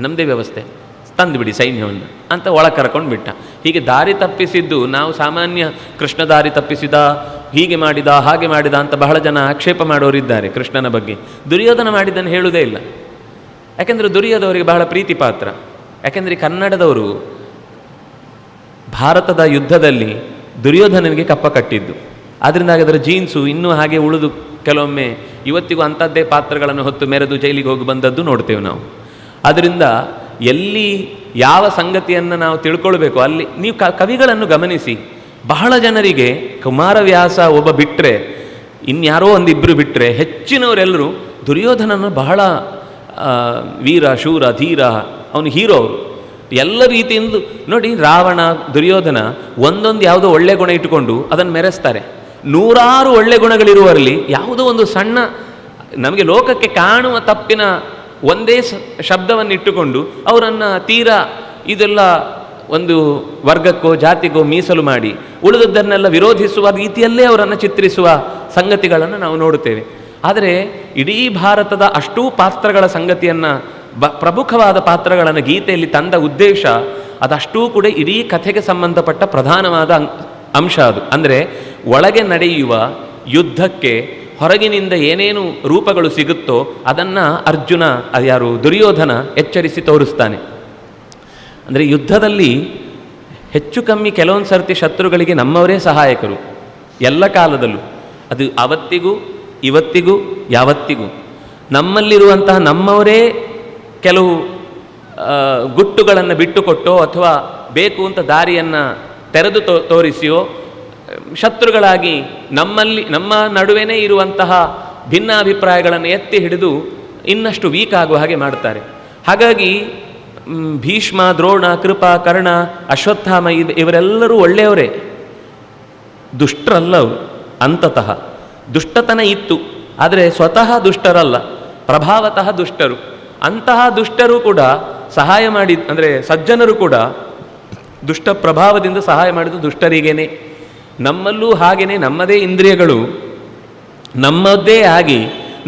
ನಮ್ಮದೇ ವ್ಯವಸ್ಥೆ, ತಂದುಬಿಡಿ ಸೈನ್ಯವನ್ನು ಅಂತ ಒಳಗೆ ಕರ್ಕೊಂಡು ಬಿಟ್ಟ. ಹೀಗೆ ದಾರಿ ತಪ್ಪಿಸಿದ್ದು ನಾವು ಸಾಮಾನ್ಯ ಕೃಷ್ಣ ದಾರಿ ತಪ್ಪಿಸಿದ, ಹೀಗೆ ಮಾಡಿದ, ಹಾಗೆ ಮಾಡಿದ ಅಂತ ಬಹಳ ಜನ ಆಕ್ಷೇಪ ಮಾಡೋರಿದ್ದಾರೆ ಕೃಷ್ಣನ ಬಗ್ಗೆ. ದುರ್ಯೋಧನ ಮಾಡಿದ್ದನ್ನು ಹೇಳುವುದೇ ಇಲ್ಲ. ಯಾಕೆಂದರೆ ದುರ್ಯೋಧನವರಿಗೆ ಬಹಳ ಪ್ರೀತಿ ಪಾತ್ರ. ಯಾಕೆಂದರೆ ಕನ್ನಡದವರು ಭಾರತದ ಯುದ್ಧದಲ್ಲಿ ದುರ್ಯೋಧನನಿಗೆ ಕಪ್ಪ ಕಟ್ಟಿದ್ದು. ಆದ್ದರಿಂದ ಅದರ ಜೀನ್ಸು ಇನ್ನೂ ಹಾಗೆ ಉಳಿದು ಕೆಲವೊಮ್ಮೆ ಇವತ್ತಿಗೂ ಅಂಥದ್ದೇ ಪಾತ್ರಗಳನ್ನು ಹೊತ್ತು ಮೆರೆದು ಜೈಲಿಗೆ ಹೋಗಿ ಬಂದದ್ದು ನೋಡ್ತೇವೆ ನಾವು. ಆದ್ದರಿಂದ ಎಲ್ಲಿ ಯಾವ ಸಂಗತಿಯನ್ನು ನಾವು ತಿಳ್ಕೊಳ್ಬೇಕು ಅಲ್ಲಿ ನೀವು ಕವಿಗಳನ್ನು ಗಮನಿಸಿ. ಬಹಳ ಜನರಿಗೆ ಕುಮಾರವ್ಯಾಸ ಒಬ್ಬ ಬಿಟ್ಟರೆ, ಇನ್ಯಾರೋ ಒಂದಿಬ್ಬರು ಬಿಟ್ಟರೆ, ಹೆಚ್ಚಿನವರೆಲ್ಲರೂ ದುರ್ಯೋಧನನ ಬಹಳ ವೀರ, ಶೂರ, ಧೀರ, ಅವನು ಹೀರೋ. ಅವರು ಎಲ್ಲ ರೀತಿಯಿಂದ ನೋಡಿ, ರಾವಣ, ದುರ್ಯೋಧನ ಒಂದೊಂದು ಯಾವುದೋ ಒಳ್ಳೆ ಗುಣ ಇಟ್ಟುಕೊಂಡು ಅದನ್ನು ಮೆರೆಸ್ತಾರೆ. 100 ಒಳ್ಳೆ ಗುಣಗಳಿರುವಲ್ಲಿ ಯಾವುದೋ ಒಂದು ಸಣ್ಣ ನಮಗೆ ಲೋಕಕ್ಕೆ ಕಾಣುವ ತಪ್ಪಿನ ಒಂದೇ ಶಬ್ದವನ್ನು ಇಟ್ಟುಕೊಂಡು ಅವರನ್ನು ತೀರಾ ಇದೆಲ್ಲ ಒಂದು ವರ್ಗಕ್ಕೋ ಜಾತಿಗೋ ಮೀಸಲು ಮಾಡಿ ಉಳಿದದ್ದನ್ನೆಲ್ಲ ವಿರೋಧಿಸುವ ರೀತಿಯಲ್ಲೇ ಅವರನ್ನು ಚಿತ್ರಿಸುವ ಸಂಗತಿಗಳನ್ನು ನಾವು ನೋಡುತ್ತೇವೆ. ಆದರೆ ಇಡೀ ಭಾರತದ ಅಷ್ಟೂ ಪಾತ್ರಗಳ ಸಂಗತಿಯನ್ನು ಪ್ರಮುಖವಾದ ಪಾತ್ರಗಳನ್ನು ಗೀತೆಯಲ್ಲಿ ತಂದ ಉದ್ದೇಶ ಅದಷ್ಟೂ ಕೂಡ ಇಡೀ ಕಥೆಗೆ ಸಂಬಂಧಪಟ್ಟ ಪ್ರಧಾನವಾದ ಅಂಶ ಅದು. ಅಂದರೆ ಒಳಗೆ ನಡೆಯುವ ಯುದ್ಧಕ್ಕೆ ಹೊರಗಿನಿಂದ ಏನೇನು ರೂಪಗಳು ಸಿಗುತ್ತೋ ಅದನ್ನು ಅರ್ಜುನ, ಯಾರು ದುರ್ಯೋಧನ ಎಚ್ಚರಿಸಿ ತೋರಿಸ್ತಾನೆ. ಅಂದರೆ ಯುದ್ಧದಲ್ಲಿ ಹೆಚ್ಚು ಕಮ್ಮಿ ಕೆಲವೊಂದು ಸರ್ತಿ ಶತ್ರುಗಳಿಗೆ ನಮ್ಮವರೇ ಸಹಾಯಕರು, ಎಲ್ಲ ಕಾಲದಲ್ಲೂ. ಅದು ಅವತ್ತಿಗೂ ಇವತ್ತಿಗೂ ಯಾವತ್ತಿಗೂ ನಮ್ಮಲ್ಲಿರುವಂತಹ ನಮ್ಮವರೇ ಕೆಲವು ಗುಟ್ಟುಗಳನ್ನು ಬಿಟ್ಟುಕೊಟ್ಟೋ ಅಥವಾ ಬೇಕು ಅಂತ ದಾರಿಯನ್ನು ತೆರೆದು ತೋರಿಸಿಯೋ ಶತ್ರುಗಳಾಗಿ ನಮ್ಮ ನಡುವೆನೇ ಇರುವಂತಹ ಭಿನ್ನಾಭಿಪ್ರಾಯಗಳನ್ನು ಎತ್ತಿ ಹಿಡಿದು ಇನ್ನಷ್ಟು ವೀಕ್ ಆಗುವ ಹಾಗೆ ಮಾಡ್ತಾರೆ. ಹಾಗಾಗಿ ಭೀಷ್ಮ, ದ್ರೋಣ, ಕೃಪ, ಕರ್ಣ, ಅಶ್ವತ್ಥಾಮ ಇವರೆಲ್ಲರೂ ಒಳ್ಳೆಯವರೇ, ದುಷ್ಟರಲ್ಲ ಅವರು. ಅಂತತಃ ದುಷ್ಟತನ ಇತ್ತು, ಆದರೆ ಸ್ವತಃ ದುಷ್ಟರಲ್ಲ, ಪ್ರಭಾವತಃ ದುಷ್ಟರು. ಅಂತಹ ದುಷ್ಟರು ಕೂಡ ಸಹಾಯ ಮಾಡಿ, ಅಂದರೆ ಸಜ್ಜನರು ಕೂಡ ದುಷ್ಟ ಪ್ರಭಾವದಿಂದ ಸಹಾಯ ಮಾಡಿದ್ದು ದುಷ್ಟರಿಗೇನೆ. ನಮ್ಮಲ್ಲೂ ಹಾಗೆಯೇ ನಮ್ಮದೇ ಇಂದ್ರಿಯಗಳು ನಮ್ಮದೇ ಆಗಿ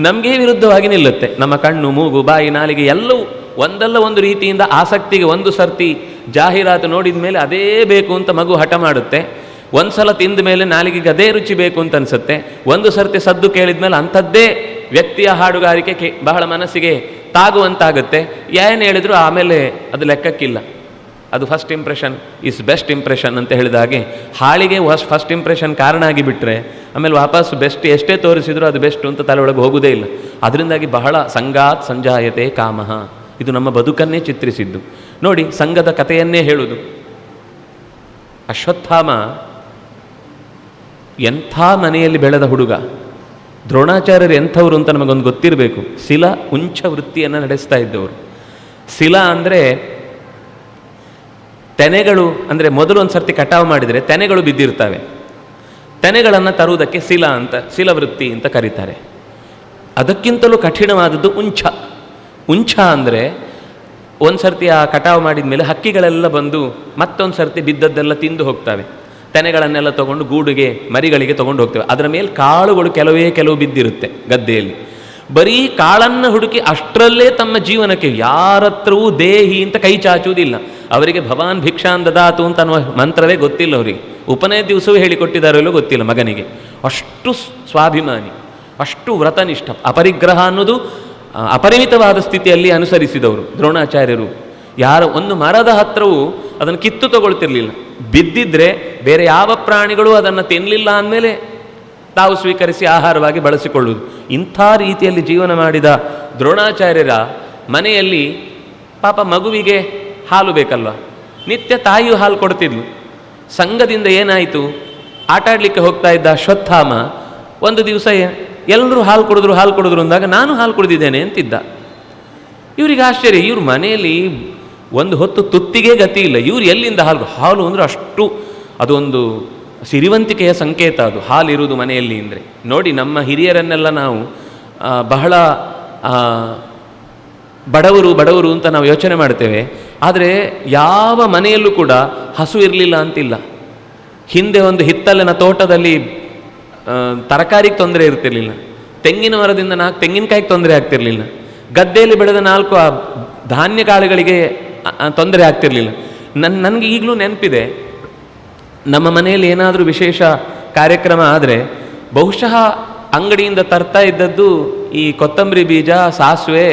ನಮಗೆ ವಿರುದ್ಧವಾಗಿ ನಿಲ್ಲುತ್ತೆ. ನಮ್ಮ ಕಣ್ಣು, ಮೂಗು, ಬಾಯಿ, ನಾಲಿಗೆ ಎಲ್ಲವೂ ಒಂದಲ್ಲ ಒಂದು ರೀತಿಯಿಂದ ಆಸಕ್ತಿಗೆ ಒಂದು ಸರ್ತಿ ಜಾಹೀರಾತು ನೋಡಿದ ಮೇಲೆ ಅದೇ ಬೇಕು ಅಂತ ಮಗು ಹಠ ಮಾಡುತ್ತೆ. ಒಂದು ಸಲ ತಿಂದ ಮೇಲೆ ನಾಲಿಗೆಗೆ ಅದೇ ರುಚಿ ಬೇಕು ಅಂತ ಅನಿಸುತ್ತೆ. ಒಂದು ಸರ್ತಿ ಸದ್ದು ಕೇಳಿದ ಮೇಲೆ ಅಂಥದ್ದೇ ವ್ಯಕ್ತಿಯ ಹಾಡುಗಾರಿಕೆ ಬಹಳ ಮನಸ್ಸಿಗೆ ತಾಗುವಂತಾಗುತ್ತೆ. ಏನು ಹೇಳಿದ್ರು ಆಮೇಲೆ ಅದು ಲೆಕ್ಕಕ್ಕಿಲ್ಲ. ಅದು first impression is best impression ಅಂತ ಹೇಳಿದ ಹಾಗೆ, ಹಾಳಿಗೆ ಫಸ್ಟ್ ಇಂಪ್ರೆಷನ್ ಕಾರಣ ಆಗಿಬಿಟ್ರೆ ಆಮೇಲೆ ವಾಪಸ್ ಬೆಸ್ಟ್ ಎಷ್ಟೇ ತೋರಿಸಿದ್ರು ಅದು ಬೆಸ್ಟ್ ಅಂತ ತಲೆ ಒಳಗೆ ಹೋಗೋದೇ ಇಲ್ಲ. ಅದರಿಂದಾಗಿ ಬಹಳ ಸಂಗಾತ್ ಸಂಜಾಯತೆ ಕಾಮಃ, ಇದು ನಮ್ಮ ಬದುಕನ್ನೇ ಚಿತ್ರಿಸಿದ್ದು. ನೋಡಿ, ಸಂಘದ ಕಥೆಯನ್ನೇ ಹೇಳುವುದು. ಅಶ್ವತ್ಥಾಮ ಎಂಥ ಮನೆಯಲ್ಲಿ ಬೆಳೆದ ಹುಡುಗ, ದ್ರೋಣಾಚಾರ್ಯರು ಎಂಥವ್ರು ಅಂತ ನಮಗೊಂದು ಗೊತ್ತಿರಬೇಕು. ಶಿಲ ಉಂಚ ವೃತ್ತಿಯನ್ನು ನಡೆಸ್ತಾ ಇದ್ದವರು. ಶಿಲ ಅಂದರೆ ತೆನೆಗಳು, ಅಂದರೆ ಮೊದಲು ಒಂದು ಸರ್ತಿ ಕಟಾವು ಮಾಡಿದರೆ ತೆನೆಗಳು ಬಿದ್ದಿರ್ತವೆ. ತೆನೆಗಳನ್ನು ತರುವುದಕ್ಕೆ ಶಿಲ ಅಂತ, ಶಿಲವೃತ್ತಿ ಅಂತ ಕರೀತಾರೆ. ಅದಕ್ಕಿಂತಲೂ ಕಠಿಣವಾದದ್ದು ಉಂಚ. ಉಂಚ ಅಂದರೆ ಒಂದು ಸರ್ತಿ ಆ ಕಟಾವು ಮಾಡಿದ ಮೇಲೆ ಹಕ್ಕಿಗಳೆಲ್ಲ ಬಂದು ಮತ್ತೊಂದು ಸರ್ತಿ ಬಿದ್ದದ್ದೆಲ್ಲ ತಿಂದು ಹೋಗ್ತವೆ. ತೆನೆಗಳನ್ನೆಲ್ಲ ತೊಗೊಂಡು ಗೂಡಿಗೆ, ಮರಿಗಳಿಗೆ ತೊಗೊಂಡು ಹೋಗ್ತೇವೆ. ಅದರ ಮೇಲೆ ಕಾಳುಗಳು ಕೆಲವು ಬಿದ್ದಿರುತ್ತೆ ಗದ್ದೆಯಲ್ಲಿ. ಬರೀ ಕಾಳನ್ನು ಹುಡುಕಿ ಅಷ್ಟರಲ್ಲೇ ತಮ್ಮ ಜೀವನಕ್ಕೆ ಯಾರತ್ರವೂ ದೇಹಿ ಅಂತ ಕೈ ಚಾಚುವುದಿಲ್ಲ. ಅವರಿಗೆ ಭವಾನ್ ಭಿಕ್ಷಾನ್ ದದಾತು ಅಂತ ಅನ್ನುವ ಮಂತ್ರವೇ ಗೊತ್ತಿಲ್ಲ ಅವರಿಗೆ. ಉಪನಯ ದಿವಸವೂ ಹೇಳಿಕೊಟ್ಟಿದ್ದಾರೋ ಗೊತ್ತಿಲ್ಲ ಮಗನಿಗೆ. ಅಷ್ಟು ಸ್ವಾಭಿಮಾನಿ, ಅಷ್ಟು ವ್ರತನಿಷ್ಠ, ಅಪರಿಗ್ರಹ ಅನ್ನೋದು ಅಪರಿಮಿತವಾದ ಸ್ಥಿತಿಯಲ್ಲಿ ಅನುಸರಿಸಿದವರು ದ್ರೋಣಾಚಾರ್ಯರು. ಒಂದು ಮರದ ಹತ್ರವೂ ಅದನ್ನು ಕಿತ್ತು ತಗೊಳ್ತಿರ್ಲಿಲ್ಲ. ಬಿದ್ದಿದ್ರೆ ಬೇರೆ ಯಾವ ಪ್ರಾಣಿಗಳು ಅದನ್ನು ತಿನ್ನಲಿಲ್ಲ ಅಂದಮೇಲೆ ತಾವು ಸ್ವೀಕರಿಸಿ ಆಹಾರವಾಗಿ ಬಳಸಿಕೊಳ್ಳುವುದು. ಇಂಥ ರೀತಿಯಲ್ಲಿ ಜೀವನ ಮಾಡಿದ ದ್ರೋಣಾಚಾರ್ಯರ ಮನೆಯಲ್ಲಿ ಪಾಪ ಮಗುವಿಗೆ ಹಾಲು ಬೇಕಲ್ವ, ನಿತ್ಯ ತಾಯಿಯು ಹಾಲು ಕೊಡ್ತಿದ್ಲು. ಸಂಘದಿಂದ ಏನಾಯಿತು, ಆಟಾಡಲಿಕ್ಕೆ ಹೋಗ್ತಾ ಇದ್ದ ಅಶ್ವತ್ಥಾಮ ಒಂದು ದಿವಸ ಎಲ್ಲರೂ ಹಾಲು ಕುಡಿದ್ರು ಅಂದಾಗ ನಾನು ಹಾಲು ಕುಡಿದಿದ್ದೇನೆ ಅಂತಿದ್ದ. ಇವರಿಗೆ ಆಶ್ಚರ್ಯ, ಇವ್ರ ಮನೆಯಲ್ಲಿ ಒಂದು ಹೊತ್ತು ತುತ್ತಿಗೆ ಗತಿ ಇಲ್ಲ, ಇವ್ರು ಎಲ್ಲಿಂದ ಹಾಲು ಅಂದರೆ ಅಷ್ಟು ಅದೊಂದು ಸಿರಿವಂತಿಕೆಯ ಸಂಕೇತ ಅದು, ಹಾಲಿರುವುದು ಮನೆಯಲ್ಲಿ ಅಂದರೆ. ನೋಡಿ, ನಮ್ಮ ಹಿರಿಯರನ್ನೆಲ್ಲ ನಾವು ಬಹಳ ಬಡವರು ಅಂತ ನಾವು ಯೋಚನೆ ಮಾಡ್ತೇವೆ. ಆದರೆ ಯಾವ ಮನೆಯಲ್ಲೂ ಕೂಡ ಹಸು ಇರಲಿಲ್ಲ ಅಂತಿಲ್ಲ. ಹಿಂದೆ ಒಂದು ಹಿತ್ತಲಿನ ತೋಟದಲ್ಲಿ ತರಕಾರಿಗೆ ತೊಂದರೆ ಇರ್ತಿರ್ಲಿಲ್ಲ, ತೆಂಗಿನ ಮರದಿಂದ 4 ತೆಂಗಿನಕಾಯಿಗೆ ತೊಂದರೆ ಆಗ್ತಿರ್ಲಿಲ್ಲ, ಗದ್ದೆಯಲ್ಲಿ ಬೆಳೆದ 4 ಧಾನ್ಯ ಕಾಳುಗಳಿಗೆ ತೊಂದರೆ ಆಗ್ತಿರ್ಲಿಲ್ಲ. ನನಗೆ ಈಗಲೂ ನೆನಪಿದೆ, ನಮ್ಮ ಮನೆಯಲ್ಲಿ ಏನಾದರೂ ವಿಶೇಷ ಕಾರ್ಯಕ್ರಮ ಆದರೆ ಬಹುಶಃ ಅಂಗಡಿಯಿಂದ ತರ್ತಾ ಇದ್ದದ್ದು ಈ ಕೊತ್ತಂಬರಿ ಬೀಜ, ಸಾಸಿವೆ,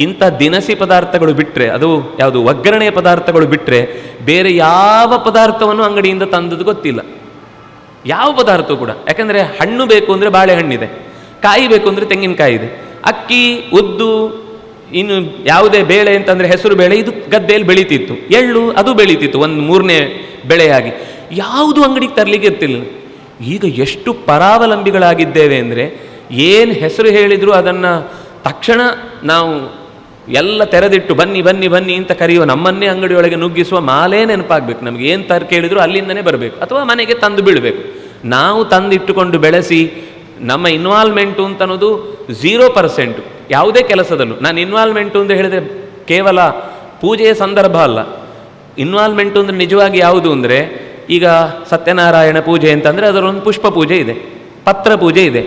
ಇಂಥ ದಿನಸಿ ಪದಾರ್ಥಗಳು ಬಿಟ್ಟರೆ, ಅದು ಯಾವುದು ಒಗ್ಗರಣೆಯ ಪದಾರ್ಥಗಳು ಬಿಟ್ಟರೆ ಬೇರೆ ಯಾವ ಪದಾರ್ಥವನ್ನು ಅಂಗಡಿಯಿಂದ ತಂದದ್ದು ಗೊತ್ತಿಲ್ಲ, ಯಾವ ಪದಾರ್ಥ ಕೂಡ. ಯಾಕಂದರೆ ಹಣ್ಣು ಬೇಕು ಅಂದರೆ ಬಾಳೆಹಣ್ಣಿದೆ, ಕಾಯಿ ಬೇಕು ಅಂದರೆ ತೆಂಗಿನಕಾಯಿ ಇದೆ, ಅಕ್ಕಿ, ಉದ್ದು, ಇನ್ನು ಯಾವುದೇ ಬೇಳೆ ಅಂತಂದರೆ ಹೆಸರು ಬೇಳೆ, ಇದು ಗದ್ದೆಯಲ್ಲಿ ಬೆಳೀತಿತ್ತು. ಎಳ್ಳು ಅದು ಬೆಳೀತಿತ್ತು ಒಂದು 3ನೇ ಬೆಳೆಯಾಗಿ. ಯಾವುದು ಅಂಗಡಿಗೆ ತರಲಿಕ್ಕೆ ಇರ್ತಿಲ್ಲ. ಈಗ ಎಷ್ಟು ಪರಾವಲಂಬಿಗಳಾಗಿದ್ದೇವೆ ಅಂದರೆ ಏನು ಹೆಸರು ಹೇಳಿದರೂ ಅದನ್ನು ತಕ್ಷಣ ನಾವು ಎಲ್ಲ ತೆರೆದಿಟ್ಟು ಬನ್ನಿ ಅಂತ ಕರೆಯುವ, ನಮ್ಮನ್ನೇ ಅಂಗಡಿಯೊಳಗೆ ನುಗ್ಗಿಸುವ ಮಾಲೇ ನೆನಪಾಗಬೇಕು. ನಮಗೆ ಏನು ಕೇಳಿದರೂ ಅಲ್ಲಿಂದನೇ ಬರಬೇಕು ಅಥವಾ ಮನೆಗೆ ತಂದು ಬಿಡಬೇಕು. ನಾವು ತಂದಿಟ್ಟುಕೊಂಡು ಬೆಳೆಸಿ ನಮ್ಮ ಇನ್ವಾಲ್ವ್ಮೆಂಟು ಅಂತ ಅನ್ನೋದು 0%. ಯಾವುದೇ ಕೆಲಸದಲ್ಲೂ ನಾನು ಇನ್ವಾಲ್ವ್ಮೆಂಟು ಅಂತ ಹೇಳಿದರೆ ಕೇವಲ ಪೂಜೆಯ ಸಂದರ್ಭ ಅಲ್ಲ. ಇನ್ವಾಲ್ವ್ಮೆಂಟು ಅಂದರೆ ನಿಜವಾಗಿ ಯಾವುದು ಅಂದರೆ, ಈಗ ಸತ್ಯನಾರಾಯಣ ಪೂಜೆ ಅಂತಂದರೆ ಅದರೊಂದು ಪುಷ್ಪ ಪೂಜೆ ಇದೆ, ಪತ್ರ ಪೂಜೆ ಇದೆ,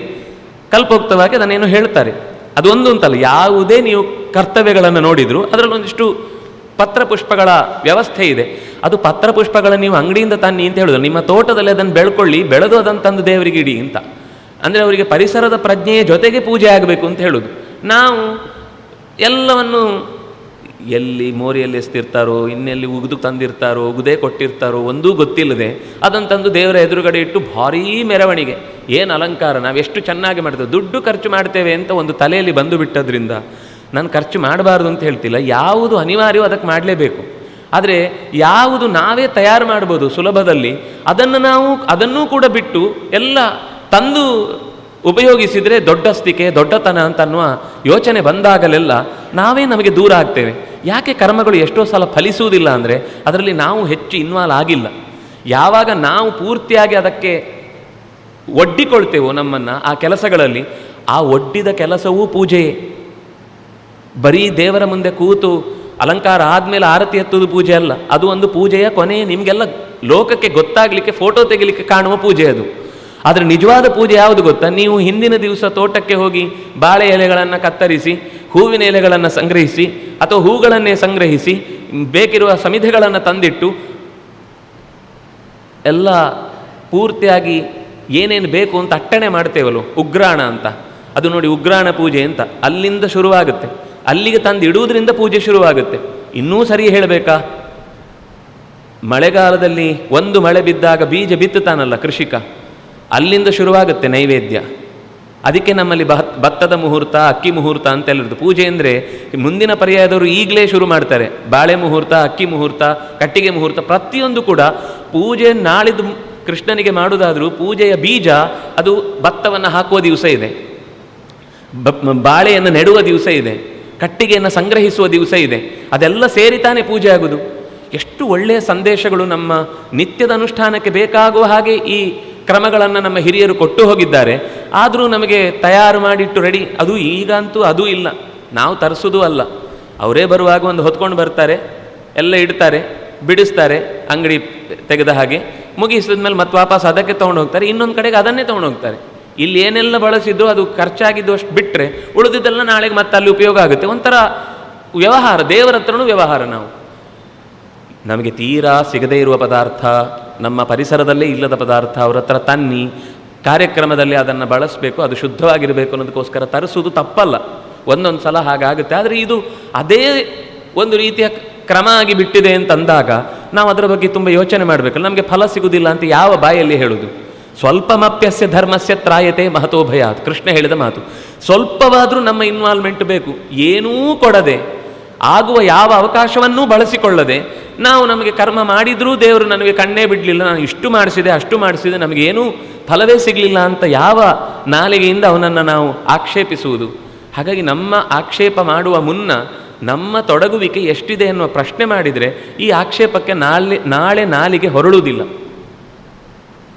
ಕಲ್ಪೋಕ್ತವಾಗಿ ಅದನ್ನೇನು ಹೇಳ್ತಾರೆ. ಅದೊಂದು ಅಂತಲ್ಲ, ಯಾವುದೇ ನೀವು ಕರ್ತವ್ಯಗಳನ್ನು ನೋಡಿದರೂ ಅದರಲ್ಲೊಂದಿಷ್ಟು ಪತ್ರ ಪುಷ್ಪಗಳ ವ್ಯವಸ್ಥೆ ಇದೆ. ಅದು ಪತ್ರ ಪುಷ್ಪಗಳನ್ನು ನೀವು ಅಂಗಡಿಯಿಂದ ತನ್ನಿ ಅಂತ ಹೇಳೋದು, ನಿಮ್ಮ ತೋಟದಲ್ಲಿ ಅದನ್ನು ಬೆಳ್ಕೊಳ್ಳಿ, ಬೆಳೆದು ಅದನ್ನು ತಂದು ದೇವರಿಗೆ ಇಡಿ ಅಂತ. ಅಂದರೆ ಅವರಿಗೆ ಪರಿಸರದ ಪ್ರಜ್ಞೆಯ ಜೊತೆಗೆ ಪೂಜೆ ಆಗಬೇಕು ಅಂತ ಹೇಳೋದು. ನಾವು ಎಲ್ಲವನ್ನು ಎಲ್ಲಿ ಮೋರಿಯಲ್ಲಿ ಎಸ್ತಿರ್ತಾರೋ, ಇನ್ನೆಲ್ಲಿ ಉಗಿದು ತಂದಿರ್ತಾರೋ, ಉಗುದೇ ಕೊಟ್ಟಿರ್ತಾರೋ ಒಂದೂ ಗೊತ್ತಿಲ್ಲದೆ ಅದನ್ನು ತಂದು ದೇವರ ಎದುರುಗಡೆ ಇಟ್ಟು ಭಾರೀ ಮೆರವಣಿಗೆ, ಏನು ಅಲಂಕಾರ, ನಾವೆಷ್ಟು ಚೆನ್ನಾಗಿ ಮಾಡ್ತೇವೆ, ದುಡ್ಡು ಖರ್ಚು ಮಾಡ್ತೇವೆ ಅಂತ ಒಂದು ತಲೆಯಲ್ಲಿ ಬಂದು ಬಿಟ್ಟದ್ರಿಂದ ನಾನು ಖರ್ಚು ಮಾಡಬಾರ್ದು ಅಂತ ಹೇಳ್ತಿಲ್ಲ, ಯಾವುದು ಅನಿವಾರ್ಯವೋ ಅದಕ್ಕೆ ಮಾಡಲೇಬೇಕು. ಆದರೆ ಯಾವುದು ನಾವೇ ತಯಾರು ಮಾಡ್ಬೋದು ಸುಲಭದಲ್ಲಿ, ಅದನ್ನೂ ಕೂಡ ಬಿಟ್ಟು ಎಲ್ಲ ತಂದು ಉಪಯೋಗಿಸಿದರೆ ದೊಡ್ಡಸ್ತಿಕೆ ದೊಡ್ಡತನ ಅಂತ ಅನ್ನುವ ಯೋಚನೆ ಬಂದಾಗಲೆಲ್ಲ ನಮಗೆ ದೂರ ಆಗ್ತೇವೆ. ಯಾಕೆ ಕರ್ಮಗಳು ಎಷ್ಟೋ ಸಲ ಫಲಿಸುವುದಿಲ್ಲ ಅಂದರೆ ಅದರಲ್ಲಿ ನಾವು ಹೆಚ್ಚು ಇನ್ವಾಲ್ವ್ ಆಗಿಲ್ಲ. ಯಾವಾಗ ನಾವು ಪೂರ್ತಿಯಾಗಿ ಅದಕ್ಕೆ ಒಡ್ಡಿಕೊಳ್ತೇವೋ ನಮ್ಮನ್ನು ಆ ಕೆಲಸಗಳಲ್ಲಿ, ಆ ಒಡ್ಡಿದ ಕೆಲಸವೂ ಪೂಜೆಯೇ. ಬರೀ ದೇವರ ಮುಂದೆ ಕೂತು ಅಲಂಕಾರ ಆದಮೇಲೆ ಆರತಿ ಎತ್ತುವುದು ಪೂಜೆ ಅಲ್ಲ, ಅದು ಒಂದು ಪೂಜೆಯ ಕೊನೆಯೇ. ನಿಮಗೆಲ್ಲ ಲೋಕಕ್ಕೆ ಗೊತ್ತಾಗಲಿಕ್ಕೆ ಫೋಟೋ ತೆಗಿಲಿಕ್ಕೆ ಕಾಣುವ ಪೂಜೆ ಅದು. ಆದರೆ ನಿಜವಾದ ಪೂಜೆ ಯಾವುದು ಗೊತ್ತಾ? ನೀವು ಹಿಂದಿನ ದಿವಸ ತೋಟಕ್ಕೆ ಹೋಗಿ ಬಾಳೆ ಎಲೆಗಳನ್ನು ಕತ್ತರಿಸಿ, ಹೂವಿನ ಎಲೆಗಳನ್ನು ಸಂಗ್ರಹಿಸಿ ಅಥವಾ ಹೂಗಳನ್ನೇ ಸಂಗ್ರಹಿಸಿ ಬೇಕಿರುವ ಸಮಿಧೆಗಳನ್ನು ತಂದಿಟ್ಟು ಎಲ್ಲ ಪೂರ್ತಿಯಾಗಿ ಏನೇನು ಬೇಕು ಅಂತ ಅಟ್ಟಣೆ ಮಾಡ್ತೇವಲ್ಲೋ, ಉಗ್ರಾಣ ಅಂತ. ಅದು ನೋಡಿ ಉಗ್ರಾಣ ಪೂಜೆ ಅಂತ ಅಲ್ಲಿಂದ ಶುರುವಾಗುತ್ತೆ. ಅಲ್ಲಿಗೆ ತಂದು ಇಡುವುದರಿಂದ ಪೂಜೆ ಶುರುವಾಗುತ್ತೆ. ಇನ್ನೂ ಸರಿ ಹೇಳಬೇಕಾ, ಮಳೆಗಾಲದಲ್ಲಿ ಒಂದು ಮಳೆ ಬಿದ್ದಾಗ ಬೀಜ ಬಿತ್ತುತ್ತಾನಲ್ಲ ಕೃಷಿಕ, ಅಲ್ಲಿಂದ ಶುರುವಾಗುತ್ತೆ ನೈವೇದ್ಯ. ಅದಕ್ಕೆ ನಮ್ಮಲ್ಲಿ ಭತ್ತದ ಮುಹೂರ್ತ, ಅಕ್ಕಿ ಮುಹೂರ್ತ ಅಂತೆಲ್ಲರದು. ಪೂಜೆ ಅಂದರೆ ಮುಂದಿನ ಪರ್ಯಾಯದವರು ಈಗಲೇ ಶುರು ಮಾಡ್ತಾರೆ. ಬಾಳೆ ಮುಹೂರ್ತ, ಅಕ್ಕಿ ಮುಹೂರ್ತ, ಕಟ್ಟಿಗೆ ಮುಹೂರ್ತ, ಪ್ರತಿಯೊಂದು ಕೂಡ ಪೂಜೆ ನಾಳಿದ್ದು ಕೃಷ್ಣನಿಗೆ ಮಾಡುವುದಾದರೂ ಪೂಜೆಯ ಬೀಜ ಅದು ಭತ್ತವನ್ನು ಹಾಕುವ ದಿವಸ ಇದೆ, ಬಾಳೆಯನ್ನು ನೆಡುವ ದಿವಸ ಇದೆ, ಕಟ್ಟಿಗೆಯನ್ನು ಸಂಗ್ರಹಿಸುವ ದಿವಸ ಇದೆ. ಅದೆಲ್ಲ ಸೇರಿತಾನೆ ಪೂಜೆ ಆಗುವುದು. ಎಷ್ಟು ಒಳ್ಳೆಯ ಸಂದೇಶಗಳು ನಮ್ಮ ನಿತ್ಯದ ಅನುಷ್ಠಾನಕ್ಕೆ ಬೇಕಾಗುವ ಹಾಗೆ ಈ ಕ್ರಮಗಳನ್ನು ನಮ್ಮ ಹಿರಿಯರು ಕೊಟ್ಟು ಹೋಗಿದ್ದಾರೆ. ಆದರೂ ನಮಗೆ ತಯಾರು ಮಾಡಿಟ್ಟು ರೆಡಿ, ಅದು ಈಗಂತೂ ಅದೂ ಇಲ್ಲ, ನಾವು ತರಿಸೋದು ಅಲ್ಲ. ಅವರೇ ಬರುವಾಗ ಒಂದು ಹೊತ್ಕೊಂಡು ಬರ್ತಾರೆ, ಎಲ್ಲ ಇಡ್ತಾರೆ, ಬಿಡಿಸ್ತಾರೆ ಅಂಗಡಿ ತೆಗೆದ ಹಾಗೆ, ಮುಗಿಸಿದ ಮೇಲೆ ಮತ್ತೆ ವಾಪಸ್ ಅದಕ್ಕೆ ತೊಗೊಂಡು ಹೋಗ್ತಾರೆ, ಇನ್ನೊಂದು ಕಡೆಗೆ ಅದನ್ನೇ ತೊಗೊಂಡು ಹೋಗ್ತಾರೆ. ಇಲ್ಲಿ ಏನೆಲ್ಲ ಬಳಸಿದ್ದು ಅದು ಖರ್ಚಾಗಿದ್ದು ಅಷ್ಟು ಬಿಟ್ಟರೆ ಉಳಿದಿದ್ದೆಲ್ಲ ನಾಳೆಗೆ ಮತ್ತೆ ಅಲ್ಲಿ ಉಪಯೋಗ ಆಗುತ್ತೆ. ಒಂಥರ ವ್ಯವಹಾರ, ದೇವರ ಹತ್ರನೂ ವ್ಯವಹಾರ. ನಮಗೆ ತೀರಾ ಸಿಗದೇ ಇರುವ ಪದಾರ್ಥ, ನಮ್ಮ ಪರಿಸರದಲ್ಲೇ ಇಲ್ಲದ ಪದಾರ್ಥ ಅವ್ರ ಹತ್ರ ತನ್ನಿ ಕಾರ್ಯಕ್ರಮದಲ್ಲಿ ಅದನ್ನು ಬಳಸಬೇಕು, ಅದು ಶುದ್ಧವಾಗಿರಬೇಕು ಅನ್ನೋದಕ್ಕೋಸ್ಕರ ತರಿಸೋದು ತಪ್ಪಲ್ಲ, ಒಂದೊಂದು ಸಲ ಹಾಗಾಗುತ್ತೆ. ಆದರೆ ಇದು ಅದೇ ಒಂದು ರೀತಿಯ ಕ್ರಮ ಆಗಿ ಬಿಟ್ಟಿದೆ ಅಂತಂದಾಗ ನಾವು ಅದರ ಬಗ್ಗೆ ತುಂಬ ಯೋಚನೆ ಮಾಡಬೇಕಲ್ಲ. ನಮಗೆ ಫಲ ಸಿಗುವುದಿಲ್ಲ ಅಂತ ಯಾವ ಬಾಯಲ್ಲಿ ಹೇಳುವುದು? ಸ್ವಲ್ಪಮಪ್ಯಸ್ಯ ಧರ್ಮಸ್ಯ ತ್ರಾಯತೆ ಮಹತೋ ಭಯಾತ್, ಕೃಷ್ಣ ಹೇಳಿದ ಮಾತು. ಸ್ವಲ್ಪವಾದರೂ ನಮ್ಮ ಇನ್ವಾಲ್ವ್ಮೆಂಟ್ ಬೇಕು. ಏನೂ ಕೊಡದೆ, ಆಗುವ ಯಾವ ಅವಕಾಶವನ್ನೂ ಬಳಸಿಕೊಳ್ಳದೆ ನಾವು ನಮಗೆ ಕರ್ಮ ಮಾಡಿದರೂ ದೇವರು ನನಗೆ ಕಣ್ಣೇ ಬಿಡಲಿಲ್ಲ, ನಾನು ಇಷ್ಟು ಮಾಡಿಸಿದೆ ಅಷ್ಟು ಮಾಡಿಸಿದೆ, ನಮಗೇನೂ ಫಲವೇ ಸಿಗಲಿಲ್ಲ ಅಂತ ಯಾವ ನಾಲಿಗೆಯಿಂದ ಅವನನ್ನು ನಾವು ಆಕ್ಷೇಪಿಸುವುದು? ಹಾಗಾಗಿ ನಮ್ಮ ಆಕ್ಷೇಪ ಮಾಡುವ ಮುನ್ನ ನಮ್ಮ ತೊಡಗುವಿಕೆ ಎಷ್ಟಿದೆ ಅನ್ನುವ ಪ್ರಶ್ನೆ ಮಾಡಿದರೆ ಈ ಆಕ್ಷೇಪಕ್ಕೆ ನಾಳೆ ನಾಲಿಗೆ ಹೊರಳುವುದಿಲ್ಲ.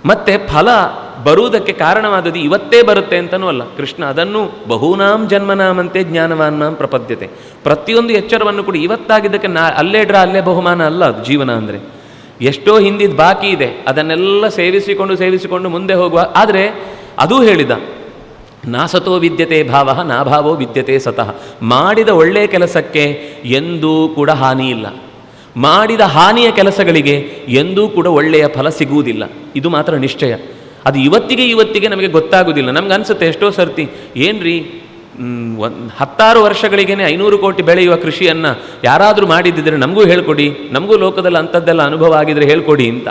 ಮತ್ತೆ ಫಲ ಬರುವುದಕ್ಕೆ ಕಾರಣವಾದದ್ದು ಇವತ್ತೇ ಬರುತ್ತೆ ಅಂತನೂ ಅಲ್ಲ. ಕೃಷ್ಣ ಅದನ್ನು ಬಹೂನಾಂ ಜನ್ಮನಾಮಂತೆ ಜ್ಞಾನವಾನ್ನಾಂ ಪ್ರಪದ್ಯತೆ, ಪ್ರತಿಯೊಂದು ಎಚ್ಚರವನ್ನು ಕೂಡ ಇವತ್ತಾಗಿದ್ದಕ್ಕೆ ಅಲ್ಲೇ ಅಲ್ಲೇ ಬಹುಮಾನ ಅಲ್ಲ ಅದು. ಜೀವನ ಅಂದರೆ ಎಷ್ಟೋ ಹಿಂದಿದ್ದು ಬಾಕಿ ಇದೆ, ಅದನ್ನೆಲ್ಲ ಸೇವಿಸಿಕೊಂಡು ಮುಂದೆ ಹೋಗುವ. ಆದರೆ ಅದೂ ಹೇಳಿದ, ನಾಸತೋ ವಿದ್ಯತೆ ಭಾವ ನಾಭಾವೋ ವಿದ್ಯತೆ ಸತಃ. ಮಾಡಿದ ಒಳ್ಳೆಯ ಕೆಲಸಕ್ಕೆ ಎಂದೂ ಕೂಡ ಹಾನಿ ಇಲ್ಲ, ಮಾಡಿದ ಹಾನಿಯ ಕೆಲಸಗಳಿಗೆ ಎಂದೂ ಕೂಡ ಒಳ್ಳೆಯ ಫಲ ಸಿಗುವುದಿಲ್ಲ. ಇದು ಮಾತ್ರ ನಿಶ್ಚಯ. ಅದು ಇವತ್ತಿಗೆ ನಮಗೆ ಗೊತ್ತಾಗೋದಿಲ್ಲ. ನಮ್ಗೆ ಅನಿಸುತ್ತೆ ಎಷ್ಟೋ ಸರ್ತಿ, ಏನ್ರಿ 10 ವರ್ಷಗಳಿಗೇನೆ 500 ಕೋಟಿ ಬೆಳೆಯುವ ಕೃಷಿಯನ್ನು ಯಾರಾದರೂ ಮಾಡಿದ್ದಿದ್ರೆ ನಮಗೂ ಹೇಳ್ಕೊಡಿ, ನಮಗೂ ಲೋಕದಲ್ಲಿ ಅಂಥದ್ದೆಲ್ಲ ಅನುಭವ ಆಗಿದ್ರೆ ಹೇಳ್ಕೊಡಿ ಅಂತ.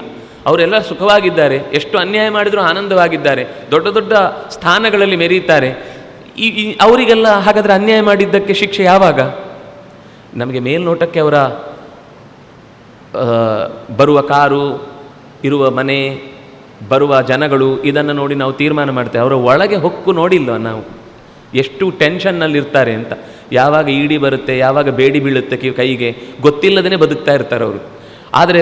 ಅವರೆಲ್ಲ ಸುಖವಾಗಿದ್ದಾರೆ, ಎಷ್ಟು ಅನ್ಯಾಯ ಮಾಡಿದರೂ ಆನಂದವಾಗಿದ್ದಾರೆ, ದೊಡ್ಡ ದೊಡ್ಡ ಸ್ಥಾನಗಳಲ್ಲಿ ಮೆರೀತಾರೆ. ಅವರಿಗೆಲ್ಲ ಹಾಗಾದರೆ ಅನ್ಯಾಯ ಮಾಡಿದ್ದಕ್ಕೆ ಶಿಕ್ಷೆ ಯಾವಾಗ? ನಮಗೆ ಮೇಲ್ನೋಟಕ್ಕೆ ಅವರ ಬರುವ ಕಾರು, ಇರುವ ಮನೆ, ಬರುವ ಜನಗಳು, ಇದನ್ನು ನೋಡಿ ನಾವು ತೀರ್ಮಾನ ಮಾಡ್ತೇವೆ. ಅವರ ಒಳಗೆ ಹೊಕ್ಕು ನೋಡಿಲ್ವ ನಾವು ಎಷ್ಟು ಟೆನ್ಷನ್ನಲ್ಲಿರ್ತಾರೆ ಅಂತ. ಯಾವಾಗ ಇಡಿ ಬರುತ್ತೆ, ಯಾವಾಗ ಬೇಡಿ ಬೀಳುತ್ತೆ ಕೈಗೆ ಗೊತ್ತಿಲ್ಲದೇ ಬದುಕ್ತಾ ಇರ್ತಾರೆ ಅವರು. ಆದರೆ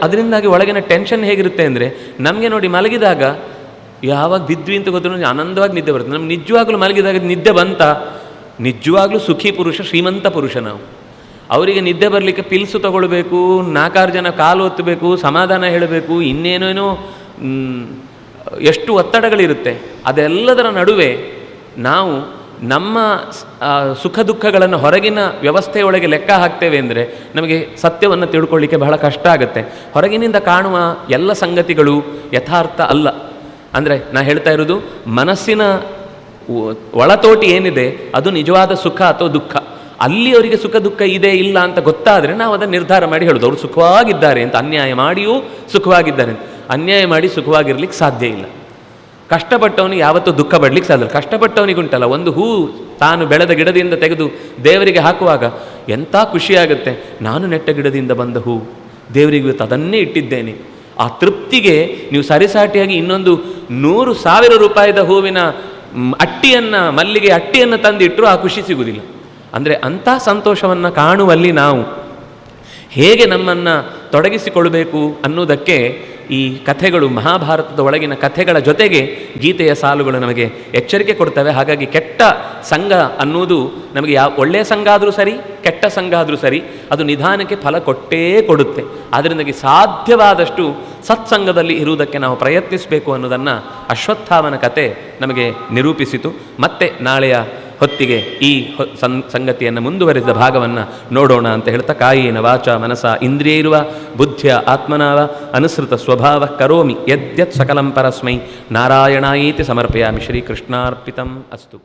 ಅದರಿಂದಾಗಿ ಒಳಗಿನ ಟೆನ್ಷನ್ ಹೇಗಿರುತ್ತೆ ಅಂದರೆ, ನಮಗೆ ನೋಡಿ ಮಲಗಿದಾಗ ಯಾವಾಗ ಬಿದ್ವಿ ಅಂತ ಗೊತ್ತಿಲ್ಲ, ಆನಂದವಾಗಿ ನಿದ್ದೆ ಬರುತ್ತೆ. ನಮ್ಗೆ ನಿಜವಾಗ್ಲೂ ಮಲಗಿದಾಗ ನಿದ್ದೆ ಬಂತ, ನಿಜವಾಗ್ಲೂ ಸುಖಿ ಪುರುಷ, ಶ್ರೀಮಂತ ಪುರುಷ ನಾವು. ಅವರಿಗೆ ನಿದ್ದೆ ಬರಲಿಕ್ಕೆ ಪಿಲ್ಸು ತಗೊಳ್ಬೇಕು, 4-6 ಜನ ಕಾಲು ಒತ್ತಬೇಕು, ಸಮಾಧಾನ ಹೇಳಬೇಕು, ಇನ್ನೇನೇನೋ ಎಷ್ಟು ಒತ್ತಡಗಳಿರುತ್ತೆ. ಅದೆಲ್ಲದರ ನಡುವೆ ನಾವು ನಮ್ಮ ಸುಖ ದುಃಖಗಳನ್ನು ಹೊರಗಿನ ವ್ಯವಸ್ಥೆಯೊಳಗೆ ಲೆಕ್ಕ ಹಾಕ್ತೇವೆ ಅಂದರೆ ನಮಗೆ ಸತ್ಯವನ್ನು ತಿಳ್ಕೊಳ್ಳಿಕ್ಕೆ ಬಹಳ ಕಷ್ಟ ಆಗುತ್ತೆ. ಹೊರಗಿನಿಂದ ಕಾಣುವ ಎಲ್ಲ ಸಂಗತಿಗಳು ಯಥಾರ್ಥ ಅಲ್ಲ. ಅಂದರೆ ನಾ ಹೇಳ್ತಾ ಇರೋದು, ಮನಸ್ಸಿನ ಒಳತೋಟಿ ಏನಿದೆ ಅದು ನಿಜವಾದ ಸುಖ ಅಥವಾ ದುಃಖ. ಅಲ್ಲಿ ಅವರಿಗೆ ಸುಖ ದುಃಖ ಇದೆ ಇಲ್ಲ ಅಂತ ಗೊತ್ತಾದರೆ ನಾವು ಅದನ್ನು ನಿರ್ಧಾರ ಮಾಡಿ ಹೇಳೋದು, ಅವರು ಸುಖವಾಗಿದ್ದಾರೆ ಅಂತ. ಅನ್ಯಾಯ ಮಾಡಿಯೂ ಸುಖವಾಗಿದ್ದಾರೆ ಅಂತ. ಅನ್ಯಾಯ ಮಾಡಿ ಸುಖವಾಗಿರ್ಲಿಕ್ಕೆ ಸಾಧ್ಯ ಇಲ್ಲ. ಕಷ್ಟಪಟ್ಟವನಿಗೆ ಯಾವತ್ತೂ ದುಃಖ ಪಡಲಿಕ್ಕೆ ಸಾಧ್ಯ ಇಲ್ಲ. ಕಷ್ಟಪಟ್ಟವನಿಗುಂಟಲ್ಲ, ಒಂದು ಹೂ ತಾನು ಬೆಳೆದ ಗಿಡದಿಂದ ತೆಗೆದು ದೇವರಿಗೆ ಹಾಕುವಾಗ ಎಂಥ ಖುಷಿಯಾಗುತ್ತೆ. ನಾನು ನೆಟ್ಟ ಗಿಡದಿಂದ ಬಂದ ಹೂ ದೇವರಿಗೆ ಇವತ್ತು ಅದನ್ನೇ ಇಟ್ಟಿದ್ದೇನೆ. ಆ ತೃಪ್ತಿಗೆ ನೀವು ಸರಿಸಾಟಿಯಾಗಿ ಇನ್ನೊಂದು 100,000 ರೂಪಾಯಿದ ಹೂವಿನ ಅಟ್ಟಿಯನ್ನು, ಮಲ್ಲಿಗೆ ಅಟ್ಟಿಯನ್ನು ತಂದಿಟ್ಟರು ಆ ಖುಷಿ ಸಿಗುವುದಿಲ್ಲ. ಅಂದರೆ ಅಂಥ ಸಂತೋಷವನ್ನು ಕಾಣುವಲ್ಲಿ ನಾವು ಹೇಗೆ ನಮ್ಮನ್ನು ತೊಡಗಿಸಿಕೊಳ್ಬೇಕು ಅನ್ನೋದಕ್ಕೆ ಈ ಕಥೆಗಳು, ಮಹಾಭಾರತದ ಒಳಗಿನ ಕಥೆಗಳ ಜೊತೆಗೆ ಗೀತೆಯ ಸಾಲುಗಳು ನಮಗೆ ಎಚ್ಚರಿಕೆ ಕೊಡ್ತವೆ. ಹಾಗಾಗಿ ಕೆಟ್ಟ ಸಂಘ ಅನ್ನುವುದು ನಮಗೆ ಒಳ್ಳೆಯ ಸಂಘ ಆದರೂ ಸರಿ, ಕೆಟ್ಟ ಸಂಘ ಆದರೂ ಸರಿ, ಅದು ನಿಧಾನಕ್ಕೆ ಫಲ ಕೊಟ್ಟೇ ಕೊಡುತ್ತೆ. ಆದ್ದರಿಂದಾಗಿ ಸಾಧ್ಯವಾದಷ್ಟು ಸತ್ಸಂಗದಲ್ಲಿ ಇರುವುದಕ್ಕೆ ನಾವು ಪ್ರಯತ್ನಿಸಬೇಕು ಅನ್ನೋದನ್ನು ಅಶ್ವತ್ಥಾಮನ ಕತೆ ನಮಗೆ ನಿರೂಪಿಸಿತು. ಮತ್ತೆ ನಾಳೆಯ ಹೊತ್ತಿಗೆ ಈ ಸಂಗತಿಯನ್ನು ಮುಂದುವರಿಸಿದ ಭಾಗವನ್ನು ನೋಡೋಣ ಅಂತ ಹೇಳ್ತಾ, ಕಾಯೇನ ವಾಚ ಮನಸ ಇಂದ್ರಿಯೈರ್ವ ಬುದ್ಧಿಯ ಆತ್ಮನಾವ ಅನುಸೃತ ಸ್ವಭಾವ ಕರೋಮಿ ಯದ್ಯತ್ ಸಕಲಂ ಪರಸ್ಮೈ ನಾರಾಯಣಾಯೇತಿ ಸಮರ್ಪಯಾಮಿ. ಶ್ರೀಕೃಷ್ಣಾರ್ಪಿತಂ ಅಸ್ತು.